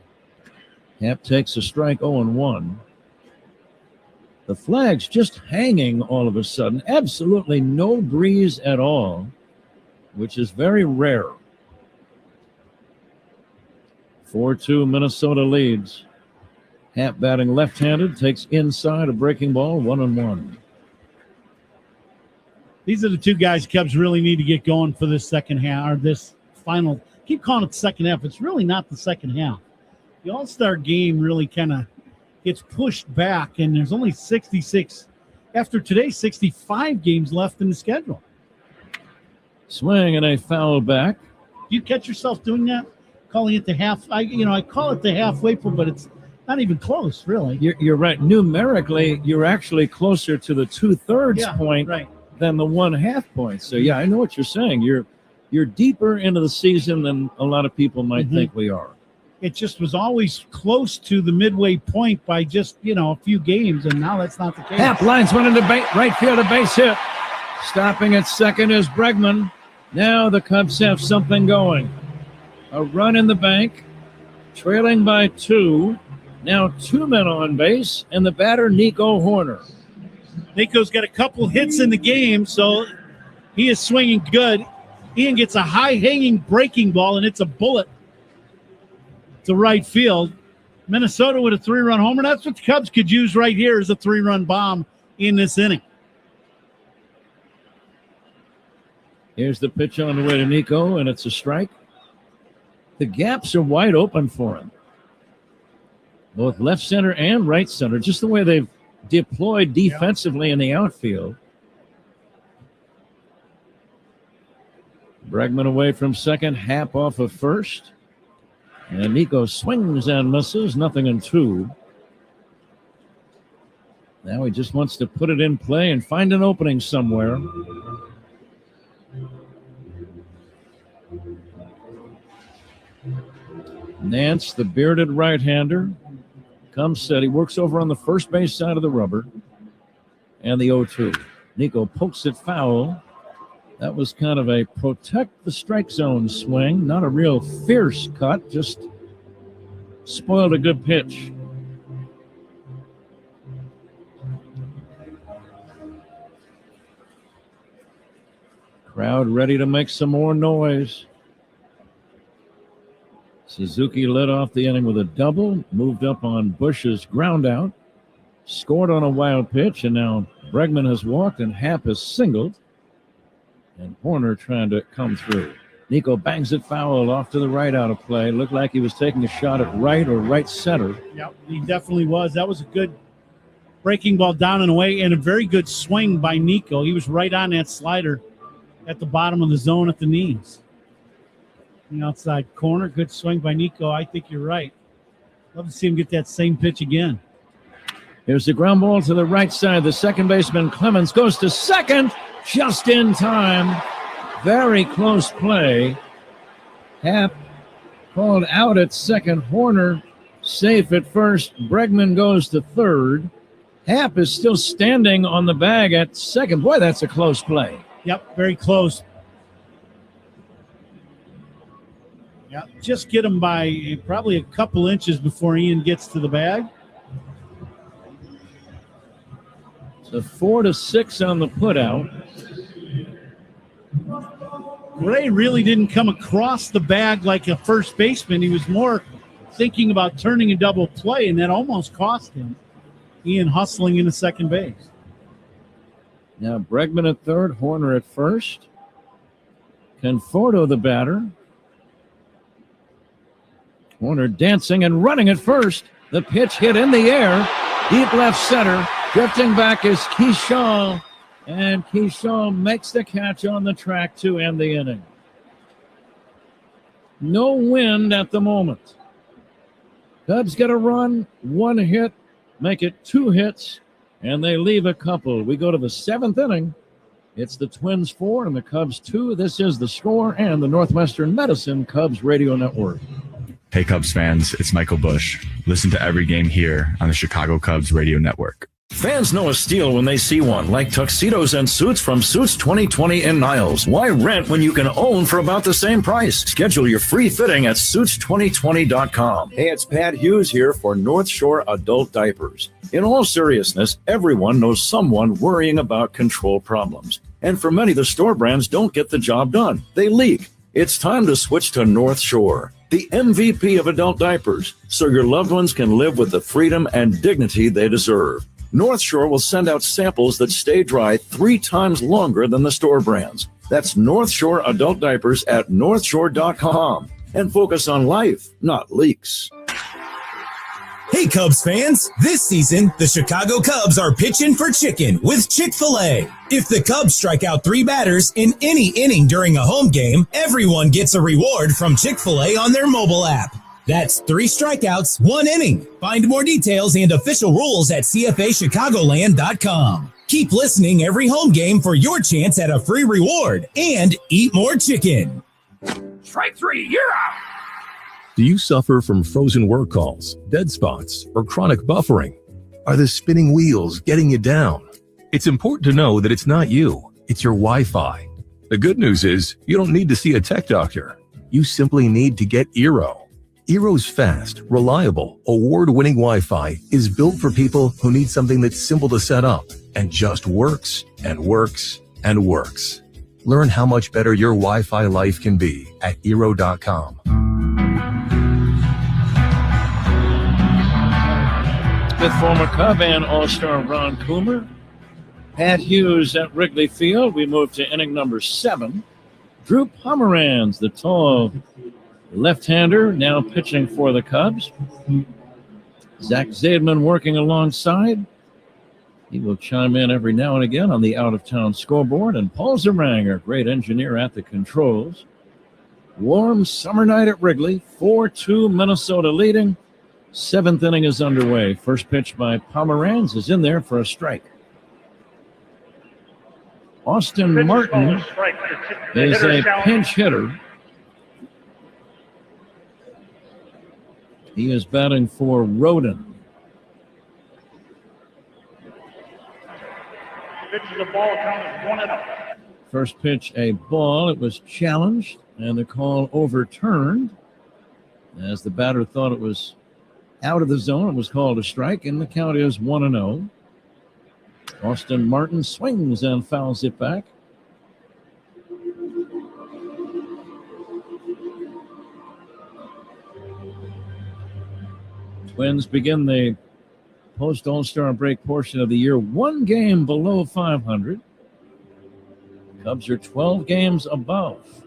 Happ takes a strike, 0-1. The flag's just hanging all of a sudden. Absolutely no breeze at all, which is very rare. 4-2 Minnesota leads. Happ batting left-handed, takes inside a breaking ball, 1-1. These are the two guys Cubs really need to get going for this second half, or this final. Keep calling it the second half. It's really not the second half. The All-Star game really kind of gets pushed back, and there's only 66, after today, 65 games left in the schedule. Swing and a foul back. Do you catch yourself doing that? Calling it the half, I call it the halfway point, but it's not even close, really. You're right. Numerically, you're actually closer to the 2/3 point than the 1/2 point. So, yeah, I know what you're saying. You're deeper into the season than a lot of people might think we are. It just was always close to the midway point by just, a few games, and now that's not the case. Happ lines one into right field, a base hit. Stopping at second is Bregman. Now the Cubs have something going. A run in the bank, trailing by 2. Now 2 men on base, and the batter, Nico Horner. Nico's got a couple hits in the game, so he is swinging good. Ian gets a high-hanging breaking ball, and it's a bullet to right field. Minnesota with a 3-run homer. That's what the Cubs could use right here, is a 3-run bomb in this inning. Here's the pitch on the way to Nico, and it's a strike. The gaps are wide open for him. Both left center and right center, just the way they've deployed defensively in the outfield. Bregman away from second, Happ off of first. And Nico swings and misses, 0-2. Now he just wants to put it in play and find an opening somewhere. Nance, the bearded right-hander, comes set. He works over on the first base side of the rubber. And the 0-2. Nico pokes it foul. That was kind of a protect the strike zone swing. Not a real fierce cut, just spoiled a good pitch. Crowd ready to make some more noise. Suzuki led off the inning with a double, moved up on Bush's ground out, scored on a wild pitch, and now Bregman has walked and Happ has singled. And Horner trying to come through. Nico bangs it foul off to the right out of play. Looked like he was taking a shot at right or right center. Yeah, he definitely was. That was a good breaking ball down and away, and a very good swing by Nico. He was right on that slider at the bottom of the zone at the knees. The outside corner, good swing by Nico. I think you're right. Love to see him get that same pitch again. Here's the ground ball to the right side. The second baseman, Clemens, goes to second just in time. Very close play. Happ called out at second. Horner safe at first. Bregman goes to third. Happ is still standing on the bag at second. Boy, that's a close play. Yep, very close. Yep, just get him by probably a couple inches before Ian gets to the bag. It's a 4-6 on the putout. Gray really didn't come across the bag like a first baseman. He was more thinking about turning a double play, and that almost cost him. Ian hustling into second base. Now Bregman at third, Horner at first. Conforto the batter. Horner dancing and running at first. The pitch hit in the air. Deep left center. Drifting back is Keyshaw. And Keyshaw makes the catch on the track to end the inning. No wind at the moment. Cubs get a run, one hit, make it 2 hits, and they leave a couple. We go to the 7th inning. It's the Twins 4 and the Cubs 2. This is The Score and the Northwestern Medicine Cubs Radio Network. Hey, Cubs fans, it's Michael Bush. Listen to every game here on the Chicago Cubs Radio Network. Fans know a steal when they see one, like tuxedos and suits from Suits 2020 in Niles. Why rent when you can own for about the same price? Schedule your free fitting at Suits2020.com. Hey, it's Pat Hughes here for North Shore Adult Diapers. In all seriousness, everyone knows someone worrying about control problems. And for many, the store brands don't get the job done. They leak. It's time to switch to North Shore, the MVP of adult diapers, so your loved ones can live with the freedom and dignity they deserve. North Shore will send out samples that stay dry 3 times longer than the store brands. That's North Shore Adult Diapers at northshore.com. And focus on life, not leaks. Hey, Cubs fans! This season, the Chicago Cubs are pitching for chicken with Chick-fil-A. If the Cubs strike out 3 batters in any inning during a home game, everyone gets a reward from Chick-fil-A on their mobile app. That's 3 strikeouts, 1 inning. Find more details and official rules at CFAChicagoland.com. Keep listening every home game for your chance at a free reward and eat more chicken. Strike 3, you're out! Do you suffer from frozen work calls, dead spots, or chronic buffering? Are the spinning wheels getting you down? It's important to know that it's not you, it's your Wi-Fi. The good news is you don't need to see a tech doctor. You simply need to get Eero. Eero's fast, reliable, award-winning Wi-Fi is built for people who need something that's simple to set up and just works and works and works. Learn how much better your Wi-Fi life can be at Eero.com. With former Cub and All-Star Ron Coomer, Pat Hughes at Wrigley Field. We move to inning number 7. Drew Pomeranz, the tall left-hander, now pitching for the Cubs. Zach Zaidman working alongside. He will chime in every now and again on the out-of-town scoreboard. And Paul Zaranger, great engineer at the controls. Warm summer night at Wrigley. 4-2 Minnesota leading. 7th inning is underway. First pitch by Pomeranz is in there for a strike. Austin Martin is a pinch hitter. He is batting for Roden. First pitch, a ball. It was challenged, and the call overturned. As the batter thought it was out of the zone, it was called a strike, and the count is 1-0. Austin Martin swings and fouls it back. Twins begin the post-All-Star break portion of the year 1 game below 500. Cubs are 12 games above.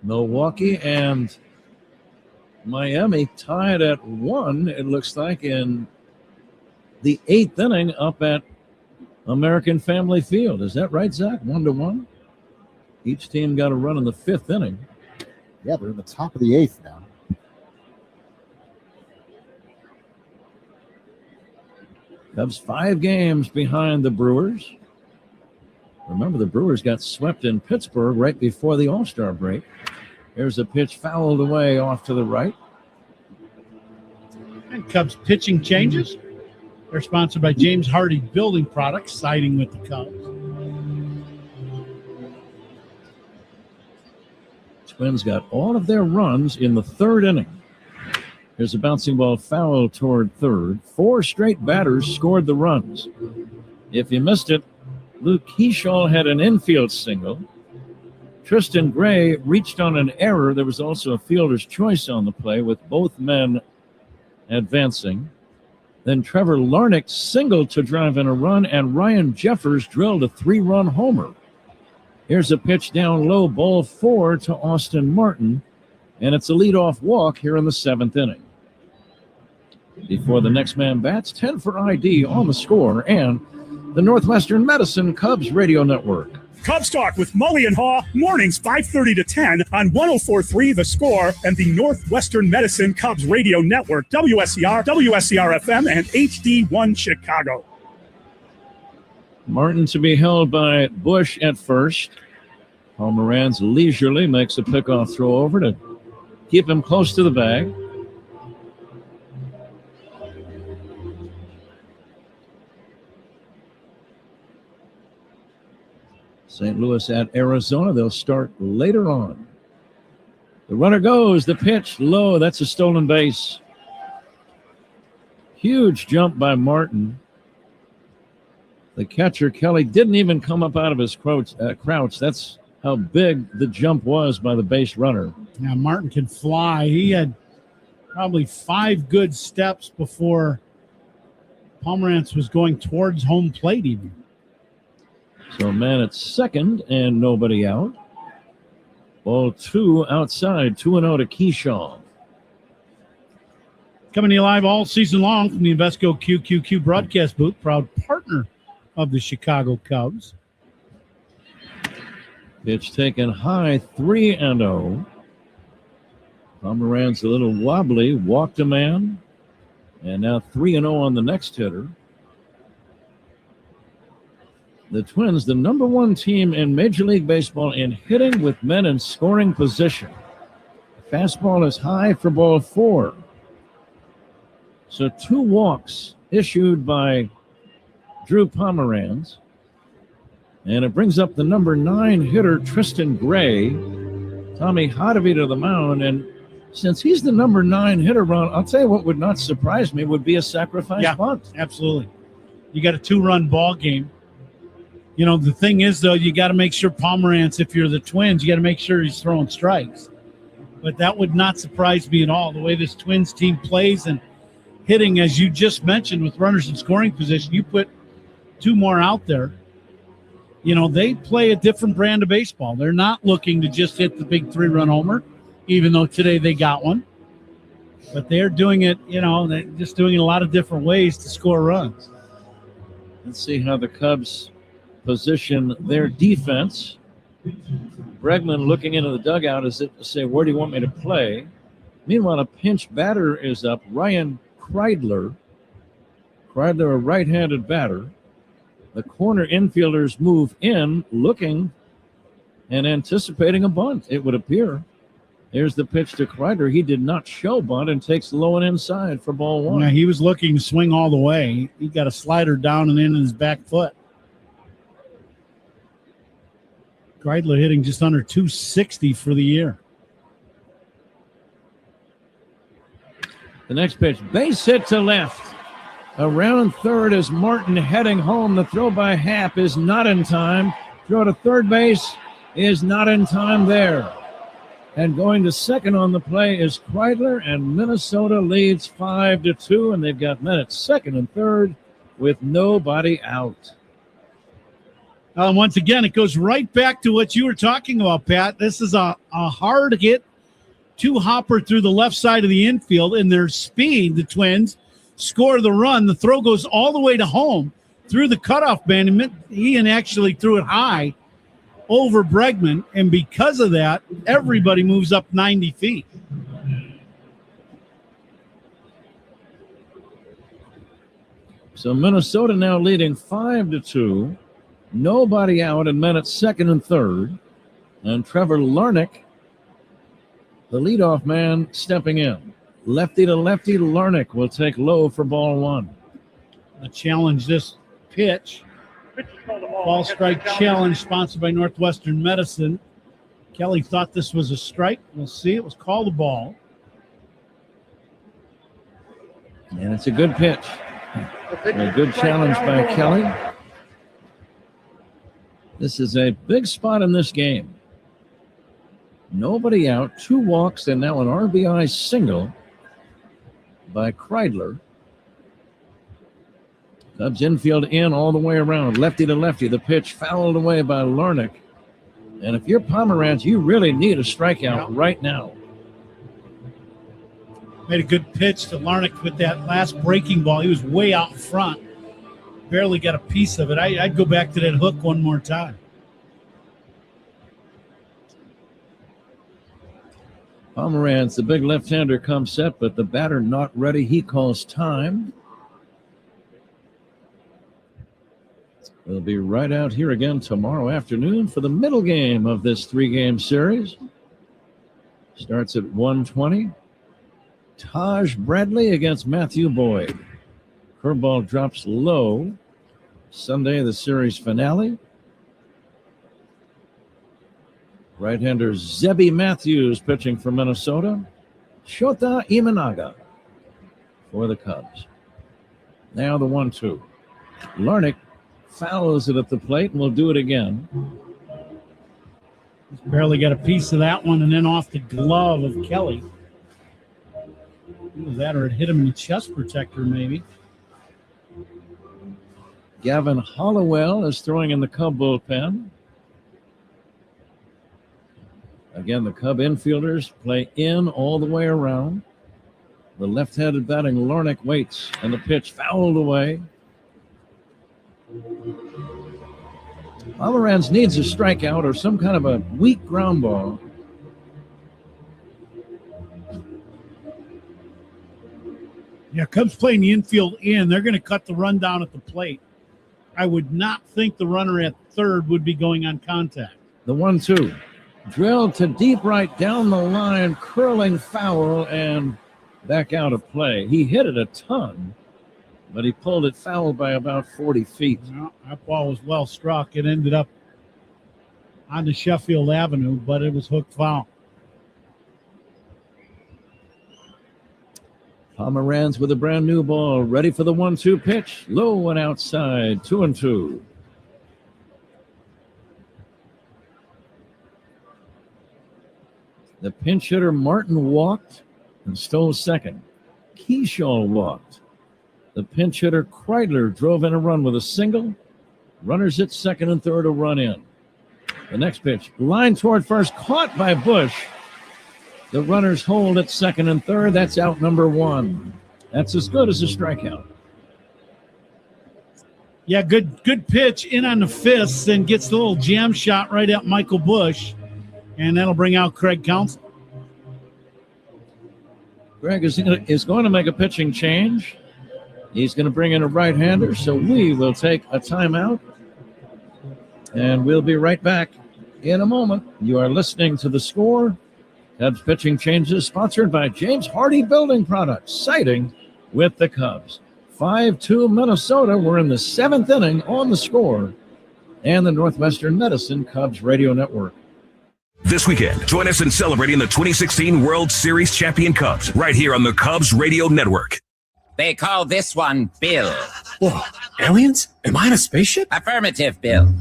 Milwaukee and Miami tied at 1, it looks like, in the 8th inning up at American Family Field. Is that right, Zach? 1-1? Each team got a run in the 5th inning. Yeah, they're in the top of the 8th now. Cubs 5 games behind the Brewers. Remember, the Brewers got swept in Pittsburgh right before the All-Star break. Here's a pitch fouled away off to the right. And Cubs pitching changes. They're sponsored by James Hardy Building Products, siding with the Cubs. Twins got all of their runs in the third inning. Here's a bouncing ball foul toward third. 4 straight batters scored the runs. If you missed it, Luke Keyshaw had an infield single. Tristan Gray reached on an error. There was also a fielder's choice on the play with both men advancing. Then Trevor Larnach singled to drive in a run, and Ryan Jeffers drilled a 3-run homer. Here's a pitch down low, ball 4 to Austin Martin, and it's a leadoff walk here in the 7th inning. Before the next man bats, 10 for ID on the score, and the Northwestern Medicine Cubs Radio Network. Cubs Talk with Mully and Haw, mornings 5:30 to 10 on 104.3 The Score and the Northwestern Medicine Cubs Radio Network, WSCR, WSCR-FM, and HD1 Chicago. Martin to be held by Bush at first. Pomeranz leisurely makes a pickoff throw over to keep him close to the bag. St. Louis at Arizona. They'll start later on. The runner goes. The pitch low. That's a stolen base. Huge jump by Martin. The catcher, Kelly, didn't even come up out of his crouch. That's how big the jump was by the base runner. Now, Martin can fly. He had probably 5 good steps before Pomeranz was going towards home plate even. So a man at second and nobody out. Ball 2 outside, 2-0 to Keyshaw. Coming to you live all season long from the Invesco QQQ broadcast booth, proud partner of the Chicago Cubs. Pitch taken high, 3-0. Pomeranz a little wobbly, walked a man, and now 3-0 on the next hitter. The Twins, the number 1 team in Major League Baseball in hitting with men in scoring position. Fastball is high for ball 4. So 2 walks issued by Drew Pomeranz. And it brings up the number 9 hitter, Tristan Gray. Tommy Hotovy to the mound. And since he's the number 9 hitter, Ron, I'll tell you what would not surprise me would be a sacrifice bunt. Absolutely. You got a 2-run ball game. You know, the thing is, though, you got to make sure Pomeranz, if you're the Twins, you got to make sure he's throwing strikes. But that would not surprise me at all. The way this Twins team plays and hitting, as you just mentioned, with runners in scoring position, you put 2 more out there. You know, they play a different brand of baseball. They're not looking to just hit the big 3-run homer, even though today they got one. But they're doing it, you know, they're just doing it a lot of different ways to score runs. Let's see how the Cubs position their defense. Bregman looking into the dugout as if to say, where do you want me to play? Meanwhile, a pinch batter is up, Ryan Kreidler. Kreidler, a right-handed batter. The corner infielders move in, looking and anticipating a bunt, it would appear. Here's the pitch to Kreidler. He did not show bunt and takes low and inside for ball 1. Yeah, he was looking to swing all the way. He got a slider down and in his back foot. Kreidler hitting just under 260 for the year. The next pitch, base hit to left. Around third is Martin heading home. The throw by Happ is not in time. Throw to third base is not in time there. And going to second on the play is Kreidler, and Minnesota leads 5-2, and they've got men at second and third with nobody out. Once again, it goes right back to what you were talking about, Pat. This is a hard hit, 2-hopper through the left side of the infield, and their speed, the Twins, score the run. The throw goes all the way to home through the cutoff man. Ian actually threw it high over Bregman, and because of that, everybody moves up 90 feet. So Minnesota now leading 5-2. Nobody out in minutes second and third. And Trevor Larnach, the leadoff man, stepping in. Lefty to lefty, Larnach will take low for ball one. A challenge this pitch. Ball strike challenge sponsored by Northwestern Medicine. Kelly thought this was a strike. We'll see. It was called a ball. And it's a good pitch. A good challenge by Kelly. This is a big spot in this game. Nobody out, 2 walks, and now an RBI single by Kreidler. Cubs infield in all the way around, lefty to lefty. The pitch fouled away by Larnach. And if you're Pomerantz, you really need a strikeout right now. Made a good pitch to Larnach with that last breaking ball. He was way out in front. Barely got a piece of it. I'd go back to that hook one more time. Pomerantz, the big left-hander, comes set, but the batter not ready. He calls time. We'll be right out here again tomorrow afternoon for the middle game of this 3-game series. Starts at 1:20. Taj Bradley against Matthew Boyd. Curveball drops low. Sunday, the series finale. Right-hander Zebby Matthews pitching for Minnesota. Shota Imanaga for the Cubs. Now the 1-2. Larnach fouls it at the plate and will do it again. Just barely got a piece of that one and then off the glove of Kelly. Either that or it hit him in the chest protector maybe. Gavin Hollowell is throwing in the Cub bullpen. Again, the Cub infielders play in all the way around. The left-handed batting Larnach waits, and the pitch fouled away. Pomerantz needs a strikeout or some kind of a weak ground ball. Yeah, Cubs playing the infield in. They're going to cut the run down at the plate. I would not think the runner at third would be going on contact. The 1-2. Drilled to deep right down the line, curling foul and back out of play. He hit it a ton, but he pulled it foul by about 40 feet. No, that ball was well struck. It ended up on the Sheffield Avenue, but it was hooked foul. Pomerantz with a brand new ball, ready for the 1-2 pitch. Low and outside, 2-2. The pinch hitter Martin walked and stole second. Keyshaw walked. The pinch hitter Kreidler drove in a run with a single. Runners at second and third, a run in. The next pitch, line toward first, caught by Bush. The runners hold at second and third. That's out number 1. That's as good as a strikeout. Yeah, good pitch in on the fists and gets the little jam shot right at Michael Bush. And that'll bring out Craig Counsell. Greg is going to make a pitching change. He's going to bring in a right-hander, so we will take a timeout. And we'll be right back in a moment. You are listening to The Score. Cubs pitching changes sponsored by James Hardy Building Products, siding with the Cubs. 5-2 Minnesota. We're in the 7th inning on The Score and the Northwestern Medicine Cubs Radio Network. This weekend, join us in celebrating the 2016 World Series champion Cubs right here on the Cubs Radio Network. They call this one Bill. Whoa, aliens? Am I in a spaceship? Affirmative, Bill.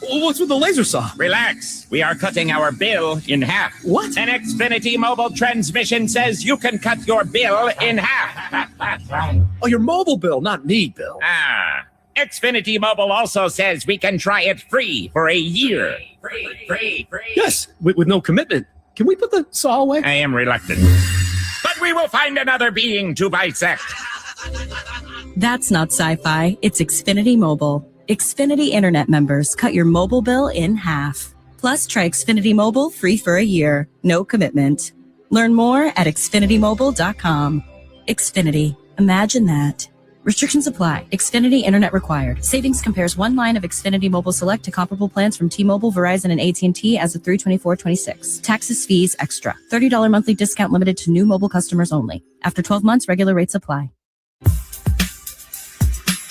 What's with the laser saw? Relax. We are cutting our bill in half. What? An Xfinity mobile transmission says you can cut your bill in half. Oh, your mobile bill, not me, Bill. Ah. Xfinity Mobile also says we can try it free for a year. Free. Yes, with no commitment. Can we put the saw away? I am reluctant. But we will find another being to bisect. That's not sci-fi. It's Xfinity Mobile. Xfinity Internet members cut your mobile bill in half. Plus, try Xfinity Mobile free for a year. No commitment. Learn more at xfinitymobile.com. Xfinity. Imagine that. Restrictions apply. Xfinity Internet required. Savings compares one line of Xfinity Mobile Select to comparable plans from T-Mobile, Verizon, and AT&T as of 3/24/26. Taxes, fees, extra. $30 monthly discount limited to new mobile customers only. After 12 months, regular rates apply.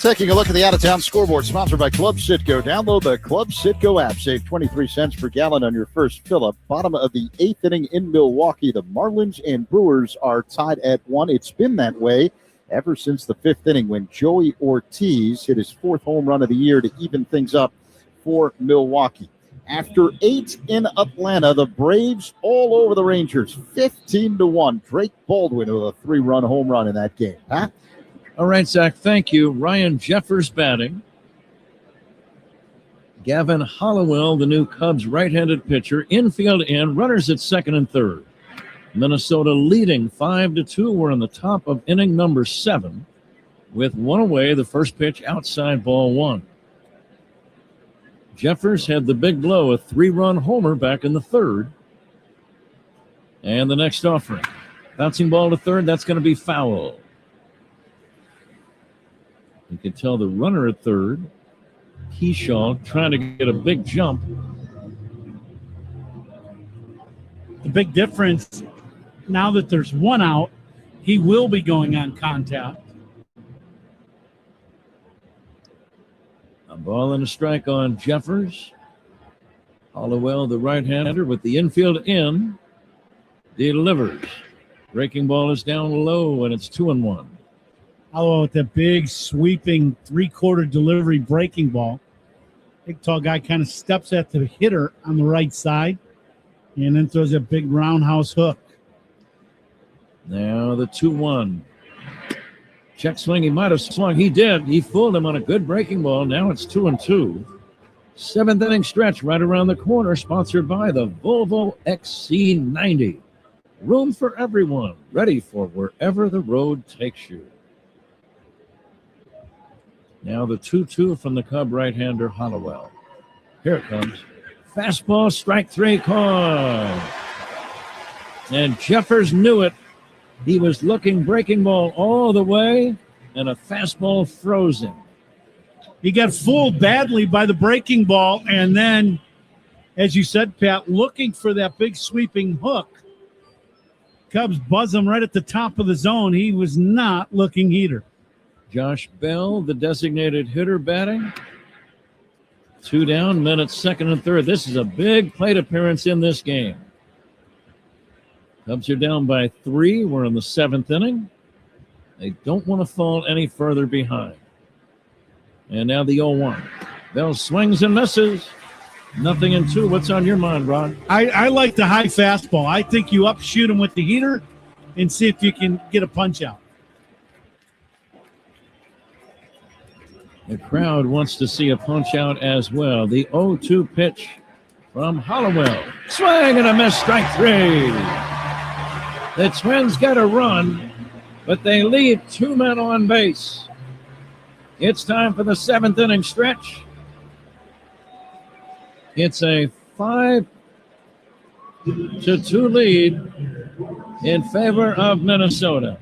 Taking a look at the out-of-town scoreboard, sponsored by Club Citgo. Download the Club Citgo app. Save 23 cents per gallon on your first fill-up. Bottom of the 8th inning in Milwaukee. The Marlins and Brewers are tied at 1. It's been that way ever since the 5th inning when Joey Ortiz hit his 4th home run of the year to even things up for Milwaukee. After 8 in Atlanta, the Braves all over the Rangers, 15-1. Drake Baldwin with a 3-run home run in that game. Huh? All right, Zach, thank you. Ryan Jeffers batting. Gavin Hollowell, the new Cubs right-handed pitcher, infield in, runners at second and third. Minnesota leading 5-2. We're on the top of inning number 7 with one away. The first pitch outside, ball 1. Jeffers had the big blow, a 3-run homer back in the third. And the next offering. Bouncing ball to third, that's going to be foul. You can tell the runner at third, Keyshaw, trying to get a big jump. The big difference, now that there's one out, he will be going on contact. A ball and a strike on Jeffers. Hollowell, the right-hander, with the infield in, delivers. Breaking ball is down low, and it's 2-1. Hollowell with that big sweeping 3-quarter delivery breaking ball. Big tall guy kind of steps at the hitter on the right side and then throws a big roundhouse hook. Now the 2-1. Check swing. He might have swung. He did. He fooled him on a good breaking ball. Now it's 2-2. 7th inning stretch right around the corner, sponsored by the Volvo XC90. Room for everyone. Ready for wherever the road takes you. Now the 2-2 from the Cub right-hander Hollowell. Here it comes. Fastball, strike 3 call. And Jeffers knew it. He was looking breaking ball all the way, and a fastball froze him. He got fooled badly by the breaking ball, and then, as you said, Pat, looking for that big sweeping hook. Cubs buzz him right at the top of the zone. He was not looking heater. Josh Bell, the designated hitter, batting. 2 down, men at second and third. This is a big plate appearance in this game. Cubs are down by 3. We're in the 7th inning. They don't want to fall any further behind. And now the 0-1. Bell swings and misses. 0-2. What's on your mind, Ron? I like the high fastball. I think you upshoot him with the heater and see if you can get a punch out. The crowd wants to see a punch out as well. The 0-2 pitch from Hollowell. Swing and a miss, strike 3. The Twins got a run, but they leave 2 men on base. It's time for the 7th inning stretch. It's a 5-2 lead in favor of Minnesota.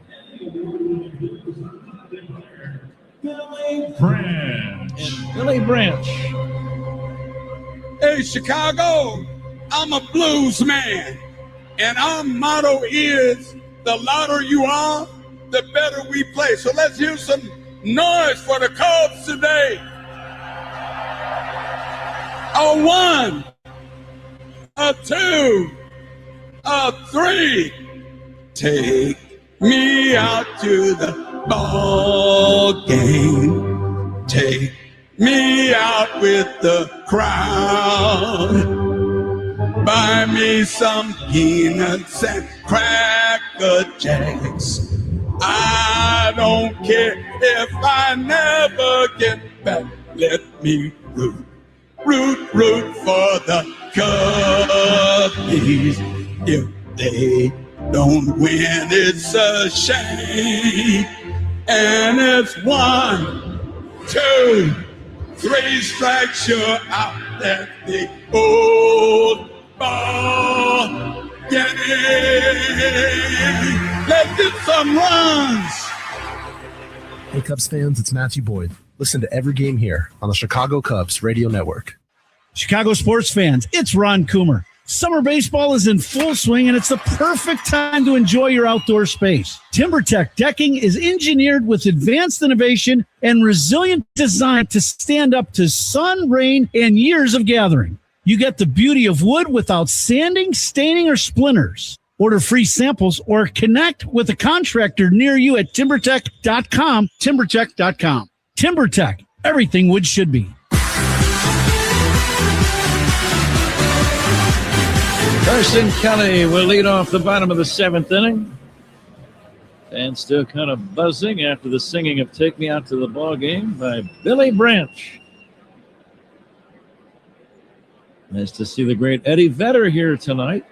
Billy Branch. Hey, Chicago, I'm a blues man, and our motto is the louder you are, the better we play. So let's hear some noise for the Cubs today. A 1, a 2, a 3. Take me out to the ball game. Take me out with the crowd. Buy me some peanuts and Cracker Jacks. I don't care if I never get back. Let me root for the Cubbies. If they don't win, it's a shame. And it's 1, 2, 3 strikes, you're out at the old ball game. Let's get some runs. Hey, Cubs fans, it's Matthew Boyd. Listen to every game here on the Chicago Cubs Radio Network. Chicago sports fans, it's Ron Coomer. Summer baseball is in full swing, and it's the perfect time to enjoy your outdoor space. TimberTech decking is engineered with advanced innovation and resilient design to stand up to sun, rain, and years of gathering. You get the beauty of wood without sanding, staining, or splinters. Order free samples or connect with a contractor near you at TimberTech.com, TimberTech.com. TimberTech, everything wood should be. Carson Kelly will lead off the bottom of the 7th inning. And still kind of buzzing after the singing of Take Me Out to the Ball Game by Billy Branch. Nice to see the great Eddie Vedder here tonight.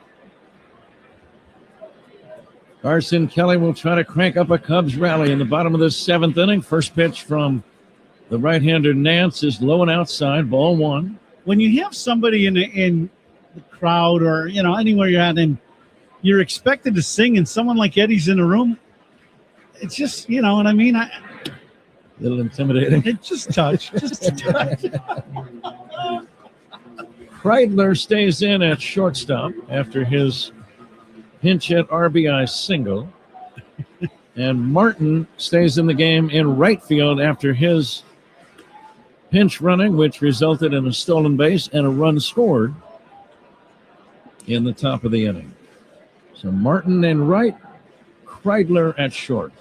Carson Kelly will try to crank up a Cubs rally in the bottom of the 7th inning. First pitch from the right-hander Nance is low and outside, ball 1. When you have somebody in the crowd or, anywhere you're at and you're expected to sing and someone like Eddie's in the room, it's just, you know what I mean? A little intimidating. It's just touch. Just a touch. Kreidler stays in at shortstop after his pinch hit RBI single. And Martin stays in the game in right field after his pinch running, which resulted in a stolen base and a run scored in the top of the inning. So Martin in right, Kreidler at short.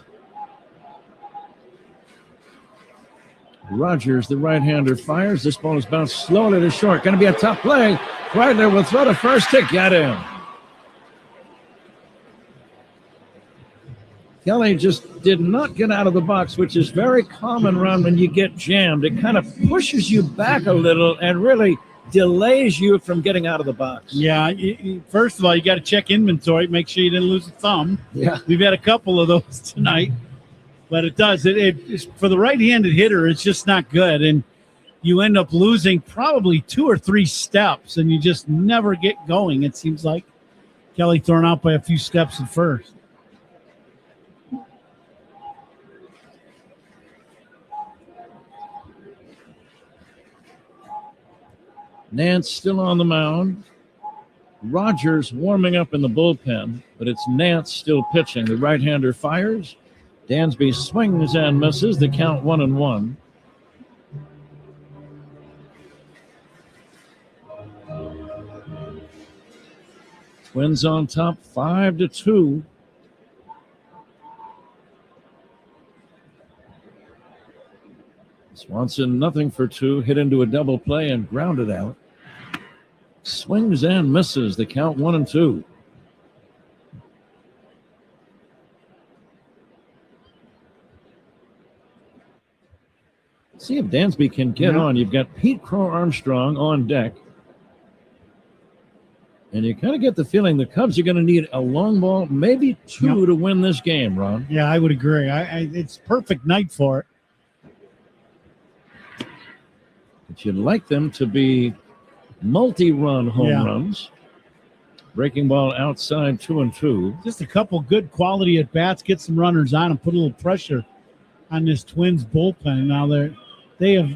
Rogers, the right-hander, fires. This ball is bounced slowly to short. Going to be a tough play. Kreidler will throw to first to get him. Kelly just did not get out of the box, which is very common, Ron, when you get jammed. It kind of pushes you back a little and really delays you from getting out of the box. Yeah, first of all, you got to check inventory, make sure you didn't lose a thumb. Yeah. We've had a couple of those tonight. But it does. It's, for the right-handed hitter, it's just not good. And you end up losing probably 2 or 3 steps, and you just never get going. It seems like Kelly thrown out by a few steps at first. Nance still on the mound. Rogers warming up in the bullpen, but it's Nance still pitching. The right-hander fires. Dansby swings and misses. The count 1-1. Twins on top 5-2. Swanson nothing for 2. Hit into a double play and grounded out. Swings and misses. The count 1-2. See if Dansby can get on. You've got Pete Crow Armstrong on deck. And you kind of get the feeling the Cubs are going to need a long ball, maybe 2 to win this game, Ron. Yeah, I would agree. It's perfect night for it. But you'd like them to be multi-run home runs. Breaking ball outside 2-2. Just a couple good quality at-bats, get some runners on and put a little pressure on this Twins bullpen. Now they have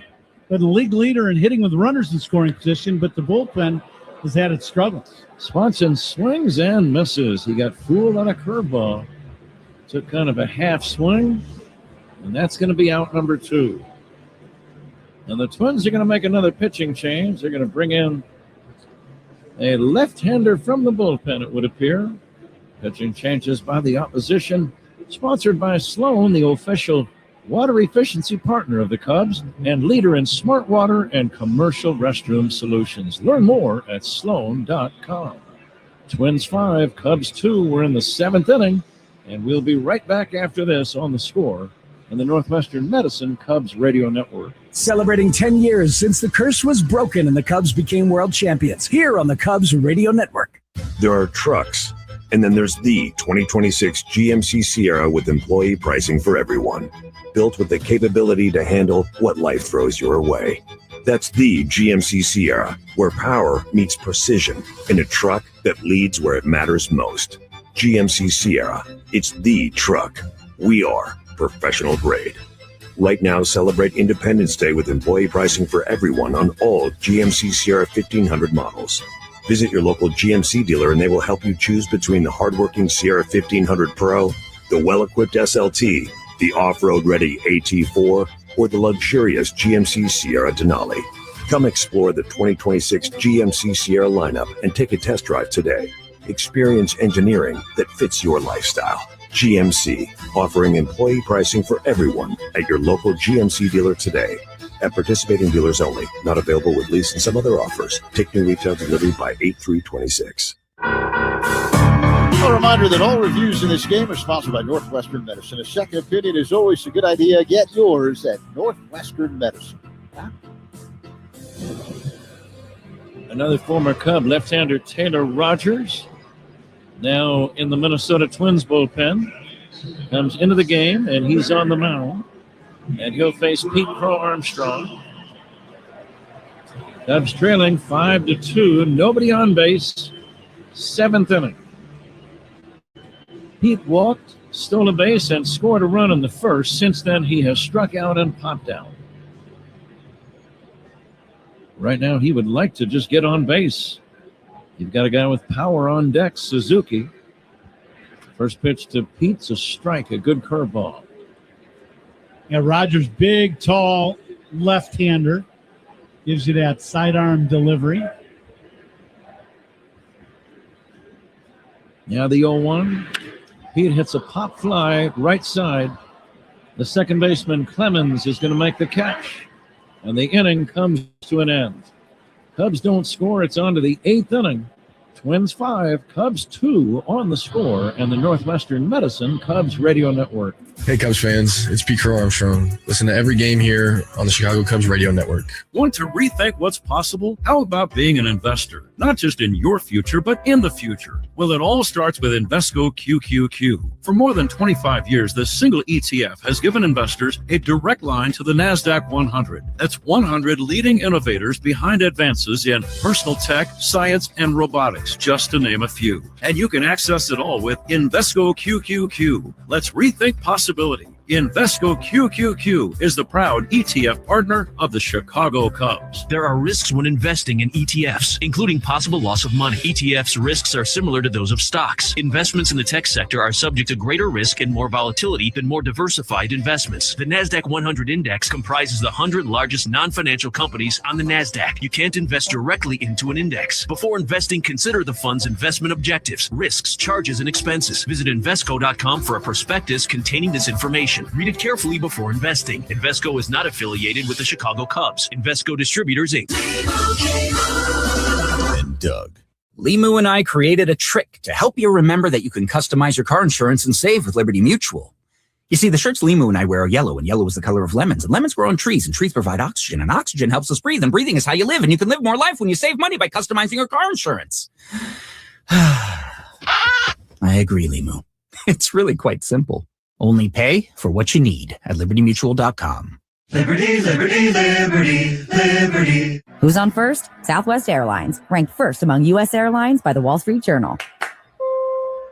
been the league leader in hitting with runners in scoring position, but the bullpen has had its struggles. Swanson swings and misses. He got fooled on a curveball. Took kind of a half swing, and that's going to be out number 2. And the Twins are going to make another pitching change. They're going to bring in a left-hander from the bullpen, it would appear. Pitching changes by the opposition. Sponsored by Sloan, the official water efficiency partner of the Cubs and leader in smart water and commercial restroom solutions. Learn more at sloan.com. Twins 5, Cubs 2. We're in the 7th inning, and we'll be right back after this on The Score and the Northwestern Medicine Cubs Radio Network. Celebrating 10 years since the curse was broken and the Cubs became world champions here on the Cubs Radio Network. There are trucks, and then there's the 2026 GMC Sierra with employee pricing for everyone. Built with the capability to handle what life throws your way. That's the GMC Sierra, where power meets precision in a truck that leads where it matters most. GMC Sierra, it's the truck. We are professional grade. Right now, celebrate Independence Day with employee pricing for everyone on all GMC Sierra 1500 models. Visit your local GMC dealer and they will help you choose between the hardworking Sierra 1500 Pro, the well-equipped SLT, the off-road ready AT4, or the luxurious GMC Sierra Denali. Come explore the 2026 GMC Sierra lineup and take a test drive today. Experience engineering that fits your lifestyle. GMC, offering employee pricing for everyone at your local GMC dealer today. At participating dealers only. Not available with lease and some other offers. Take new retail delivery by 8/3/26. A reminder that all reviews in this game are sponsored by Northwestern Medicine. A second opinion is always a good idea. Get yours at Northwestern Medicine. Another former Cub left-hander, Taylor Rogers, now in the Minnesota Twins bullpen, comes into the game, and he's on the mound. And he'll face Pete Crow Armstrong. Cubs trailing 5-2. Nobody on base. 7th inning. Pete walked, stole a base, and scored a run in the first. Since then, he has struck out and popped out. Right now, he would like to just get on base. You've got a guy with power on deck, Suzuki. First pitch to Pete's a strike, a good curveball. Yeah, Rogers, big, tall left-hander. Gives you that sidearm delivery. Yeah, the 0-1. Pete hits a pop fly right side. The second baseman, Clemens, is going to make the catch. And the inning comes to an end. Cubs don't score. It's on to the 8th inning. Twins 5, Cubs 2 on the score, and the Northwestern Medicine Cubs Radio Network. Hey, Cubs fans, it's Pete Crow Armstrong. Listen to every game here on the Chicago Cubs Radio Network. Want to rethink what's possible? How about being an investor? Not just in your future, but in the future. Well, it all starts with Invesco QQQ. For more than 25 years, this single ETF has given investors a direct line to the NASDAQ 100. That's 100 leading innovators behind advances in personal tech, science, and robotics, just to name a few. And you can access it all with Invesco QQQ. Let's rethink possibility. Invesco QQQ is the proud ETF partner of the Chicago Cubs. There are risks when investing in ETFs, including possible loss of money. ETFs' risks are similar to those of stocks. Investments in the tech sector are subject to greater risk and more volatility than more diversified investments. The NASDAQ 100 index comprises the 100 largest non-financial companies on the NASDAQ. You can't invest directly into an index. Before investing, consider the fund's investment objectives, risks, charges, and expenses. Visit Invesco.com for a prospectus containing this information. Read it carefully before investing. Invesco is not affiliated with the Chicago Cubs. Invesco Distributors, Inc. And Doug. Limu and I created a trick to help you remember that you can customize your car insurance and save with Liberty Mutual. You see, the shirts Limu and I wear are yellow, and yellow is the color of lemons, and lemons grow on trees, and trees provide oxygen, and oxygen helps us breathe, and breathing is how you live, and you can live more life when you save money by customizing your car insurance. I agree, Limu. It's really quite simple. Only pay for what you need at libertymutual.com. Liberty, liberty, liberty, liberty. Who's on first? Southwest Airlines, ranked first among U.S. airlines by the Wall Street Journal.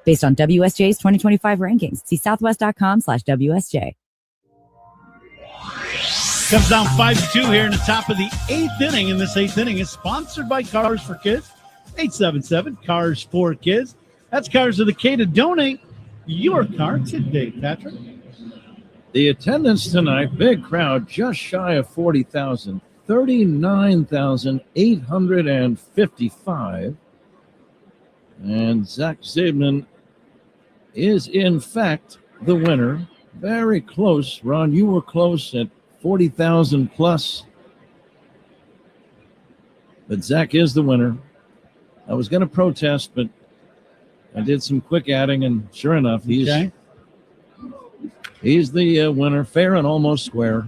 Based on WSJ's 2025 rankings, see southwest.com/WSJ. Comes down 5-2 here in the top of the 8th inning, and this 8th inning is sponsored by Cars for Kids. 877-CARS-4-KIDS. That's Cars of the K to donate your car today, Patrick. The attendance tonight, big crowd, just shy of 40,000, 39,855. And Zach Zabman is, in fact, the winner. Very close. Ron, you were close at 40,000 plus. But Zach is the winner. I was going to protest, but I did some quick adding, and sure enough, he's the winner, fair and almost square.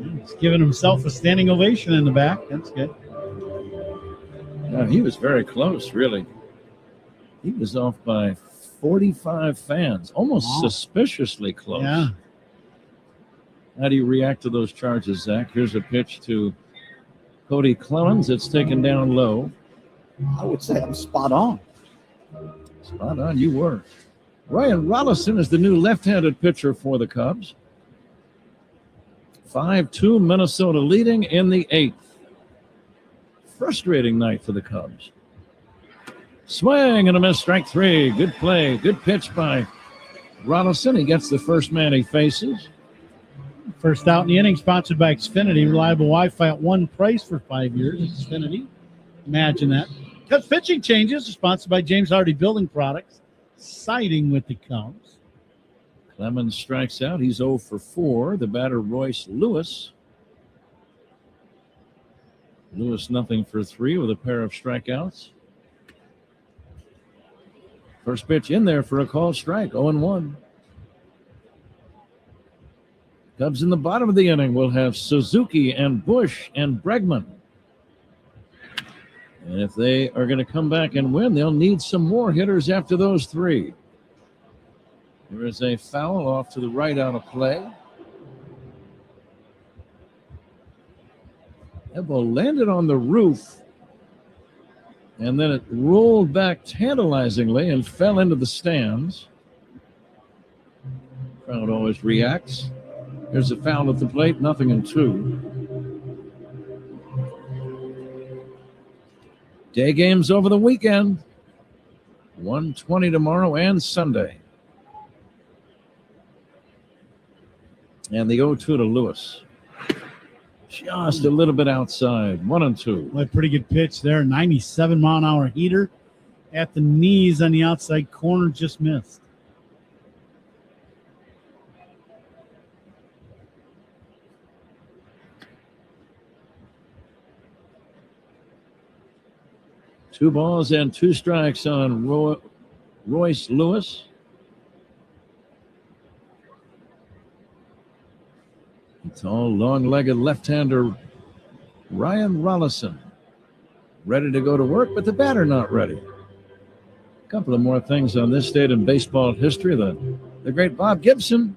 He's giving himself a standing ovation in the back. That's good. Yeah, he was very close, really. He was off by 45 fans, almost suspiciously close. Yeah. How do you react to those charges, Zach? Here's a pitch to Cody Clemens. It's taken down low. I would say I'm spot on. Spot on, you were. Ryan Rollison is the new left-handed pitcher for the Cubs. 5-2 Minnesota leading in the 8th. Frustrating night for the Cubs. Swing and a miss, strike 3. Good play. Good pitch by Rollison. He gets the first man he faces. First out in the inning, sponsored by Xfinity. Reliable Wi-Fi at one price for 5 years. Xfinity. Imagine that. Cubs pitching changes are sponsored by James Hardy Building Products. Siding with the Cubs. Clemens strikes out. He's 0 for 4. The batter, Royce Lewis. Lewis nothing for 3 with a pair of strikeouts. First pitch in there for a called strike, 0-1. Cubs in the bottom of the inning will have Suzuki and Bush and Bregman. And if they are going to come back and win, they'll need some more hitters after those 3. There is a foul off to the right out of play. That ball landed on the roof, and then it rolled back tantalizingly and fell into the stands. Crowd always reacts. There's a foul at the plate, 0-2. Day games over the weekend. 1:20 tomorrow and Sunday. And the 0-2 to Lewis. Just a little bit outside. 1-2. A pretty good pitch there. 97-mile-an-hour heater at the knees on the outside corner. Just missed. Two balls and 2 strikes on Royce Lewis. Tall, long-legged left-hander Ryan Rollison. Ready to go to work, but the batter not ready. A couple of more things on this date in baseball history. The great Bob Gibson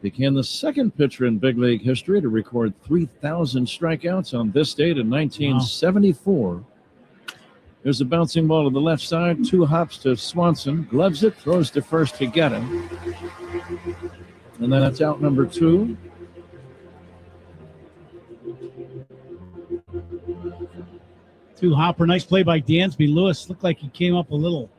became the second pitcher in big league history to record 3,000 strikeouts on this date in 1974. Wow. There's a bouncing ball to the left side. 2 hops to Swanson. Gloves it, throws to first to get him. And then that's out number 2. Hopper, nice play by Dansby. Lewis looked like he came up a little.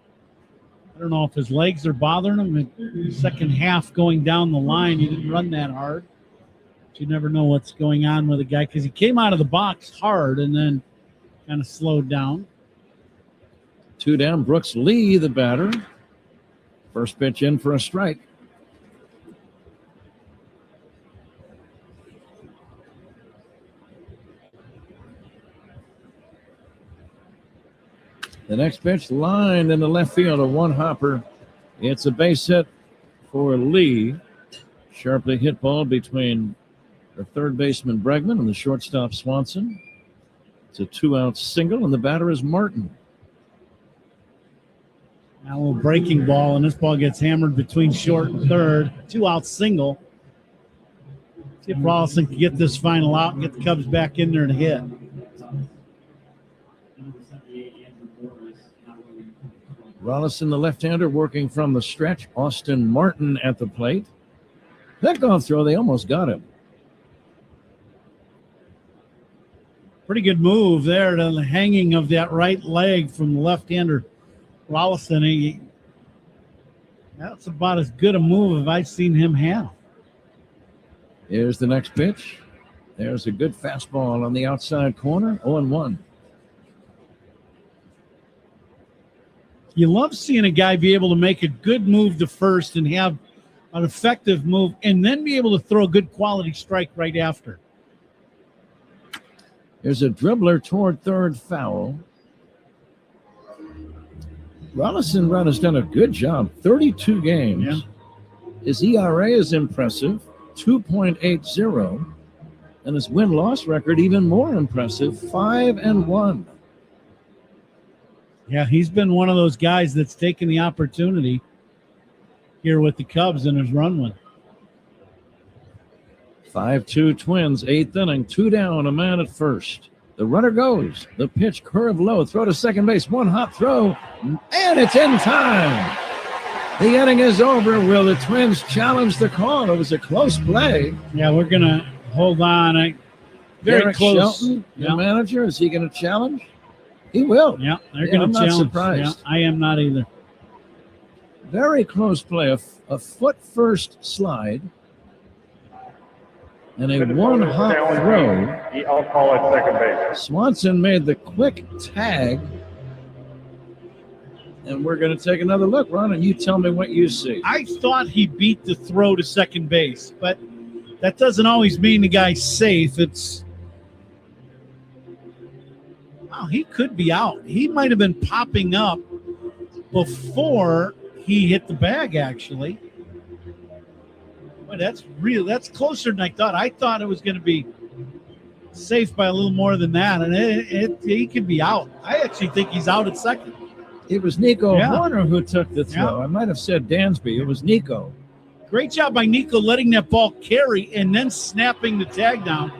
I don't know if his legs are bothering him. The second half going down the line, he didn't run that hard. But you never know what's going on with a guy because he came out of the box hard and then kind of slowed down. 2 down. Brooks Lee, the batter. First pitch in for a strike. The next pitch lined in the left field, a 1-hopper. It's a base hit for Lee. Sharply hit ball between the third baseman Bregman and the shortstop Swanson. It's a 2-out single, and the batter is Martin. Now a little breaking ball, and this ball gets hammered between short and third. 2-out single. See if Rollison can get this final out and get the Cubs back in there to hit. Rollison, the left-hander, working from the stretch. Austin Martin at the plate. That golf throw, they almost got him. Pretty good move there to the hanging of that right leg from the left-hander Rollison. That's about as good a move as I've seen him have. Here's the next pitch. There's a good fastball on the outside corner. 0-1. You love seeing a guy be able to make a good move to first and have an effective move and then be able to throw a good quality strike right after. There's a dribbler toward third, foul. Rollison Run has done a good job. 32 games. Yeah. His ERA is impressive, 2.80. And his win-loss record even more impressive, 5-1. Yeah, he's been one of those guys that's taken the opportunity here with the Cubs in his run win. 5-2 Twins, 8th inning, 2 down, a man at first. The runner goes. The pitch curved low, throw to second base, 1 hop throw, and it's in time. The inning is over. Will the Twins challenge the call? It was a close play. Yeah, we're going to hold on. Very Derek close. Shelton, the manager, is he going to challenge? He will. Yeah, they're going to challenge. I'm not surprised. Yeah, I am not either. Very close play. A foot first slide. And a one-hop throw. I'll call it second base. Swanson made the quick tag. And we're going to take another look, Ron, and you tell me what you see. I thought he beat the throw to second base, but that doesn't always mean the guy's safe. Wow, he could be out. He might have been popping up before he hit the bag, actually. Boy, that's closer than I thought. I thought it was going to be safe by a little more than that, and he could be out. I actually think he's out at second. It was Nico Horner who took the throw. I might have said Dansby. It was Nico. Great job by Nico letting that ball carry and then snapping the tag down.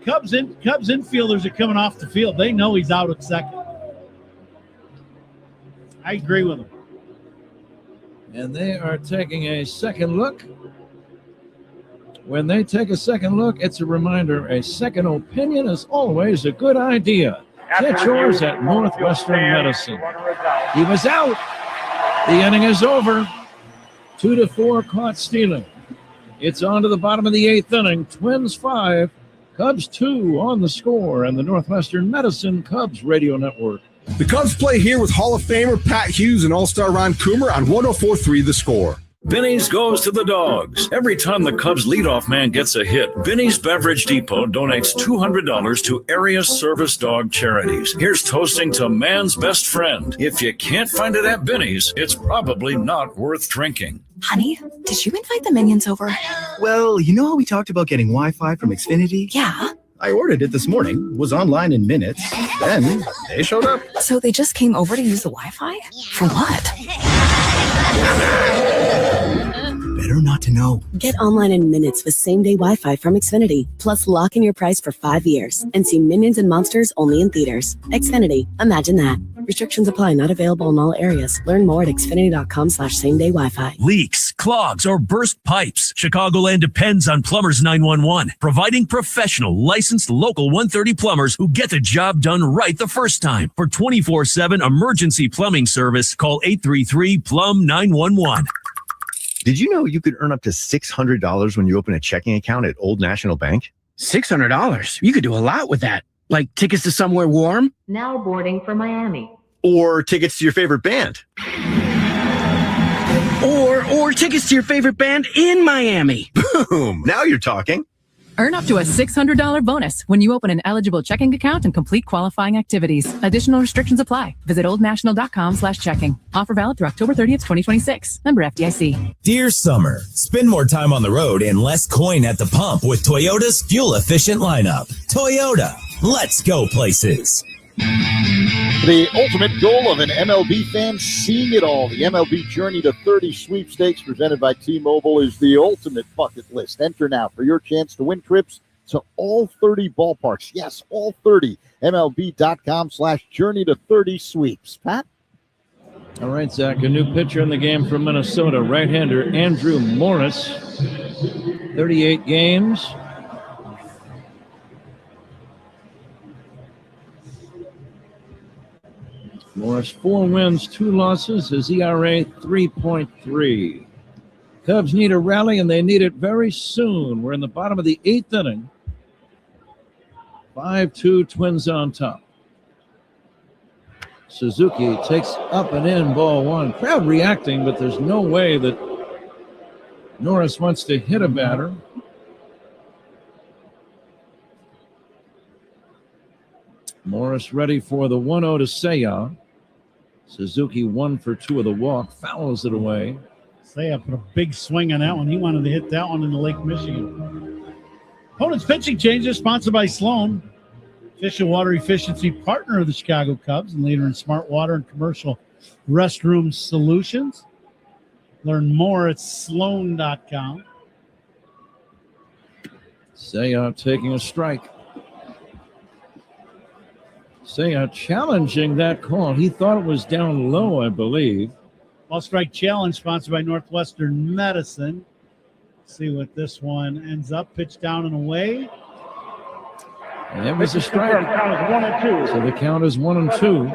Cubs infielders are coming off the field. They know he's out at second. I agree with him. And they are taking a second look. When they take a second look, it's a reminder a second opinion is always a good idea. Get yours at Northwestern Medicine. He was out. The inning is over. 2-4 caught stealing. It's on to the bottom of the eighth inning. Twins 5, Cubs 2 on the score, and the Northwestern Medicine Cubs Radio Network. The Cubs play here with Hall of Famer Pat Hughes and All-Star Ron Coomer on 104.3 The Score. Benny's goes to the dogs. Every time the Cubs leadoff man gets a hit, Benny's Beverage Depot donates $200 to area service dog charities. Here's toasting to man's best friend. If you can't find it at Benny's, it's probably not worth drinking. Honey, did you invite the minions over? Well, you know how we talked about getting Wi-Fi from Xfinity? Yeah. I ordered it this morning, was online in minutes, then they showed up. So they just came over to use the Wi-Fi? For what? Better not to know. Get online in minutes with same-day Wi-Fi from Xfinity. Plus, lock in your price for 5 years and see Minions and Monsters only in theaters. Xfinity. Imagine that. Restrictions apply. Not available in all areas. Learn more at xfinity.com/same-day Wi-Fi. Leaks, clogs, or burst pipes. Chicagoland depends on Plumbers 911, providing professional, licensed, local 130 plumbers who get the job done right the first time. For 24/7 emergency plumbing service, call 833-PLUM-911. Did you know you could earn up to $600 when you open a checking account at Old National Bank? $600? You could do a lot with that. Like tickets to somewhere warm? Now boarding for Miami. Or tickets to your favorite band? Or tickets to your favorite band in Miami. Boom! Now you're talking. Earn up to a $600 bonus when you open an eligible checking account and complete qualifying activities. Additional restrictions apply. Visit oldnational.com/checking. Offer valid through October 30th, 2026. Member FDIC. Dear summer, spend more time on the road and less coin at the pump with Toyota's fuel-efficient lineup. Toyota, let's go places. The ultimate goal of an MLB fan, seeing it all. The MLB Journey to 30 sweepstakes presented by T-Mobile is the ultimate bucket list. Enter now for your chance to win trips to all 30 ballparks. Yes, all 30. MLB.com/journey to 30 sweeps. Pat? All right, Zach, a new pitcher in the game from Minnesota, right-hander Andrew Morris. 38 games. Morris, 4 wins, 2 losses. His ERA, 3.3. Cubs need a rally, and they need it very soon. We're in the bottom of the 8th inning. 5-2, Twins on top. Suzuki takes up and in, ball 1. Crowd reacting, but there's no way that Norris wants to hit a batter. Morris ready for the 1-0 to Seiya. Suzuki 1 for 2 of the walk, fouls it away. Seiya put a big swing on that one. He wanted to hit that one in the Lake Michigan. Opponent's pitching changes sponsored by Sloan, official water efficiency partner of the Chicago Cubs and leader in smart water and commercial restroom solutions. Learn more at sloan.com. Seiya taking a strike. Seiya challenging that call. He thought it was down low, I believe. Ball strike challenge sponsored by Northwestern Medicine. Let's see what this one ends up. Pitch down and away. And it was a strike. Count is 1 and 2. So the count is 1 and 2.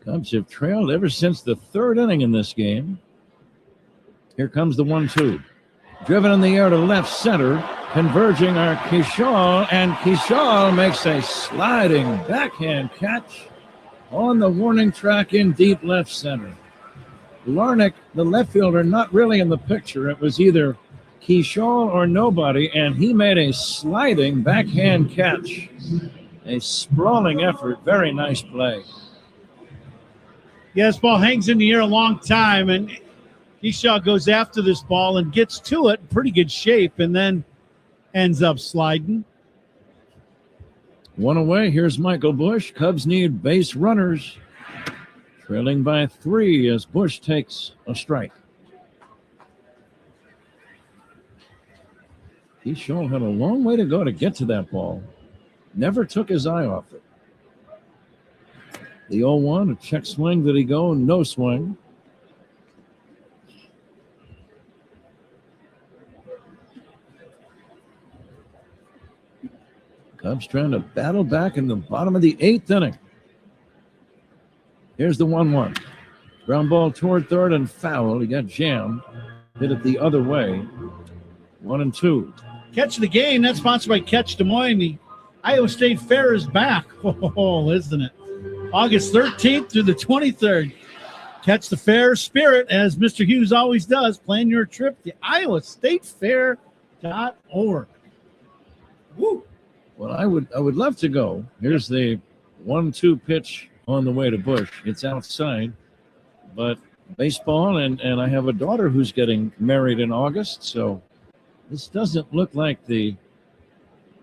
Cubs have trailed ever since the third inning in this game. Here comes the 1-2. Driven in the air to left center. Converging are Kishal, and Kishal makes a sliding backhand catch on the warning track in deep left center. Larnick, the left fielder, not really in the picture. It was either Kishal or nobody, and he made a sliding backhand catch. A sprawling effort. Very nice play. Yeah, this ball hangs in the air a long time, and Kishal goes after this ball and gets to it in pretty good shape, and then ends up sliding. One away. Here's Michael Bush. Cubs need base runners. Trailing by 3 as Bush takes a strike. Kishal had a long way to go to get to that ball. Never took his eye off it. The 0-1, a check swing. Did he go? No swing. Cubs trying to battle back in the bottom of the 8th inning. Here's the 1-1. Ground ball toward third and foul. He got jammed. Hit it the other way. 1-2. Catch the game. That's sponsored by Catch Des Moines. The Iowa State Fair is back. Oh, isn't it? August 13th through the 23rd. Catch the fair spirit, as Mr. Hughes always does. Plan your trip to iowastatefair.org. Woo. Well, I would love to go. Here's the 1-2 pitch on the way to Bush. It's outside, but baseball, and I have a daughter who's getting married in August, so this doesn't look like the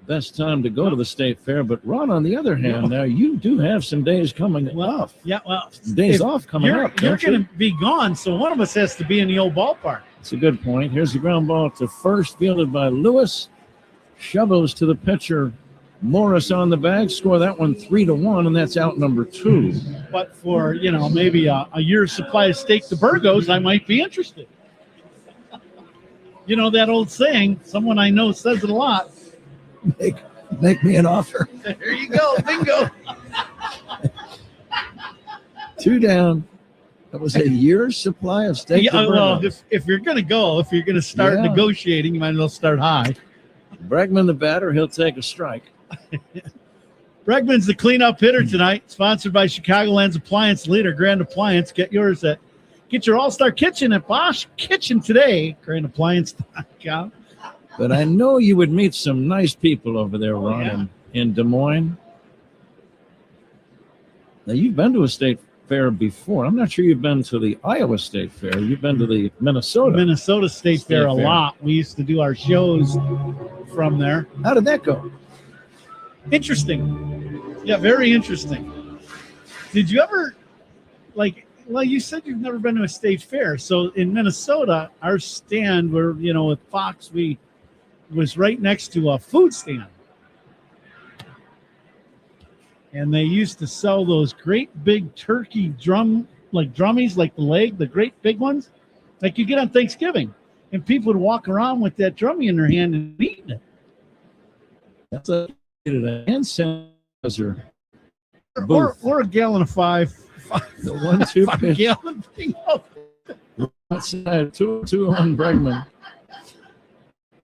best time to go to the state fair. But Ron, on the other hand, now you do have some days coming off. Yeah, well, days off coming up. You're going to be gone, so one of us has to be in the old ballpark. It's a good point. Here's the ground ball to first, fielded by Lewis. Shovels to the pitcher. Morris on the bag. Score that one 3-1, and that's out number 2. But for, maybe a year's supply of steak to Burgos, I might be interested. You know that old saying, someone I know says it a lot. Make me an offer. There you go. Bingo. 2 down. That was a year's supply of steak. Yeah, well, if you're going to go, if you're going to start negotiating, you might as well start high. Bregman, the batter, he'll take a strike. Bregman's the cleanup hitter tonight, sponsored by Chicagoland's appliance leader, Grand Appliance. Get your All-Star Kitchen at Bosch Kitchen today, grandappliance.com. But I know you would meet some nice people over there, Ron, in Des Moines. Now, you've been to a state fair before. I'm not sure you've been to the Iowa State Fair. You've been to the Minnesota State Fair a lot. We used to do our shows from there. How did that go? Interesting. Yeah, very interesting. Did you ever, you said you've never been to a state fair. So in Minnesota, our stand where, with Fox, was right next to a food stand. And they used to sell those great big turkey drummies, like the leg, the great big ones, like you get on Thanksgiving. And people would walk around with that drummy in their hand and eating it. That's a hand sanitizer. Or a gallon of 5. The 1-2 pitch. Gallon thing. Outside 2 on Bregman.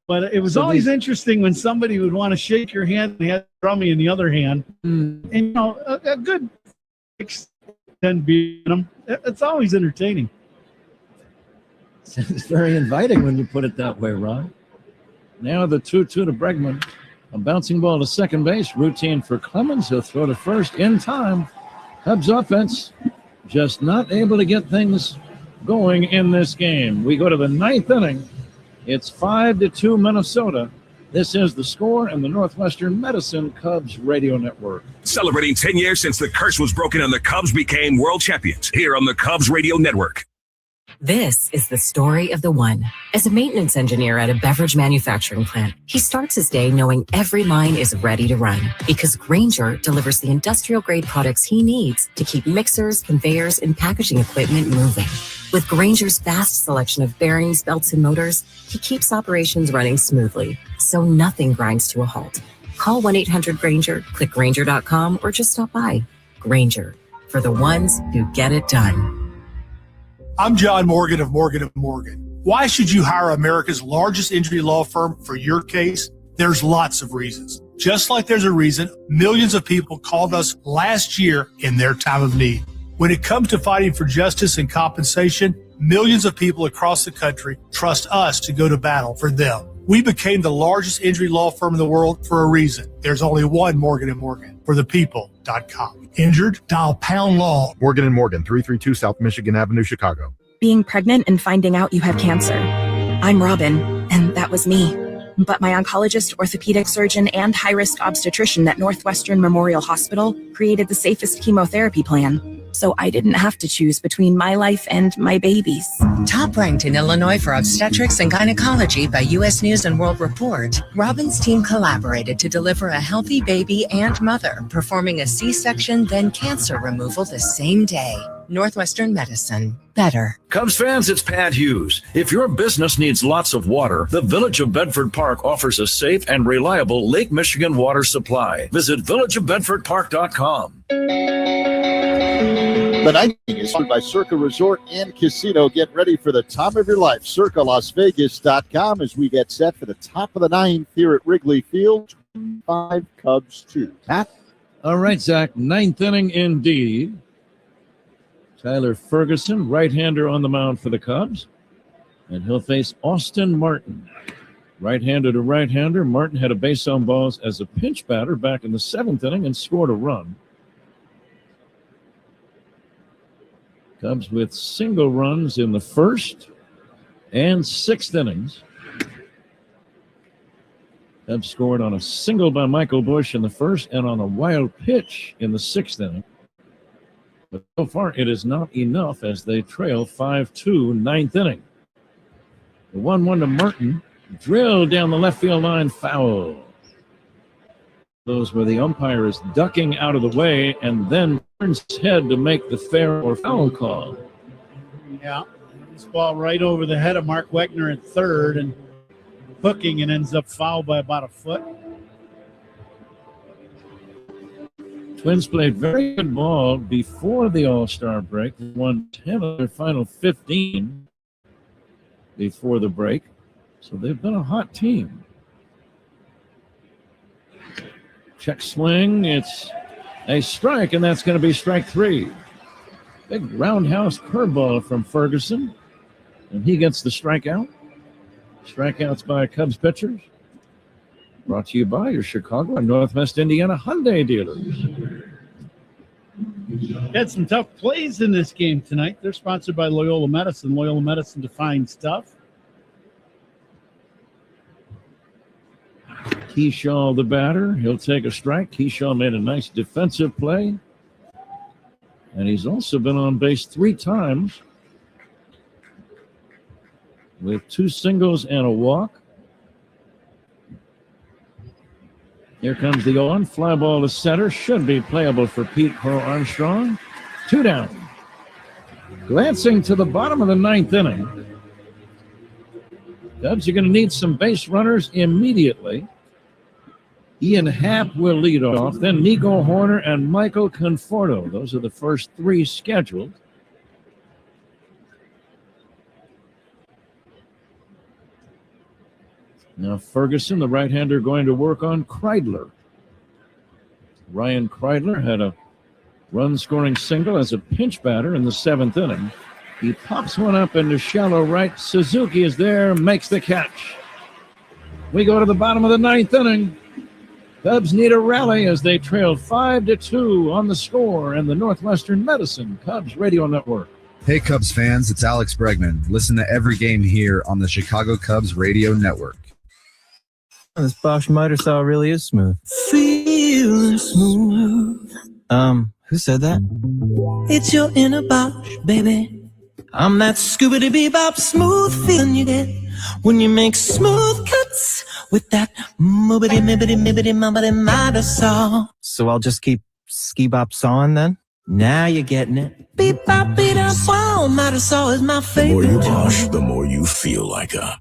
But it was always interesting when somebody would want to shake your hand and they had drummy in the other hand. And, a good 10 beer in them. It's always entertaining. It's very inviting when you put it that way, Ron. Now the 2-2 to Bregman. A bouncing ball to second base. Routine for Clemens. He'll throw to first in time. Cubs offense just not able to get things going in this game. We go to the 9th inning. It's 5-2 Minnesota. This is The Score and the Northwestern Medicine Cubs Radio Network. Celebrating 10 years since the curse was broken and the Cubs became world champions here on the Cubs Radio Network. This is the story of the one. As a maintenance engineer at a beverage manufacturing plant, he starts his day knowing every line is ready to run because Grainger delivers the industrial-grade products he needs to keep mixers, conveyors, and packaging equipment moving. With Grainger's vast selection of bearings, belts, and motors, he keeps operations running smoothly, so nothing grinds to a halt. Call 1-800-GRAINGER, click Grainger.com, or just stop by. Grainger, for the ones who get it done. I'm John Morgan of Morgan & Morgan. Why should you hire America's largest injury law firm for your case? There's lots of reasons. Just like there's a reason millions of people called us last year in their time of need. When it comes to fighting for justice and compensation, millions of people across the country trust us to go to battle for them. We became the largest injury law firm in the world for a reason. There's only one Morgan & Morgan, for the people.com. Injured? Dial pound law. Morgan & Morgan, 332 South Michigan Avenue, Chicago. Being pregnant and finding out you have cancer. I'm Robin, and that was me. But my oncologist, orthopedic surgeon, and high-risk obstetrician at Northwestern Memorial Hospital created the safest chemotherapy plan. So I didn't have to choose between my life and my baby's. Top ranked in Illinois for obstetrics and gynecology by U.S. News and World Report, Robin's team collaborated to deliver a healthy baby and mother, performing a C-section, then cancer removal the same day. Northwestern Medicine. Better. Cubs fans, it's Pat Hughes. If your business needs lots of water, the Village of Bedford Park offers a safe and reliable Lake Michigan water supply. Visit villageofbedfordpark.com. The night is sponsored by Circa Resort and Casino. Get ready for the time of your life. CircaLasVegas.com as we get set for the top of the ninth here at Wrigley Field. 5 Cubs 2. Pat? All right, Zach. Ninth inning indeed. Tyler Ferguson, right-hander on the mound for the Cubs. And he'll face Austin Martin. Right-hander to right-hander. Martin had a base on balls as a pinch batter back in the 7th inning and scored a run. Cubs with single runs in the 1st and 6th innings. Cubs scored on a single by Michael Busch in the 1st and on a wild pitch in the 6th inning. But so far, it is not enough as they trail 5-2, 9th inning. The 1-1 to Martin, drilled down the left field line, foul. Those where the umpire is ducking out of the way and then turns his head to make the fair or foul call. Yeah, this ball right over the head of Mark Wegner at third and hooking and ends up foul by about a foot. Twins played very good ball before the All-Star break. They won 10 of their final 15 before the break. So they've been a hot team. Check swing. It's a strike, and that's going to be strike 3. Big roundhouse curveball from Ferguson, and he gets the strikeout. Strikeouts by Cubs pitchers. Brought to you by your Chicago and Northwest Indiana Hyundai dealers. Had some tough plays in this game tonight. They're sponsored by Loyola Medicine. Loyola Medicine defines stuff. Keyshaw, the batter, he'll take a strike. Keyshaw made a nice defensive play. And he's also been on base 3 times with 2 singles and a walk. Here comes the 0-1. Fly ball to center. Should be playable for Pete Crow Armstrong. 2 down. Glancing to the bottom of the 9th inning. Cubs are going to need some base runners immediately. Ian Happ will lead off. Then Nico Horner and Michael Conforto. Those are the first 3 scheduled. Now Ferguson, the right-hander, going to work on Kreidler. Ryan Kreidler had a run-scoring single as a pinch batter in the 7th inning. He pops one up into shallow right. Suzuki is there, makes the catch. We go to the bottom of the 9th inning. Cubs need a rally as they trail 5-2 on the score and the Northwestern Medicine Cubs Radio Network. Hey, Cubs fans, it's Alex Bregman. Listen to every game here on the Chicago Cubs Radio Network. This Bosch miter saw really is smooth. Feeling smooth. Who said that? It's your inner Bosch, baby. I'm that scoobity-bebop smooth feeling you get when you make smooth cuts with that moobity-mibbity-mibbity-mubbity-mider saw. So I'll just keep ski-bop sawing then? Now you're getting it. Beep-bop-beep-bop, mider saw is my favorite. The more you posh, the more you feel like a...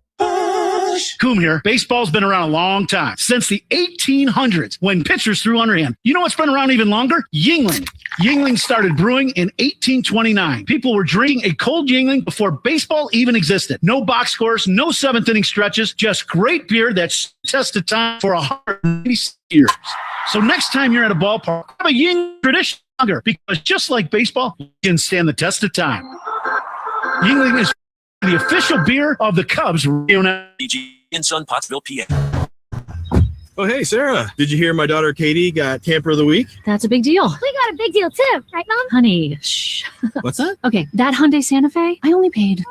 Coom here. Baseball's been around a long time, since the 1800s, when pitchers threw underhand. You know what's been around even longer? Yuengling. Yuengling started brewing in 1829. People were drinking a cold Yuengling before baseball even existed. No box scores, no seventh inning stretches, just great beer that's tested time for 180 years. So next time you're at a ballpark, have a Yuengling tradition longer, because just like baseball, you can stand the test of time. Yuengling is the official beer of the Cubs. in Sun, Pottsville, PA. Oh, hey, Sarah. Did you hear my daughter Katie got Camper of the Week? That's a big deal. We got a big deal too, right, Mom? Honey, shh. What's that? Okay, that Hyundai Santa Fe, I only paid.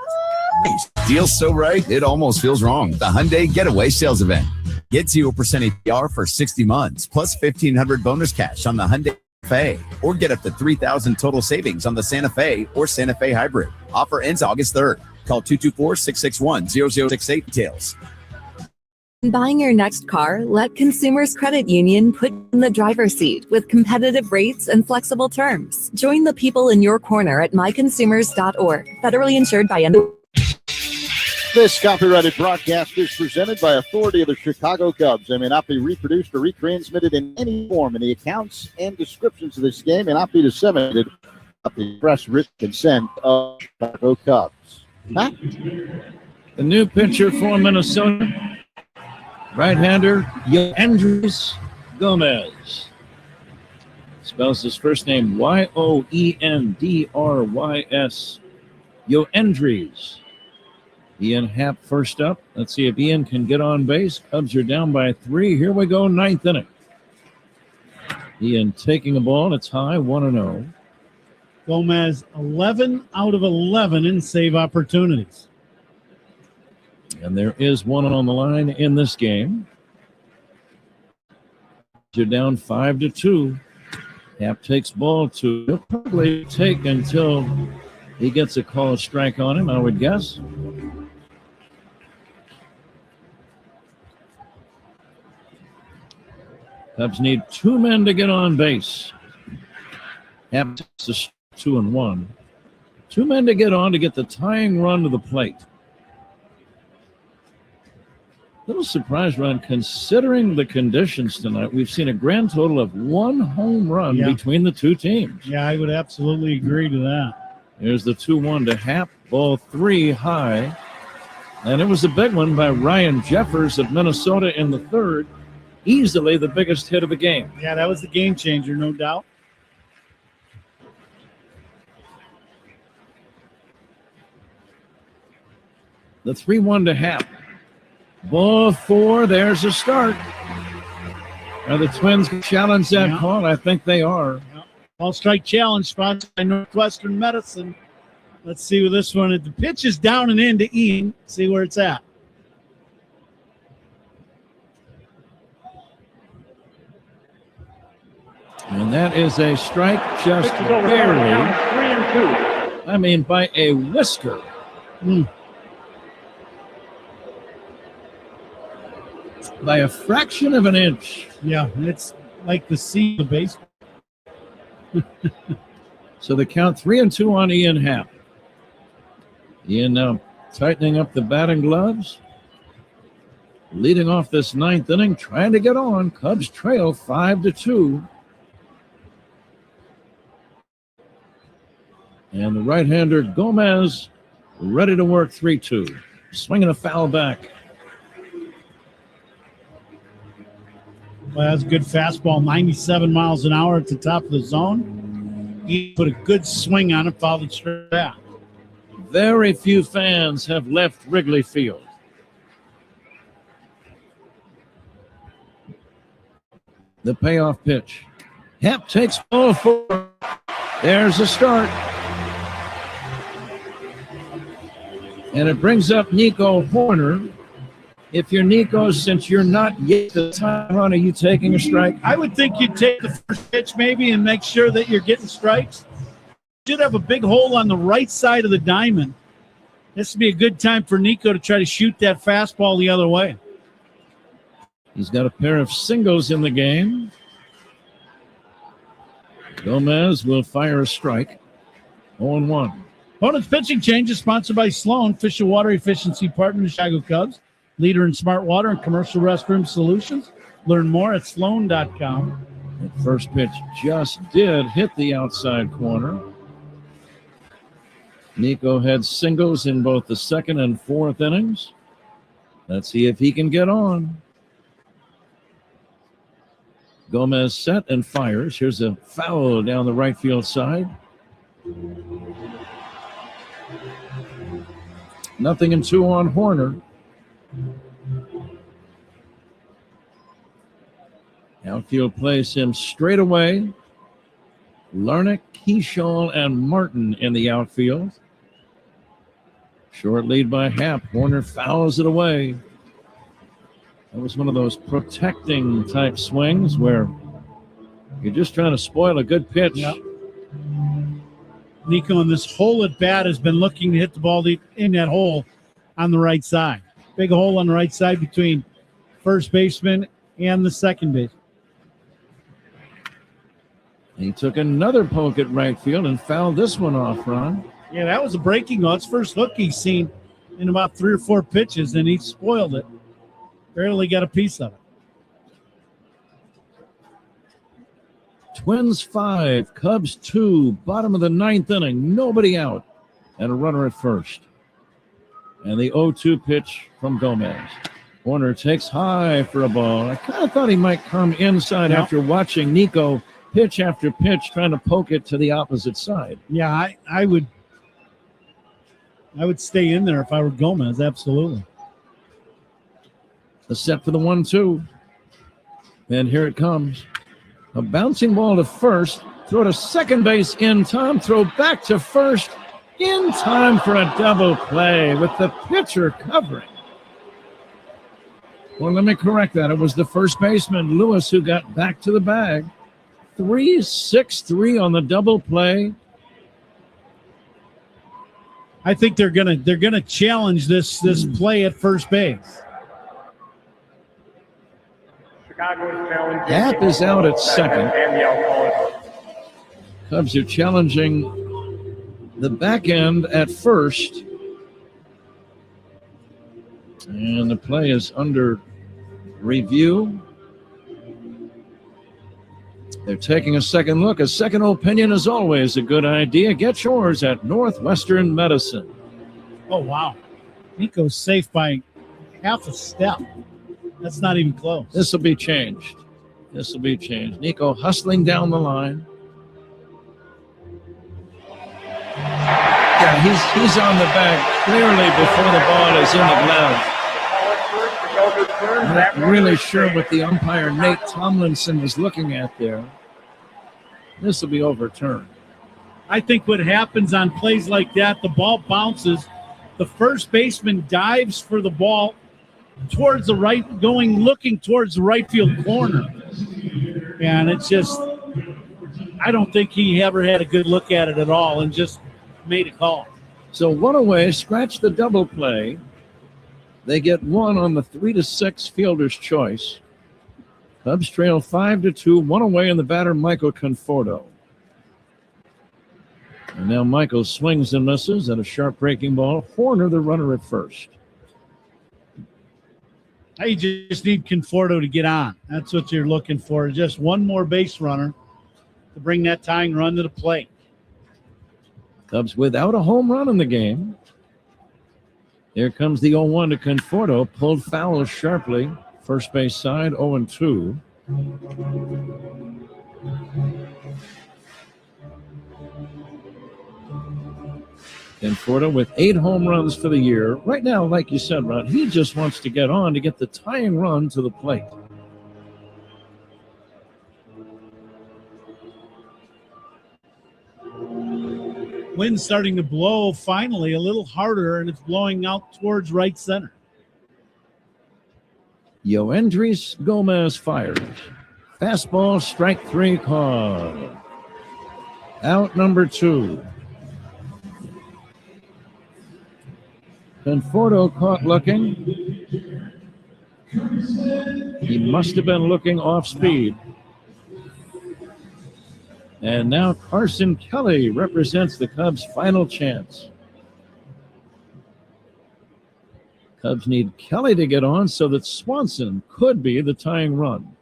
Deal's so right, it almost feels wrong. The Hyundai Getaway Sales Event. Get 0% APR for 60 months, plus $1,500 bonus cash on the Hyundai Santa Fe, or get up to $3,000 total savings on the Santa Fe or Santa Fe Hybrid. Offer ends August 3rd. Call 224-661-0068 details. Buying your next car, let Consumers Credit Union put you in the driver's seat with competitive rates and flexible terms. Join the people in your corner at myconsumers.org. Federally insured by MLB. This copyrighted broadcast is presented by authority of the Chicago Cubs and may not be reproduced or retransmitted in any form. And the accounts and descriptions of this game may not be disseminated without the express written consent of Chicago Cubs. Huh? The new pitcher for Minnesota, right-hander Yoendrys Gomez. Spells his first name Yoendrys. Yoendrys. Ian Happ first up. Let's see if Ian can get on base. Cubs are down by 3. Here we go, 9th inning. Ian taking a ball. It's high, 1-0. Gomez, 11 out of 11 in save opportunities. And there is one on the line in this game. You're down 5-2. Happ takes ball 2. He'll probably take until he gets a call strike on him, I would guess. Cubs need 2 men to get on base. Happ takes the 2-1. 2 men to get on to get the tying run to the plate. Little surprise run considering the conditions tonight. We've seen a grand total of 1 home run between the two teams. Yeah, I would absolutely agree to that. Here's the 2-1 to Happ. Ball 3 high. And it was a big one by Ryan Jeffers of Minnesota in the 3rd. Easily the biggest hit of the game. Yeah, that was the game changer, no doubt. The 3-1 to Happ. Ball 4, there's a start. Are the Twins going to challenge that call? I think they are. Ball strike challenge sponsored by Northwestern Medicine. Let's see with this one. The pitch is down and in to Ian. See where it's at. And that is a strike just barely. 3-2. I mean, by a whisker. By a fraction of an inch. Yeah, it's like the sea of baseball. So the count 3-2 on Ian Happ. Ian now tightening up the batting gloves. Leading off this 9th inning, trying to get on. Cubs trail 5-2. And the right-hander Gomez ready to work 3-2. Swinging a foul back. Well, that's a good fastball, 97 miles an hour at the top of the zone. He put a good swing on it, fouled it straight out. Very few fans have left Wrigley Field. The payoff pitch. Happ takes ball 4. There's a start. And it brings up Nico Horner. If you're Nico, since you're not yet the time run, are you taking a strike? I would think you'd take the first pitch maybe and make sure that you're getting strikes. should have a big hole on the right side of the diamond. This would be a good time for Nico to try to shoot that fastball the other way. He's got a pair of singles in the game. Gomez will fire a strike. 0-1. Opponent's pitching change is sponsored by Sloan, Fish and Water Efficiency Partner, Chicago Cubs, leader in smart water and commercial restroom solutions. Learn more at sloan.com. That first pitch just did hit the outside corner. Nico had singles in both the second and fourth innings. Let's see if he can get on. Gomez set and fires. Here's a foul down the right field side. 0-2 on Horner. Outfield plays him straight away. Larnach, Keyshaw, and Martin in the outfield. Short lead by Happ. Horner fouls it away. That was one of those protecting type swings where you're just trying to spoil a good pitch. Yep. Nico in this hole at bat has been looking to hit the ball in that hole on the right side. Big hole on the right side between first baseman and the second base. He took another poke at right field and fouled this one off, Ron. Yeah, that was a breaking ball. It's first hook he's seen in about 3 or 4 pitches, and he spoiled it. Barely got a piece of it. Twins 5, Cubs 2, bottom of the 9th inning, nobody out, and a runner at first. And the 0-2 pitch from Gomez. Horner takes high for a ball. I kind of thought he might come inside after watching Nico pitch after pitch, trying to poke it to the opposite side. Yeah, I would stay in there if I were Gomez, absolutely. The set for the 1-2. And here it comes. A bouncing ball to first. Throw to second base in time. Throw back to first in time for a double play with the pitcher covering. Well, let me correct that. It was the first baseman, Lewis, who got back to the bag. 3-6-3 on the double play. I think they're gonna challenge this play at first base. Happ is out at second. Cubs are challenging the back end at first. And the play is under review. They're taking a second look. A second opinion is always a good idea. Get yours at Northwestern Medicine. Oh, wow. Nico's safe by half a step. That's not even close. This will be changed. Nico hustling down the line. Yeah, he's on the bag clearly before the ball is in the glove. I'm not really sure what the umpire, Nate Tomlinson, was looking at there. This will be overturned. I think what happens on plays like that, the ball bounces. The first baseman dives for the ball towards the right, looking towards the right field corner. And it's just, I don't think he ever had a good look at it at all and just made a call. So one away, scratch the double play. They get one on the 3-6 fielder's choice. Cubs trail 5-2, one away in the batter, Michael Conforto. And now Michael swings and misses at a sharp breaking ball. Horner, the runner at first. You just need Conforto to get on. That's what you're looking for. Just one more base runner to bring that tying run to the plate. Cubs without a home run in the game. Here comes the 0-1 to Conforto. Pulled foul sharply. First base side, 0-2. Conforto with 8 home runs for the year. Right now, like you said, Ron, he just wants to get on to get the tying run to the plate. Wind's starting to blow finally a little harder, and it's blowing out towards right center. Yoendris Gomez fires. Fastball, strike 3 call. Out number 2. Conforto caught looking. He must have been looking off speed. And now Carson Kelly represents the Cubs' final chance. Cubs need Kelly to get on so that Swanson could be the tying run.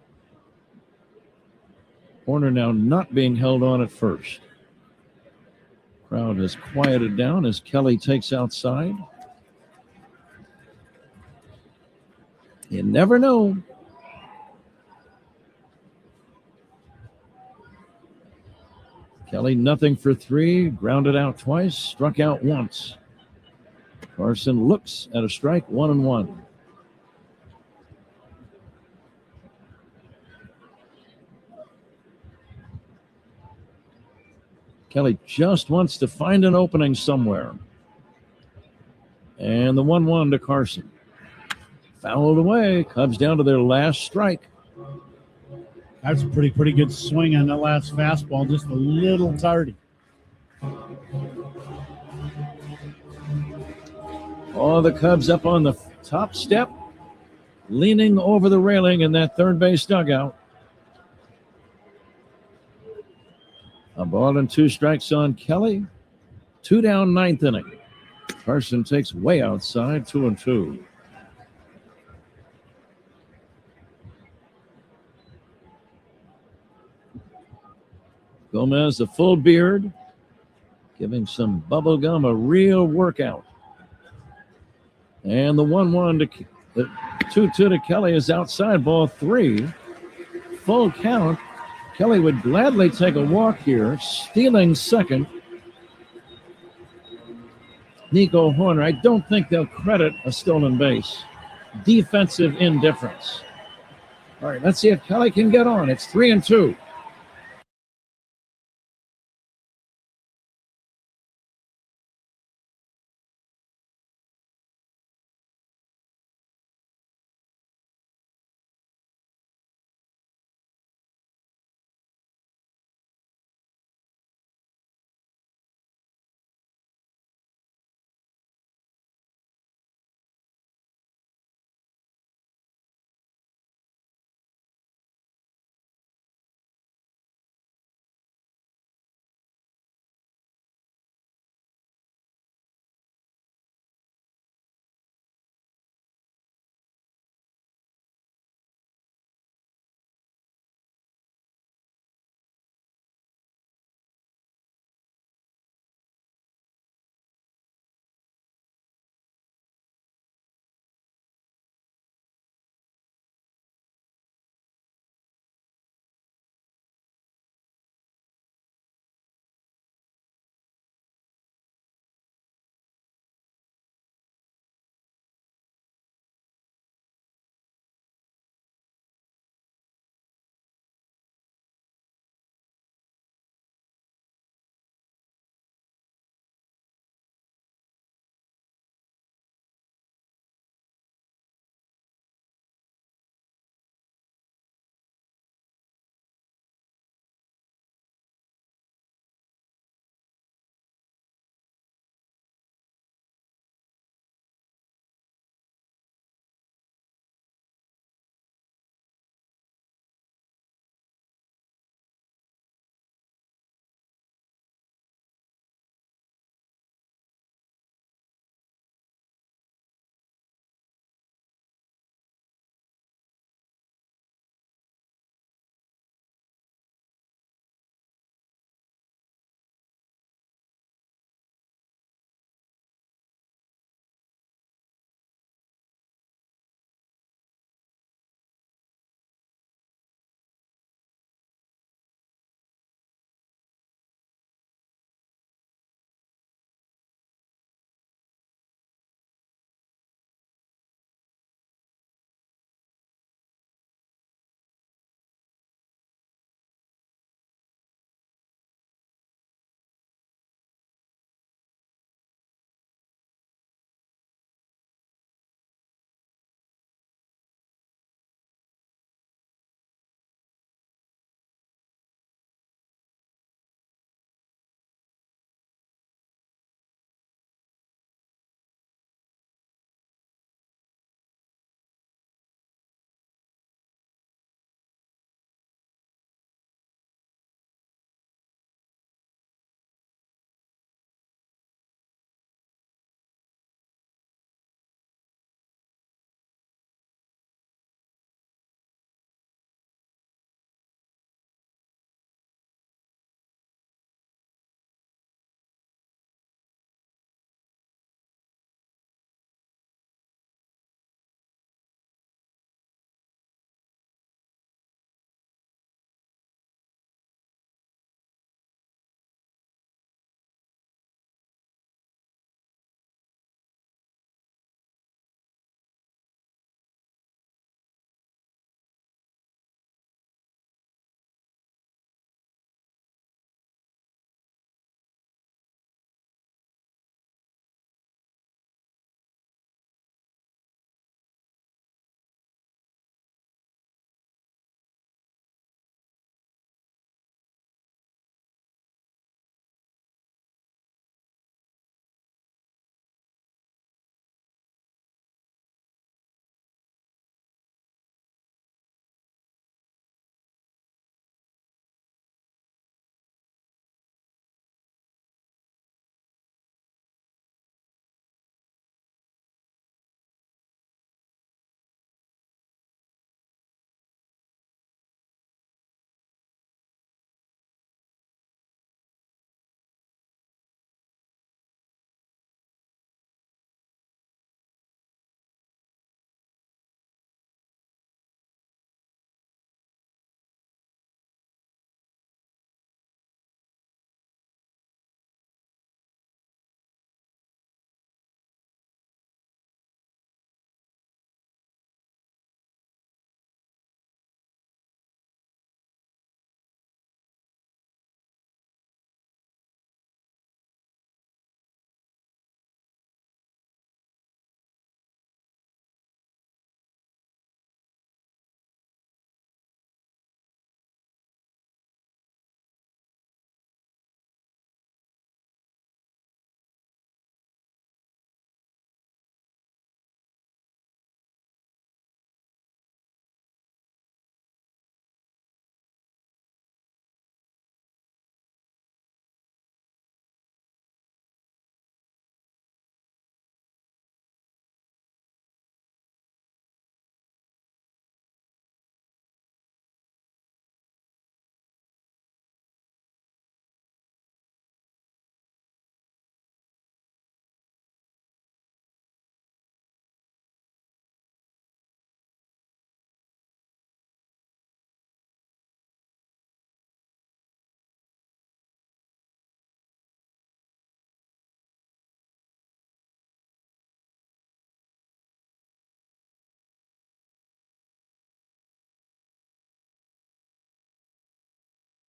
Horner now not being held on at first. Crowd has quieted down as Kelly takes outside. You never know. Kelly nothing for 3, grounded out twice, struck out once. Carson looks at a strike, 1-1. Kelly just wants to find an opening somewhere. And the 1-1 to Carson. Fouled away. Cubs down to their last strike. That's a pretty good swing on that last fastball, just a little tardy. Oh, the Cubs up on the top step, leaning over the railing in that third base dugout. A ball and 2 strikes on Kelly. 2 down, 9th inning. Carson takes way outside, 2-2. Gomez, a full beard, giving some bubble gum a real workout. And the 1-1 to the 2-2 to Kelly is outside, ball 3. Full count. Kelly would gladly take a walk here, stealing second. Nico Horner, I don't think they'll credit a stolen base. Defensive indifference. All right, let's see if Kelly can get on. It's 3-2.